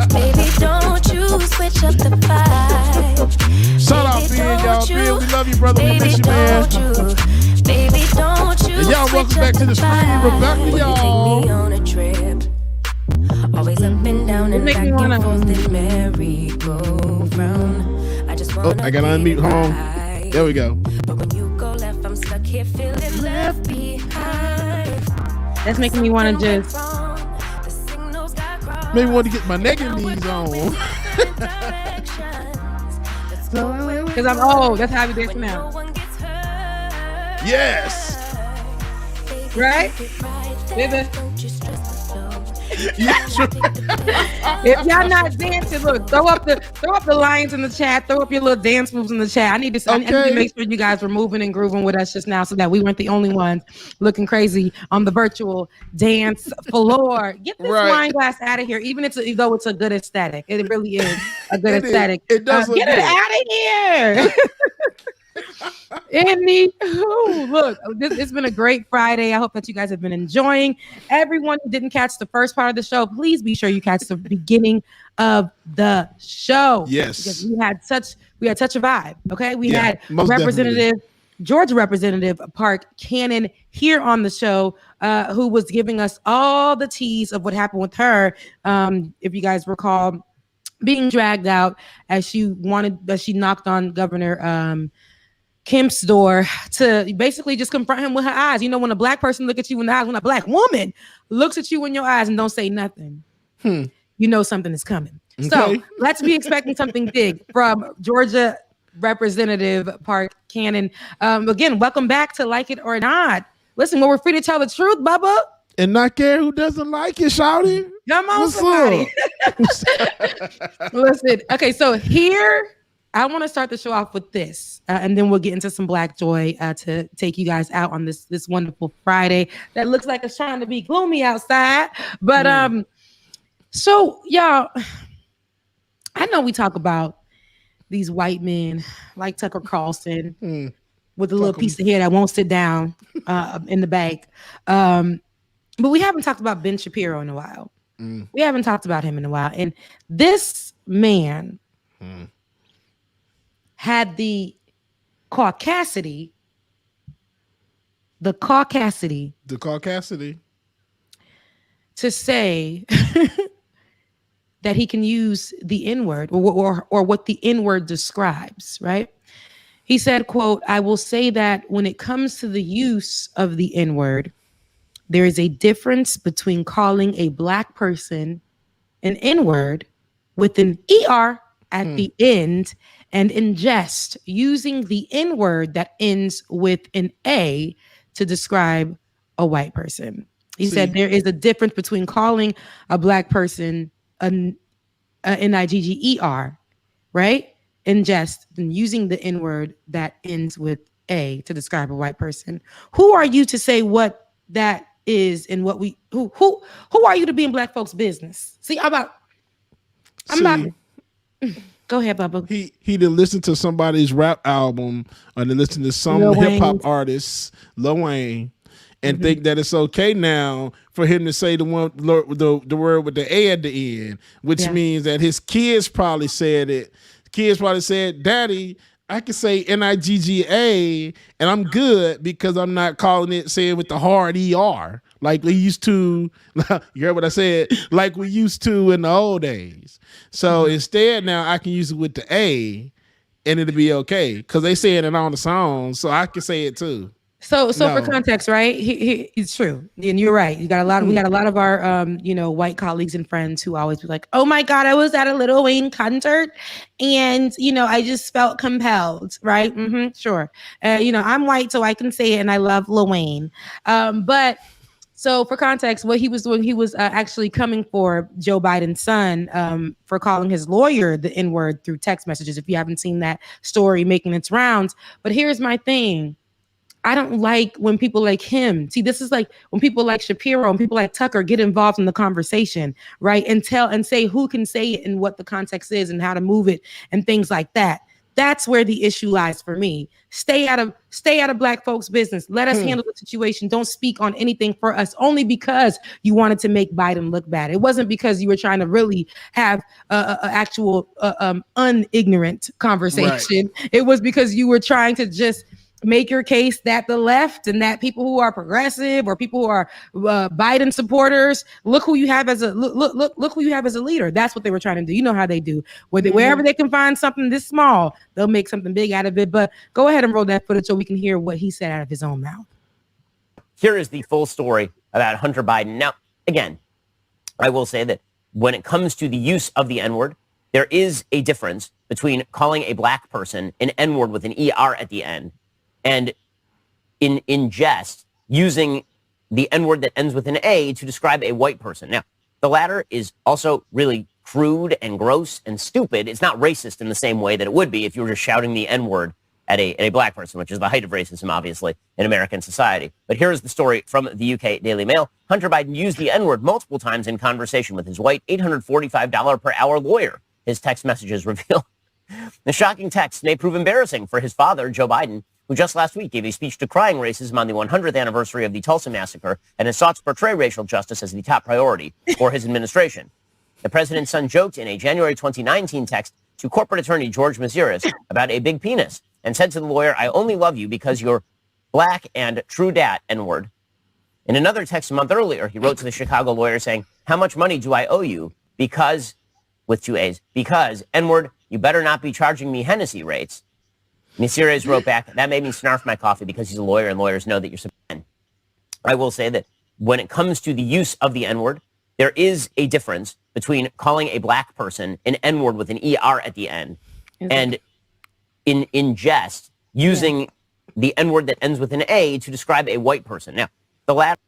Baby, don't you switch up the vibe. Shout out Ben, y'all. Ben, we love you, brother. We miss you, man. Baby, don't you and y'all welcome back to the stream. Rebecca, y'all. Take me on a trip. Always up and down and back and forth in merry-go-round. I just wanna I gotta unmute home. There we go. But when you go left, I'm stuck here feeling left behind. That's making me want to just maybe want to get my neck and knees on. Because I'm old. That's how we dance now. Yes. Right? Baby. Yes. If y'all not dancing, look, throw up the lines in the chat. Throw up your little dance moves in the chat. I need to make sure you guys were moving and grooving with us just now, so that we weren't the only ones looking crazy on the virtual dance floor. Get this wine glass out of here, even though it's a good aesthetic. It really is a good aesthetic. It does look get good. it out of here. Anywho, look, it's been a great Friday. I hope that you guys have been enjoying. Everyone who didn't catch the first part of the show, please be sure you catch the beginning of the show. Yes, because we had such a vibe. Okay, we had Representative Georgia Representative Park Cannon here on the show, who was giving us all the tease of what happened with her. If you guys recall, being dragged out as she knocked on Governor Kemp's door to basically just confront him with her eyes. You know, when a black person look at you in the eyes, when a black woman looks at you in your eyes and don't say nothing, you know something is coming. Okay. So let's be expecting something big from Georgia Representative Park Cannon. Again, welcome back to Like It or Not. Listen, we're free to tell the truth, Bubba. And not care who doesn't like it, shouty. Come on, somebody. Listen, okay, so here, I want to start the show off with this, and then we'll get into some Black Joy to take you guys out on this wonderful Friday that looks like it's trying to be gloomy outside. But so y'all, I know we talk about these white men like Tucker Carlson with a little piece of hair that won't sit down in the back, but we haven't talked about Ben Shapiro in a while. We haven't talked about him in a while. And this man had the caucasity to say that he can use the N-word or what the N-word describes, right? He said, quote, "I will say that when it comes to the use of the N-word, there is a difference between calling a Black person an N-word with an ER at the end and in jest using the N-word that ends with an A to describe a white person." He said there is a difference between calling a Black person an Nigger, right? In jest, and using the N-word that ends with A to describe a white person. Who are you to say what that is and what we who are you to be in Black folks' business? Go ahead, Bubba. He didn't listen to somebody's rap album or to listen to some hip hop artist, Lil Wayne, and think that it's okay now for him to say the word with the A at the end, which means that his kids probably said it. Kids probably said, "Daddy, I can say Nigga and I'm good because I'm not calling it saying with the hard ER like we used to." You heard what I said? Like we used to in the old days. So instead now I can use it with the A and it'll be okay because they saying it on the song, so I can say it too. So for context, right? It's true, and you're right. We got a lot of our white colleagues and friends who always be like, "Oh my God, I was at a Lil Wayne concert, and I just felt compelled." Right? Sure. I'm white, so I can say it, and I love Lil Wayne. But so for context, what he was doing, he was actually coming for Joe Biden's son for calling his lawyer the N-word through text messages. If you haven't seen that story making its rounds, but here's my thing. I don't like when people like him, see, this is like when people like Shapiro and people like Tucker get involved in the conversation, right? And say who can say it and what the context is and how to move it and things like that. That's where the issue lies for me. Stay out of Black folks' business. Let us handle the situation. Don't speak on anything for us only because you wanted to make Biden look bad. It wasn't because you were trying to really have a actual unignorant conversation. Right. It was because you were trying to just make your case that the left and that people who are progressive or people who are Biden supporters, look who you have as a look who you have as a leader. That's what they were trying to do. You know how they do. Wherever they can find something this small, they'll make something big out of it. But go ahead and roll that footage so we can hear what he said out of his own mouth. Here is the full story about Hunter Biden. Now, again, I will say that when it comes to the use of the N-word, there is a difference between calling a Black person an N-word with an ER at the end and in jest, using the N-word that ends with an A to describe a white person. Now, the latter is also really crude and gross and stupid. It's not racist in the same way that it would be if you were just shouting the N-word at a Black person, which is the height of racism, obviously, in American society. But here is the story from the UK Daily Mail. Hunter Biden used the N-word multiple times in conversation with his white $845 per hour lawyer, his text messages reveal. The shocking text may prove embarrassing for his father, Joe Biden, who just last week gave a speech decrying racism on the 100th anniversary of the Tulsa massacre and has sought to portray racial justice as the top priority for his administration. The president's son joked in a January 2019 text to corporate attorney George Maziris about a big penis and said to the lawyer, "I only love you because you're Black and true dat, N-word." In another text a month earlier, he wrote to the Chicago lawyer saying, "How much money do I owe you? Because," with two A's, "because, N-word, you better not be charging me Hennessy rates." Maziris wrote back, "That made me snarf my coffee because he's a lawyer and lawyers know that you're subpoenaed." I will say that when it comes to the use of the N-word, there is a difference between calling a Black person an N-word with an ER at the end and in jest using the N-word that ends with an A to describe a white person. Now, the latter.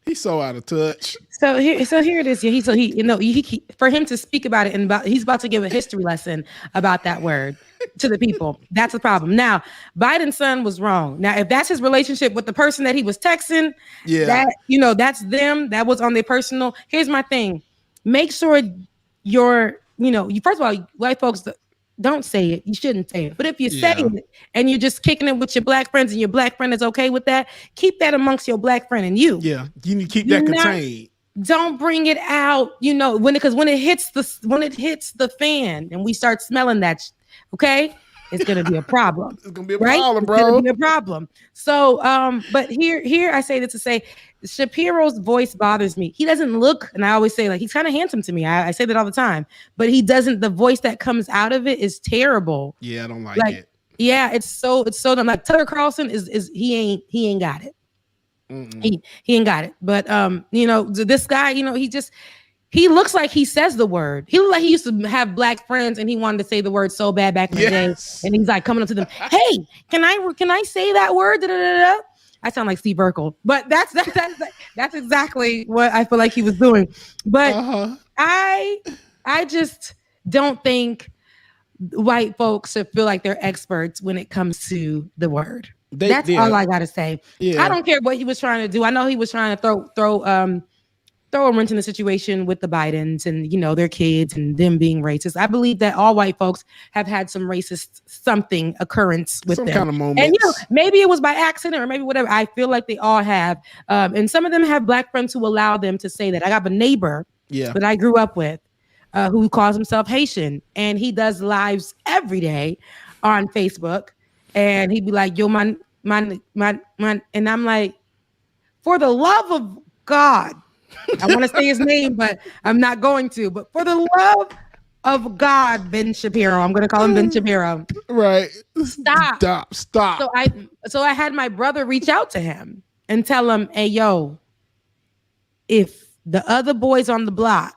He's so out of touch. So here it is. He for him to speak about it and he's about to give a history lesson about that word to the people. That's the problem. Now, Biden's son was wrong. Now, if that's his relationship with the person that he was texting, that's them. That was on their personal. Here's my thing. Make sure first of all, white folks don't say it. You shouldn't say it. But if you say it and you're just kicking it with your Black friends and your Black friend is okay with that, keep that amongst your Black friend and you. Yeah, you need to keep that contained. don't bring it out, because when it hits the fan and we start smelling that, okay, it's gonna be a problem. It's gonna be a right? problem, bro. It's gonna be a problem. So, but here I say this to say, Shapiro's voice bothers me. He doesn't look, and I always say, like, he's kind of handsome to me. I say that all the time, but he doesn't. The voice that comes out of it is terrible. Yeah, I don't like it. Yeah, it's so dumb. Like Tucker Carlson is he ain't got it. He ain't got it. But this guy, he looks like he says the word. He looked like he used to have black friends and he wanted to say the word so bad back in the day. And he's like coming up to them, hey, can I say that word? Da-da-da-da. I sound like Steve Urkel, but that's exactly what I feel like he was doing. But I just don't think white folks should feel like they're experts when it comes to the word. That's all I gotta say. I don't care what he was trying to do. I know he was trying to throw a wrench in the situation with the Bidens and their kids and them being racist. I believe that all white folks have had some racist occurrence with them. Kind of moment. And maybe it was by accident or maybe whatever. I feel like they all have. And some of them have black friends who allow them to say that. I have a neighbor that I grew up with who calls himself Haitian, and he does lives every day on Facebook. And he'd be like, yo, my, and I'm like, for the love of God, I want to say his name, but I'm not going to. But for the love of God, Ben Shapiro, I'm going to call him Ben Shapiro. Right. Stop. So I had my brother reach out to him and tell him, hey, yo, if the other boys on the block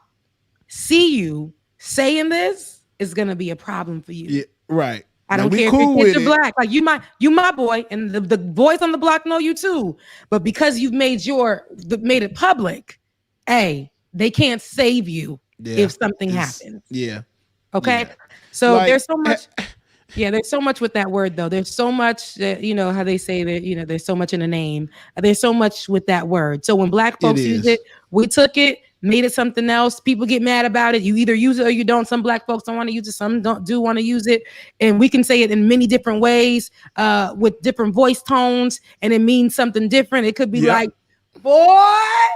see you saying this, it's going to be a problem for you. Yeah, right. I don't care if you're black. Like you my boy, and the boys on the block know you too. But because you've made it public, they can't save you if something happens. Yeah. Okay. Yeah. So there's so much. There's so much with that word though. There's so much that, how they say that, there's so much in a name. There's so much with that word. So when black folks use it, we took it, made it something else. People get mad about it. You either use it or you don't. Some black folks don't want to use it. Some do want to use it. And we can say it in many different ways with different voice tones. And it means something different. It could be like, boy,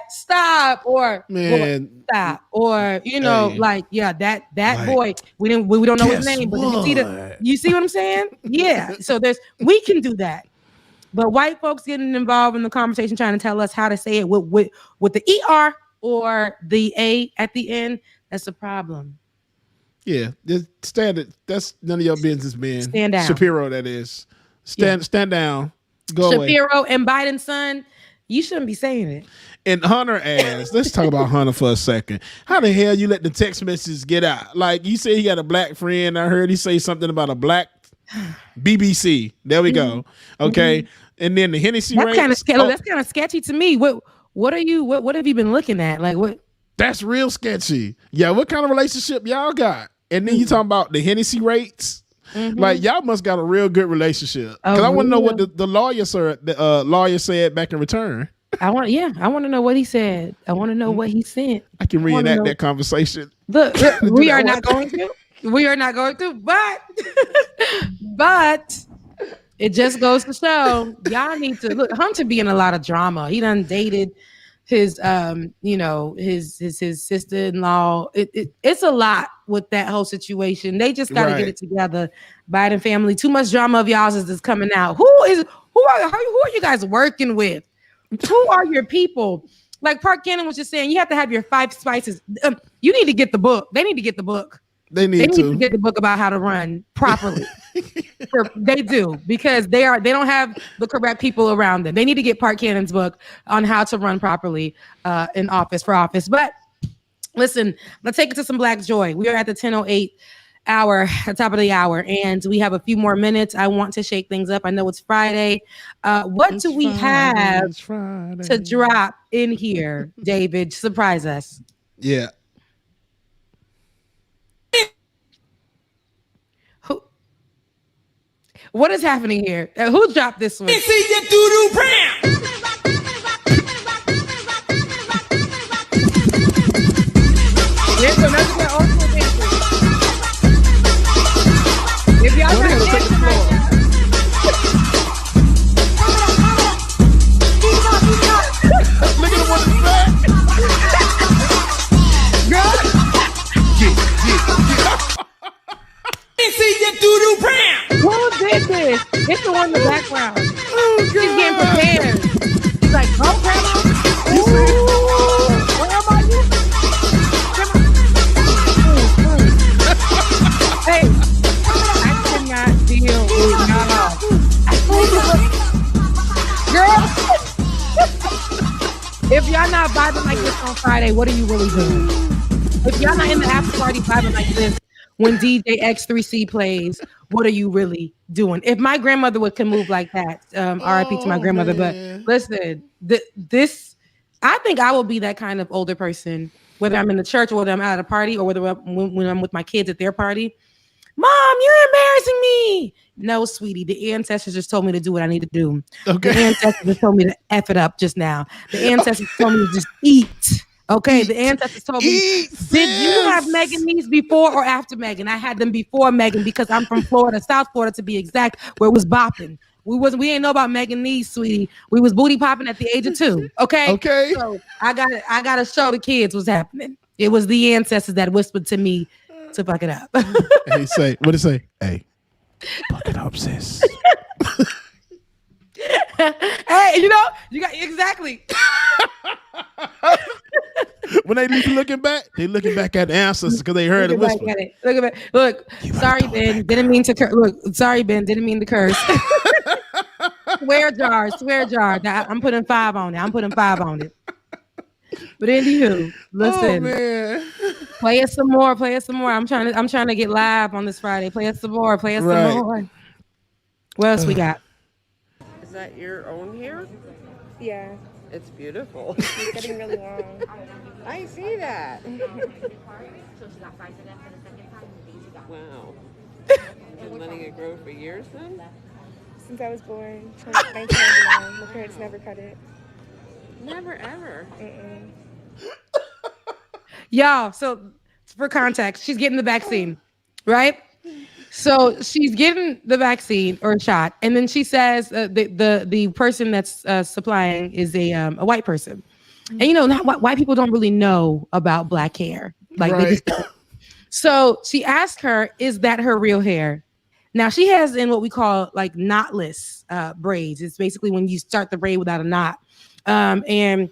stop, or man, boy, stop, or that boy. We don't know his name, but you see what I'm saying? Yeah. So we can do that. But white folks getting involved in the conversation, trying to tell us how to say it with the ER or the A at the end, that's a problem. Yeah, just that's none of your business, man. Stand down. Shapiro, that is. Stand down. Go Shapiro away. and Biden's son, you shouldn't be saying it. And Hunter asked, let's talk about Hunter for a second. How the hell you let the text messages get out? Like, you say he got a black friend. I heard he say something about a black BBC. There we go. Okay. And then the Hennessy that's rates. That's kind of sketchy to me. What have you been looking at? Like what? That's real sketchy. Yeah, what kind of relationship y'all got? And then you talking about the Hennessy rates. Like y'all must got a real good relationship. Because I want to know what the lawyer said back in return. I want to know what he said. I want to know what he sent. I can reenact that conversation. Look, we are not going to. We are not going to. But it just goes to show y'all need to look. Hunter be in a lot of drama. He done dated his his sister-in-law. It's a lot with that whole situation. They just got to get it together. Biden family, too much drama of y'all's is coming out. Who are you guys working with? Who are your people? Like Park Cannon was just saying, you have to have your 5 spices. You need to get the book. They need to get the book. They need to get the book about how to run properly. They do, because they don't have the correct people around them. They need to get Park Cannon's book on how to run properly in office. But listen, let's take it to some Black Joy. We are at the 10:08 hour, top of the hour, and we have a few more minutes. I want to shake things up. I know it's Friday. What do we have to drop in here, David? Surprise us. Yeah. What is happening here? Who dropped this one? There's another one also dancing. If y'all got to take the floor. Look at him on his back. It's the one in the background. She's getting prepared. She's like, oh, grandma. Where am I? Hey, I cannot deal with y'all. Girl, if y'all not vibing like this on Friday, what are you really doing? If y'all not in the after party vibing like this when DJ X3C plays, what are you really doing? If my grandmother can move like that, RIP to my grandmother. Man. But listen, this, I think I will be that kind of older person, whether I'm in the church or whether I'm out at a party or whether when I'm with my kids at their party. Mom, you're embarrassing me. No, sweetie, the ancestors just told me to do what I need to do. Okay. The ancestors just told me to F it up just now. The ancestors told me to just eat. Okay, the ancestors told me, did you have Megan these before or after Megan? I had them before Megan because I'm from Florida, South Florida to be exact, where it was bopping. We ain't know about Megan these, sweetie. We was booty popping at the age of 2. Okay. Okay. So I gotta show the kids what's happening. It was the ancestors that whispered to me to fuck it up. Hey, say what it say? Hey, fuck it up, sis. Hey, you got exactly. When they looking back, they looking back at the ancestors because they heard it whisper. Look, sorry, Ben. Didn't mean to curse. Look, sorry, Ben. Didn't mean to curse. Swear jar. I'm putting 5 on it. But anywho, listen. Oh, man. Play us some more. I'm trying to get live on this Friday. Play us some more. Some more. What else we got? Is that your own hair? Yeah. It's beautiful. It's getting really long. I see that. Wow. Been letting it grow for years then? Since I was born, 1999. My parents never cut it. Never ever. Y'all, so for context, she's getting the vaccine, right? So she's getting the vaccine or shot, and then she says the person that's supplying is a white person, and white people don't really know about black hair, like they just don't. So she asked her, "Is that her real hair?" Now she has in what we call like knotless braids. It's basically when you start the braid without a knot, and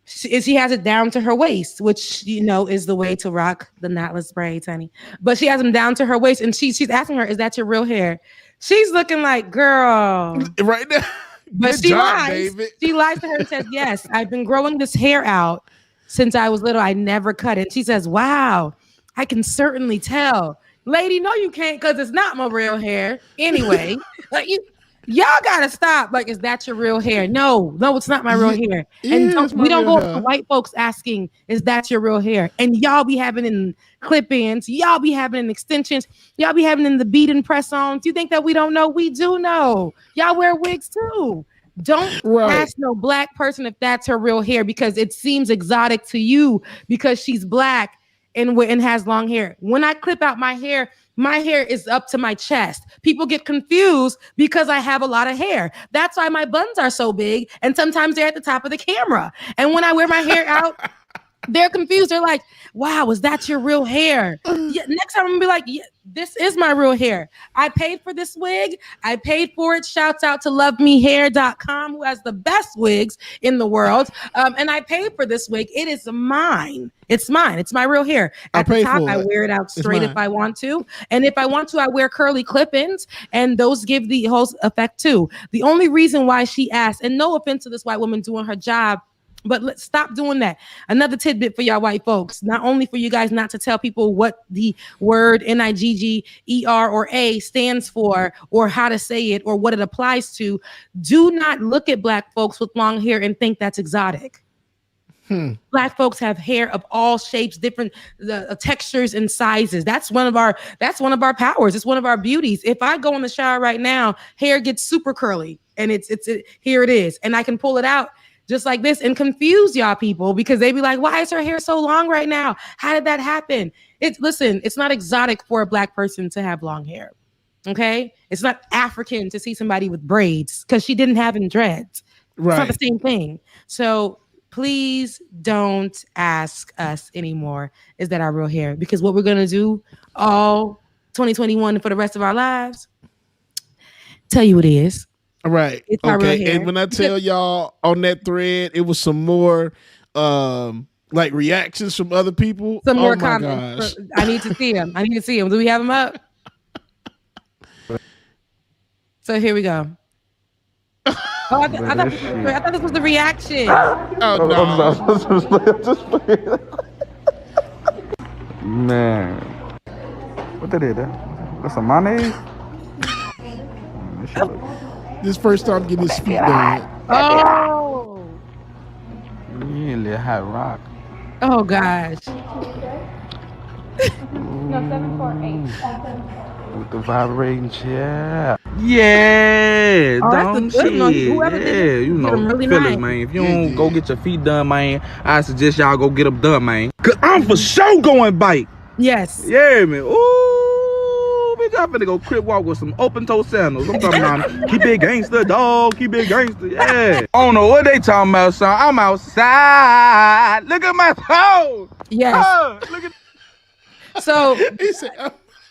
she has it down to her waist, which is the way to rock the knotless braids, honey. But she has them down to her waist, and she's asking her, "Is that your real hair?" She's looking like, "Girl," right now. But Good she job, lies. David. She lies to her and says, "Yes, I've been growing this hair out since I was little. I never cut it." She says, "Wow, I can certainly tell." Lady, no, you can't, because it's not my real hair. Anyway, like y'all gotta stop. Like, is that your real hair? No, it's not my real hair. And we don't go to white folks asking, "Is that your real hair?" And y'all be having in clip-ins, y'all be having in extensions, y'all be having in the beat and press-ons. You think that we don't know? We do know. Y'all wear wigs too. Don't ask no black person if that's her real hair because it seems exotic to you because she's black and has long hair. When I clip out my hair is up to my chest. People get confused because I have a lot of hair. That's why my buns are so big, and sometimes they're at the top of the camera. And when I wear my hair out, they're confused. They're like, "Wow, is that your real hair?" Yeah, next time I'm gonna be like, "Yeah, this is my real hair. I paid for this wig. I paid for it." Shouts out to lovemehair.com, who has the best wigs in the world. And I paid for this wig. It is mine. It's mine. It's my real hair. At the top, I wear it out straight if I want to. And if I want to, I wear curly clip-ins, and those give the whole effect too. The only reason why she asked, and no offense to this white woman doing her job, but let's stop doing that. Another tidbit for y'all white folks, not only for you guys not to tell people what the word Nigger or A stands for or how to say it or what it applies to. Do not look at black folks with long hair and think that's exotic. Black folks have hair of all shapes, different textures and sizes. That's one of our powers. It's one of our beauties. If I go in the shower right now, hair gets super curly, and it's here it is, and I can pull it out just like this and confuse y'all people because they be like, "Why is her hair so long right now? How did that happen?" It's not exotic for a black person to have long hair. Okay, it's not African to see somebody with braids because she didn't have any dreads. Right. It's not the same thing. So please don't ask us anymore, "Is that our real hair?" Because what we're going to do all 2021 for the rest of our lives, Tell you it is. Right. It's my real Okay. hair. And when I tell y'all on that thread, it was some more like reactions from other people. Some more my comments. gosh. I need to see them. Do we have them up? So here we go. Oh, I thought this was the reaction. Oh no. Man. What that is? That's some mayonnaise? This first time getting his feet done. Oh. Really hot rock. Oh gosh. No, 748. With the vibrating chair. Yeah, Oh, that's dumb a good one. shit. Whoever did Yeah, it, you know, did them really fellas, nice. man. If you don't go get your feet done, man, I suggest y'all go get them done, man. Cause I'm for sure going bike. Yes. Yeah, man. Ooh, bitch, I'm finna go crip walk with some open toe sandals. I'm talking about keep it gangster, dog. Keep it gangster. Yeah. I don't know what they talking about, son. I'm outside. Look at my toes. Yes. Look at. So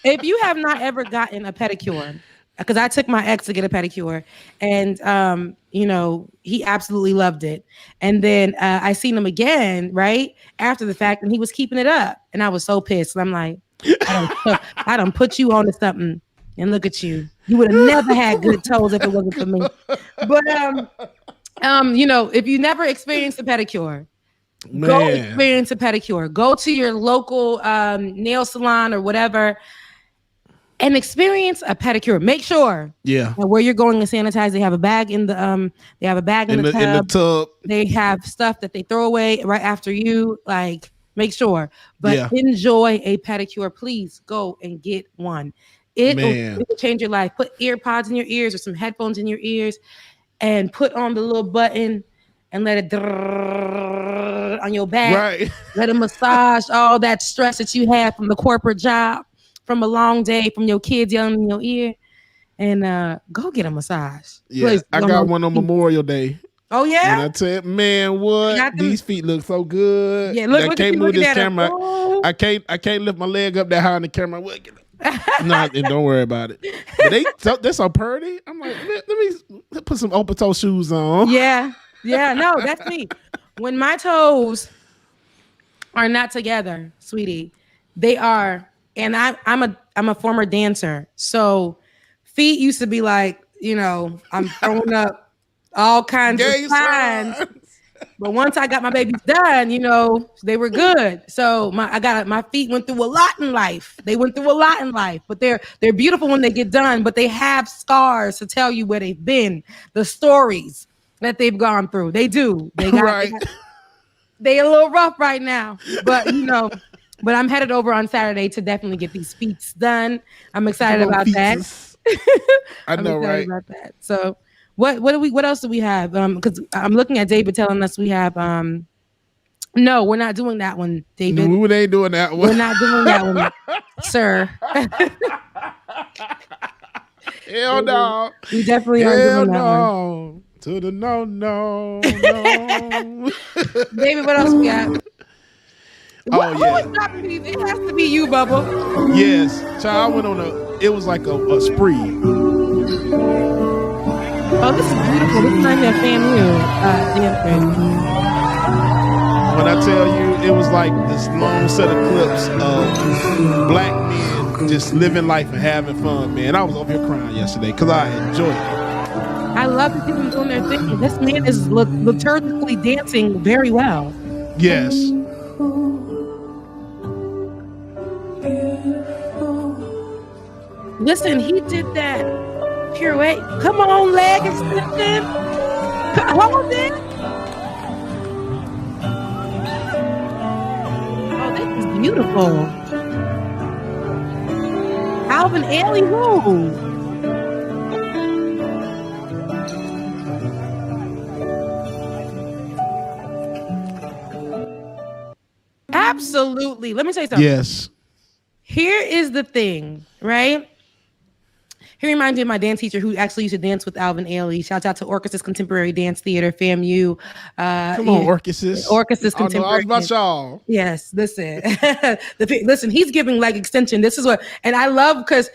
if you have not ever gotten a pedicure, because I took my ex to get a pedicure, and you know, he absolutely loved it. And then I seen him again right after the fact, and he was keeping it up, and I was so pissed. And I'm like, I done put you onto something, and look at you. You would have never had good toes if it wasn't for me. But you know, if you never experienced a pedicure, go experience a pedicure. Go to your local nail salon or whatever and experience a pedicure. Make sure that where you're going to sanitize, they have a bag in the tub. In the tub. They have stuff that they throw away right after you. Like, make sure. But enjoy a pedicure. Please go and get one. It will change your life. Put ear pods in your ears or some headphones in your ears and put on the little button and let it on your back. Right. Let it massage all that stress that you had from the corporate job, from a long day, from your kids yelling in your ear. And go get a massage. Yeah, Please, I got one on Memorial Day. Oh yeah. And I tell you, man, what these feet look so good. Yeah, look, I can't move this camera. Oh. I can't lift my leg up that high on the camera. No, and don't worry about it. But they're so pretty. I'm like, let me put some open toe shoes on. Yeah. No, that's me. When my toes are not together, sweetie, they are. And I'm a former dancer, so feet used to be like, you know, I'm throwing up all kinds of signs. But once I got my babies done, you know, they were good. So my feet went through a lot in life. They went through a lot in life, but they're beautiful when they get done. But they have scars to tell you where they've been, the stories that they've gone through. They do. They a little rough right now, but you know. But I'm headed over on Saturday to definitely get these feet done. I'm excited about that. I know, right? About that. So what else do we have? Because I'm looking at David telling us we have no, we're not doing that one, David. No, we ain't doing that one. We're not doing that one, sir. Hell no. We definitely aren't doing that one. To the no. David, what else we got? Oh yeah, it has to be you, Bubba. Yes, child. I went on it was like a spree. Oh, this is beautiful. This is on your FAMU. When I tell you, it was like this long set of clips of black men just living life and having fun, man. I was over here crying yesterday because I enjoyed it. I love to see them doing their thing. This man is liturgically dancing very well. Yes. Listen, he did that pirouette. Come on, leg extension. Hold it. Oh, this is beautiful. Alvin Ailey, who? Absolutely. Let me say something. Yes. Here is the thing, right? He reminds me of my dance teacher who actually used to dance with Alvin Ailey. Shout out to Orchesis Contemporary Dance Theater, FAMU. Come on, Orchesis. Orchesis Contemporary. I was about y'all. Yes, listen. Listen, he's giving leg extension. This is what, and I love because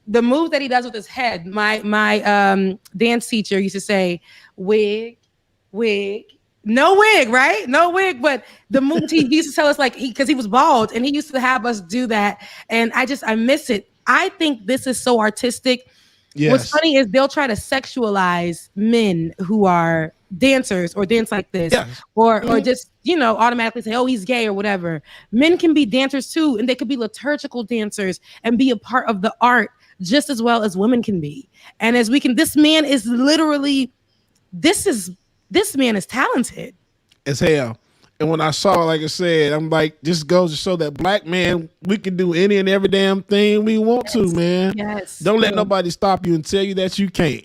the move that he does with his head. My dance teacher used to say, wig, no wig, right? No wig. But the move he used to tell us, like, because he was bald, and he used to have us do that. And I miss it. I think this is so artistic. Yes. What's funny is they'll try to sexualize men who are dancers or dance like this, or just, you know, automatically say, oh, he's gay or whatever. Men can be dancers too, and they could be liturgical dancers and be a part of the art just as well as women can be. And as we can, this man is talented as hell. And when I saw it, like I said, I'm like, this goes to show that black man, we can do any and every damn thing we want to, man. Yes. Don't let nobody stop you and tell you that you can't.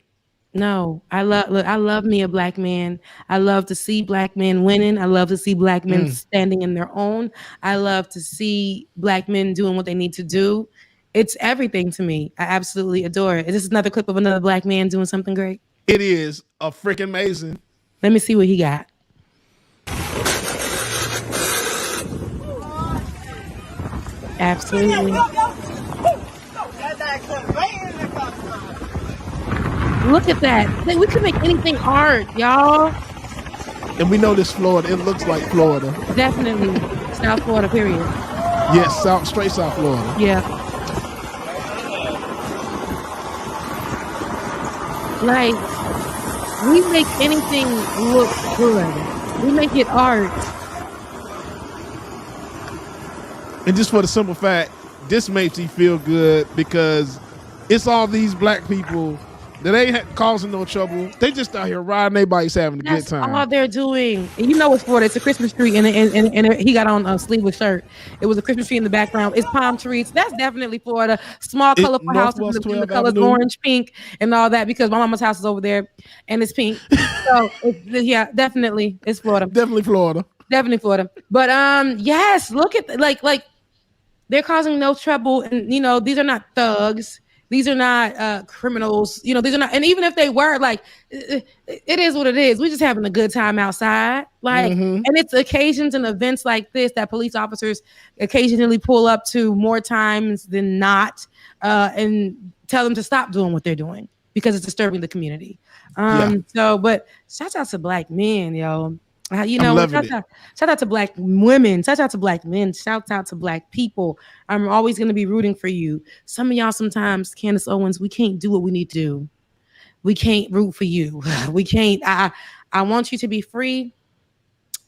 No, I love me a black man. I love to see black men winning. I love to see black men standing in their own. I love to see black men doing what they need to do. It's everything to me. I absolutely adore it. Is this another clip of another black man doing something great? It is a freaking amazing. Let me see what he got. Absolutely. Look at that. Like, we could make anything art, y'all. And we know this Florida. It looks like Florida. Definitely. South Florida, period. Yes, straight South Florida. Yeah. Like, we make anything look good. We make it art. And just for the simple fact, this makes me feel good because it's all these black people that ain't causing no trouble. They just out here riding their bikes, having a good time. That's all they're doing. And you know it's Florida. It's a Christmas tree, and he got on a sleeveless shirt. It was a Christmas tree in the background. It's palm trees. That's definitely Florida. Small, colorful houses in the colors orange, pink, and all that, because my mama's house is over there, and it's pink. So, yeah, definitely. It's Florida. Definitely Florida. Definitely Florida. But, yes, look at, like, they're causing no trouble. And, you know, these are not thugs. These are not criminals, you know, these are not, and even if they were, like, it is what it is. We're just having a good time outside. Like, and it's occasions and events like this that police officers occasionally pull up to more times than not, and tell them to stop doing what they're doing because it's disturbing the community. So, but shout out to black men, yo. You know, shout out to black women, shout out to black men, shout out to black people. I'm always going to be rooting for you. Some of y'all sometimes, Candace Owens, we can't do what we need to do. We can't root for you. We can't. I want you to be free,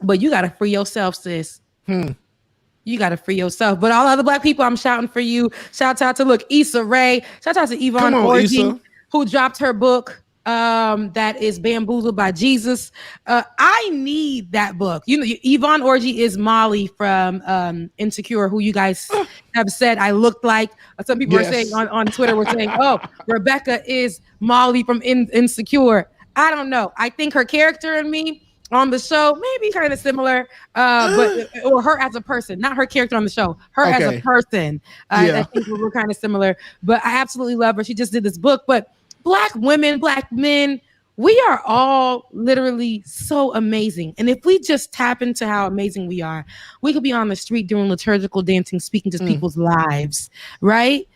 but you got to free yourself, sis. You got to free yourself. But all other black people, I'm shouting for you. Shout out to, Issa Rae. Shout out to Yvonne Orji, who dropped her book. That is Bamboozled by Jesus. I need that book. You know, Yvonne Orji is Molly from Insecure, who you guys have said I looked like. Some people are saying on Twitter, were saying, oh, Rebecca is Molly from Insecure. I don't know. I think her character and me on the show may be kind of similar, or her as a person, not her character on the show, her as a person. I think we're kind of similar, but I absolutely love her. She just did this book, but black women, black men, we are all literally so amazing. And if we just tap into how amazing we are, we could be on the street doing liturgical dancing, speaking to people's lives, right?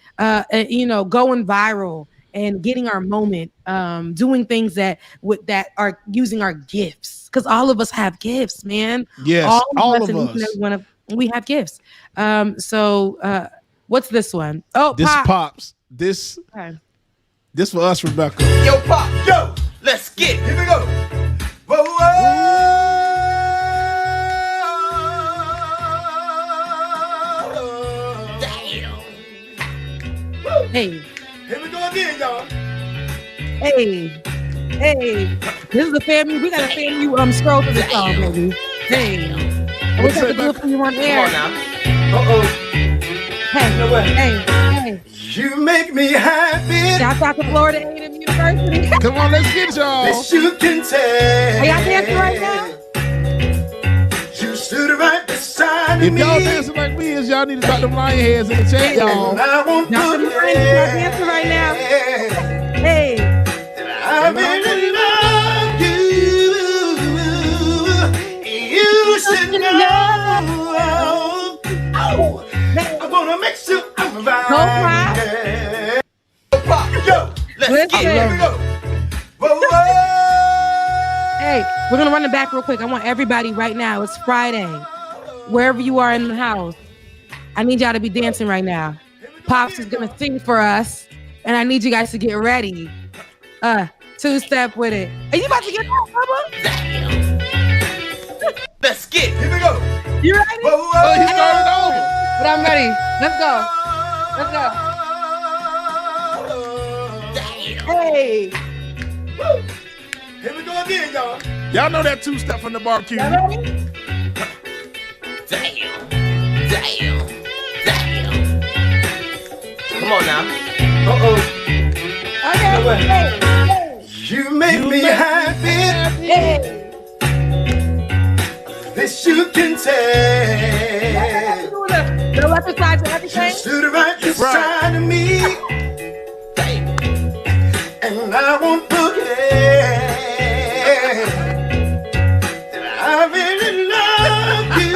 You know, going viral and getting our moment, doing things that are using our gifts. Because all of us have gifts, man. Yes, all of us. We have gifts. So what's this one? Oh, this Pops. This... Okay. This for us, Rebecca. Yo, Pop, yo, let's get it. Here we go. Whoa, whoa. Damn. Hey. Here we go again, y'all. Hey. This is a family. We got a family scroll for the song, baby. Hey. We got to do it for you on air. Come on now. Uh-oh. Hey. You know what? Hey. You make me happy. Shout out to Florida A&M University. Come on, let's get y'all. This you can tell. Are y'all dancing right now? You stood right beside me. If y'all dancing like me, y'all need to drop them lion heads in the chat, y'all. Y'all dancing right now. Hey. I really love you. You should know. Oh, I'm gonna make sure I'm right. Listen. Here we go. Whoa, whoa. Hey, we're gonna run it back real quick. I want everybody right now. It's Friday. Wherever you are in the house, I need y'all to be dancing right now. Pops is gonna sing for us, and I need you guys to get ready. Two-step with it. Are you about to get that, Bubba? Let's get. Here we go. You ready? Whoa, whoa. Oh, he started over. But I'm ready. Let's go. Let's go. Hey. Woo. Here we go again, y'all. Y'all know that two-step from the barbecue. Y'all ready? Damn. Come on now. Okay. Hey. You make me happy. Hey. This you can tell. The left side to everything. Stood right beside of me. And I won't forget that I really love you.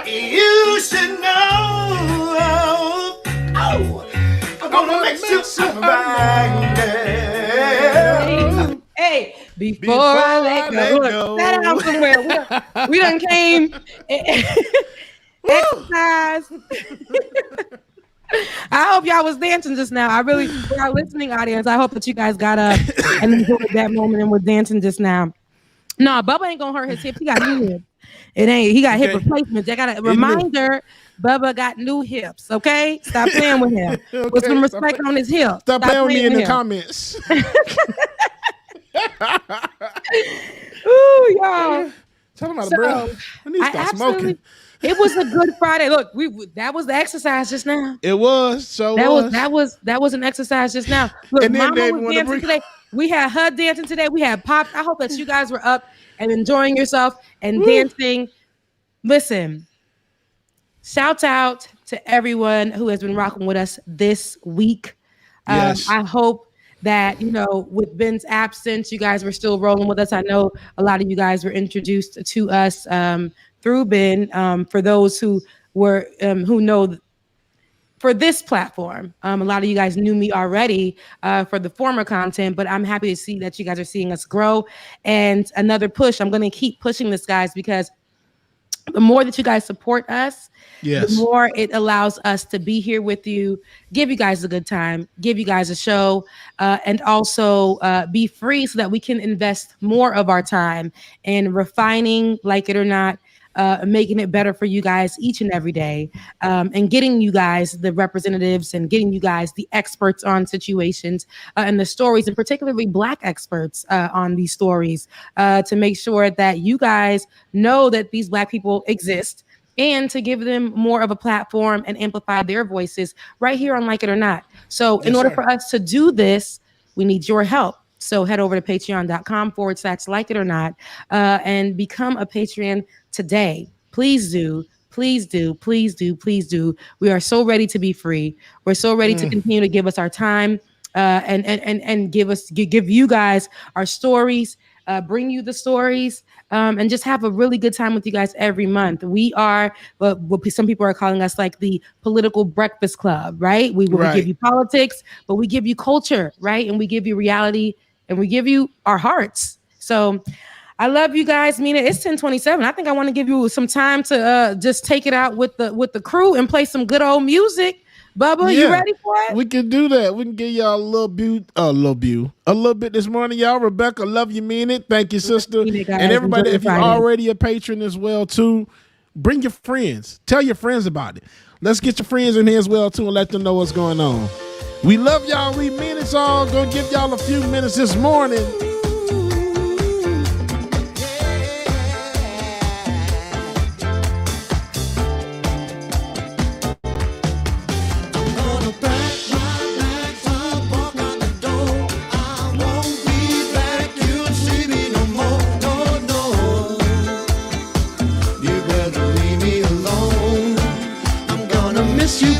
You should know. Oh, I'm gonna make you somebody. Hey, before I let go. Look, set out somewhere. We done came. Exercise. I hope y'all was dancing just now. For our listening audience, I hope that you guys got up and enjoyed that moment and were dancing just now. No, Bubba ain't gonna hurt his hips. He got new hips. It ain't. He got hip replacements. I got a reminder. Bubba got new hips. Okay, stop playing with him. Put some respect on his hips. Stop playing with me in the comments. Ooh, y'all. Tell him about the bro. I need to stop smoking. It was a good Friday. Look, that was the exercise just now. It was. So that was an exercise just now. Look, and then Mama was dancing today. We had her dancing today. We had Pop. I hope that you guys were up and enjoying yourself and dancing. Listen, shout out to everyone who has been rocking with us this week. Yes. I hope that, with Ben's absence, you guys were still rolling with us. I know a lot of you guys were introduced to us through Ben. For those who know for this platform, a lot of you guys knew me already for the former content, but I'm happy to see that you guys are seeing us grow. And another push, I'm going to keep pushing this, guys, because the more that you guys support us, the more it allows us to be here with you, give you guys a good time, give you guys a show, and also be free so that we can invest more of our time in refining, like it or not, making it better for you guys each and every day, and getting you guys the representatives and getting you guys the experts on situations and the stories, and particularly Black experts on these stories, to make sure that you guys know that these Black people exist, and to give them more of a platform and amplify their voices right here on Like It or Not. So in order for us to do this, we need your help. So head over to patreon.com/like it or not and become a Patreon today. Please do. Please do. Please do. Please do. We are so ready to be free. We're so ready to continue to give us our time and give you guys our stories, bring you the stories, and just have a really good time with you guys every month. We are what some people are calling us like the political breakfast club, right? We give you politics, but we give you culture, right? And we give you reality, and we give you our hearts. So I love you guys, Mina. It's 10:27. I think I want to give you some time to just take it out with the crew and play some good old music. Bubba, you ready for it? We can do that. We can give y'all a little bit this morning, y'all. Rebecca, love you, mean it. Thank you, sister. And everybody, if you're already a patron as well, too, bring your friends. Tell your friends about it. Let's get your friends in here as well, too, and let them know what's going on. We love y'all. We mean it's all. Gonna give y'all a few minutes this morning.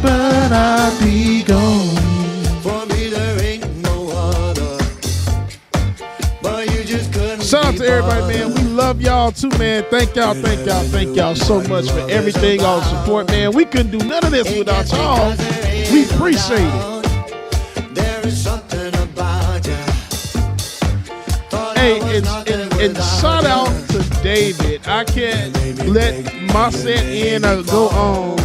But I'll be gone. For me there ain't no other. But you just couldn't. Shout out to everybody, man. We love y'all too, man. Thank y'all so much for everything, all the support, man. We couldn't do none of this without y'all. We appreciate it. Hey, and shout out to David. I can't let my set in or go on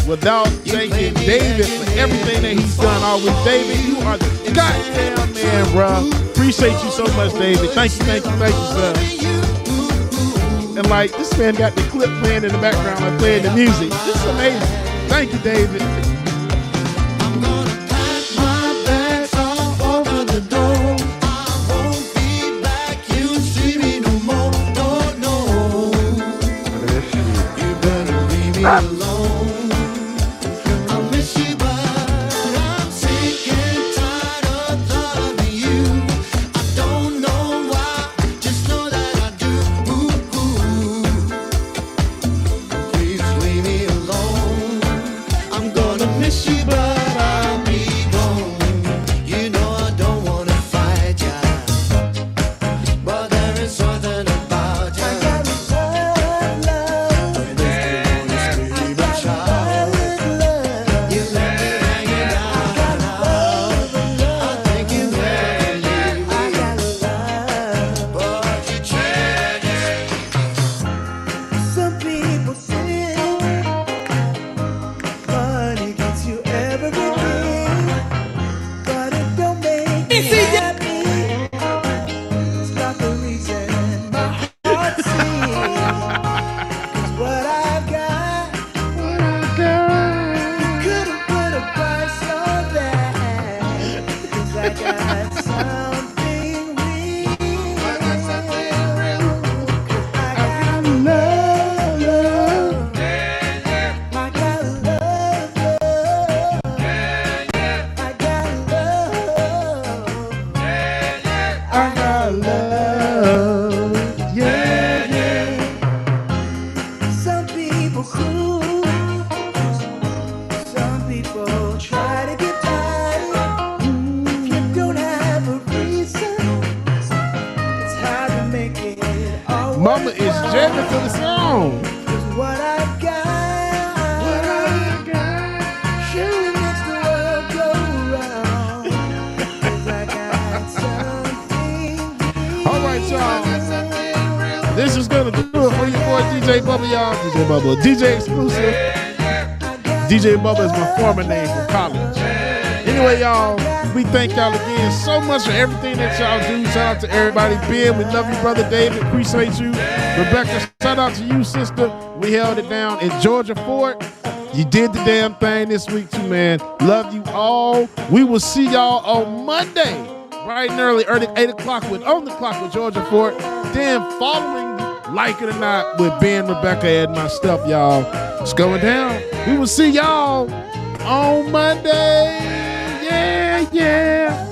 without thanking David for everything that he's done all week. David, you are the goddamn man, bro. Appreciate you so much, David. Thank you, sir. And like, this man got the clip playing in the background, like playing the music. This is amazing. Thank you, David. Mama is jamming to the song. What I've got surely makes the world go round. 'Cause I got something. All right, y'all. This is gonna do it for your boy DJ Bubba, y'all. DJ Bubba, DJ exclusive. DJ Bubba is my former name from college. Anyway, y'all, we thank y'all again so much for everything that y'all do. Shout out to everybody. Ben, we love you, brother David. Appreciate you. Rebecca, shout out to you, sister. We held it down in Georgia Fort. You did the damn thing this week too, man. Love you all. We will see y'all on Monday, bright and early 8 o'clock with On the Clock with Georgia Fort. Then following, like it or not, with Ben, Rebecca, and my stuff, y'all. It's going down. We will see y'all on Monday. Yeah.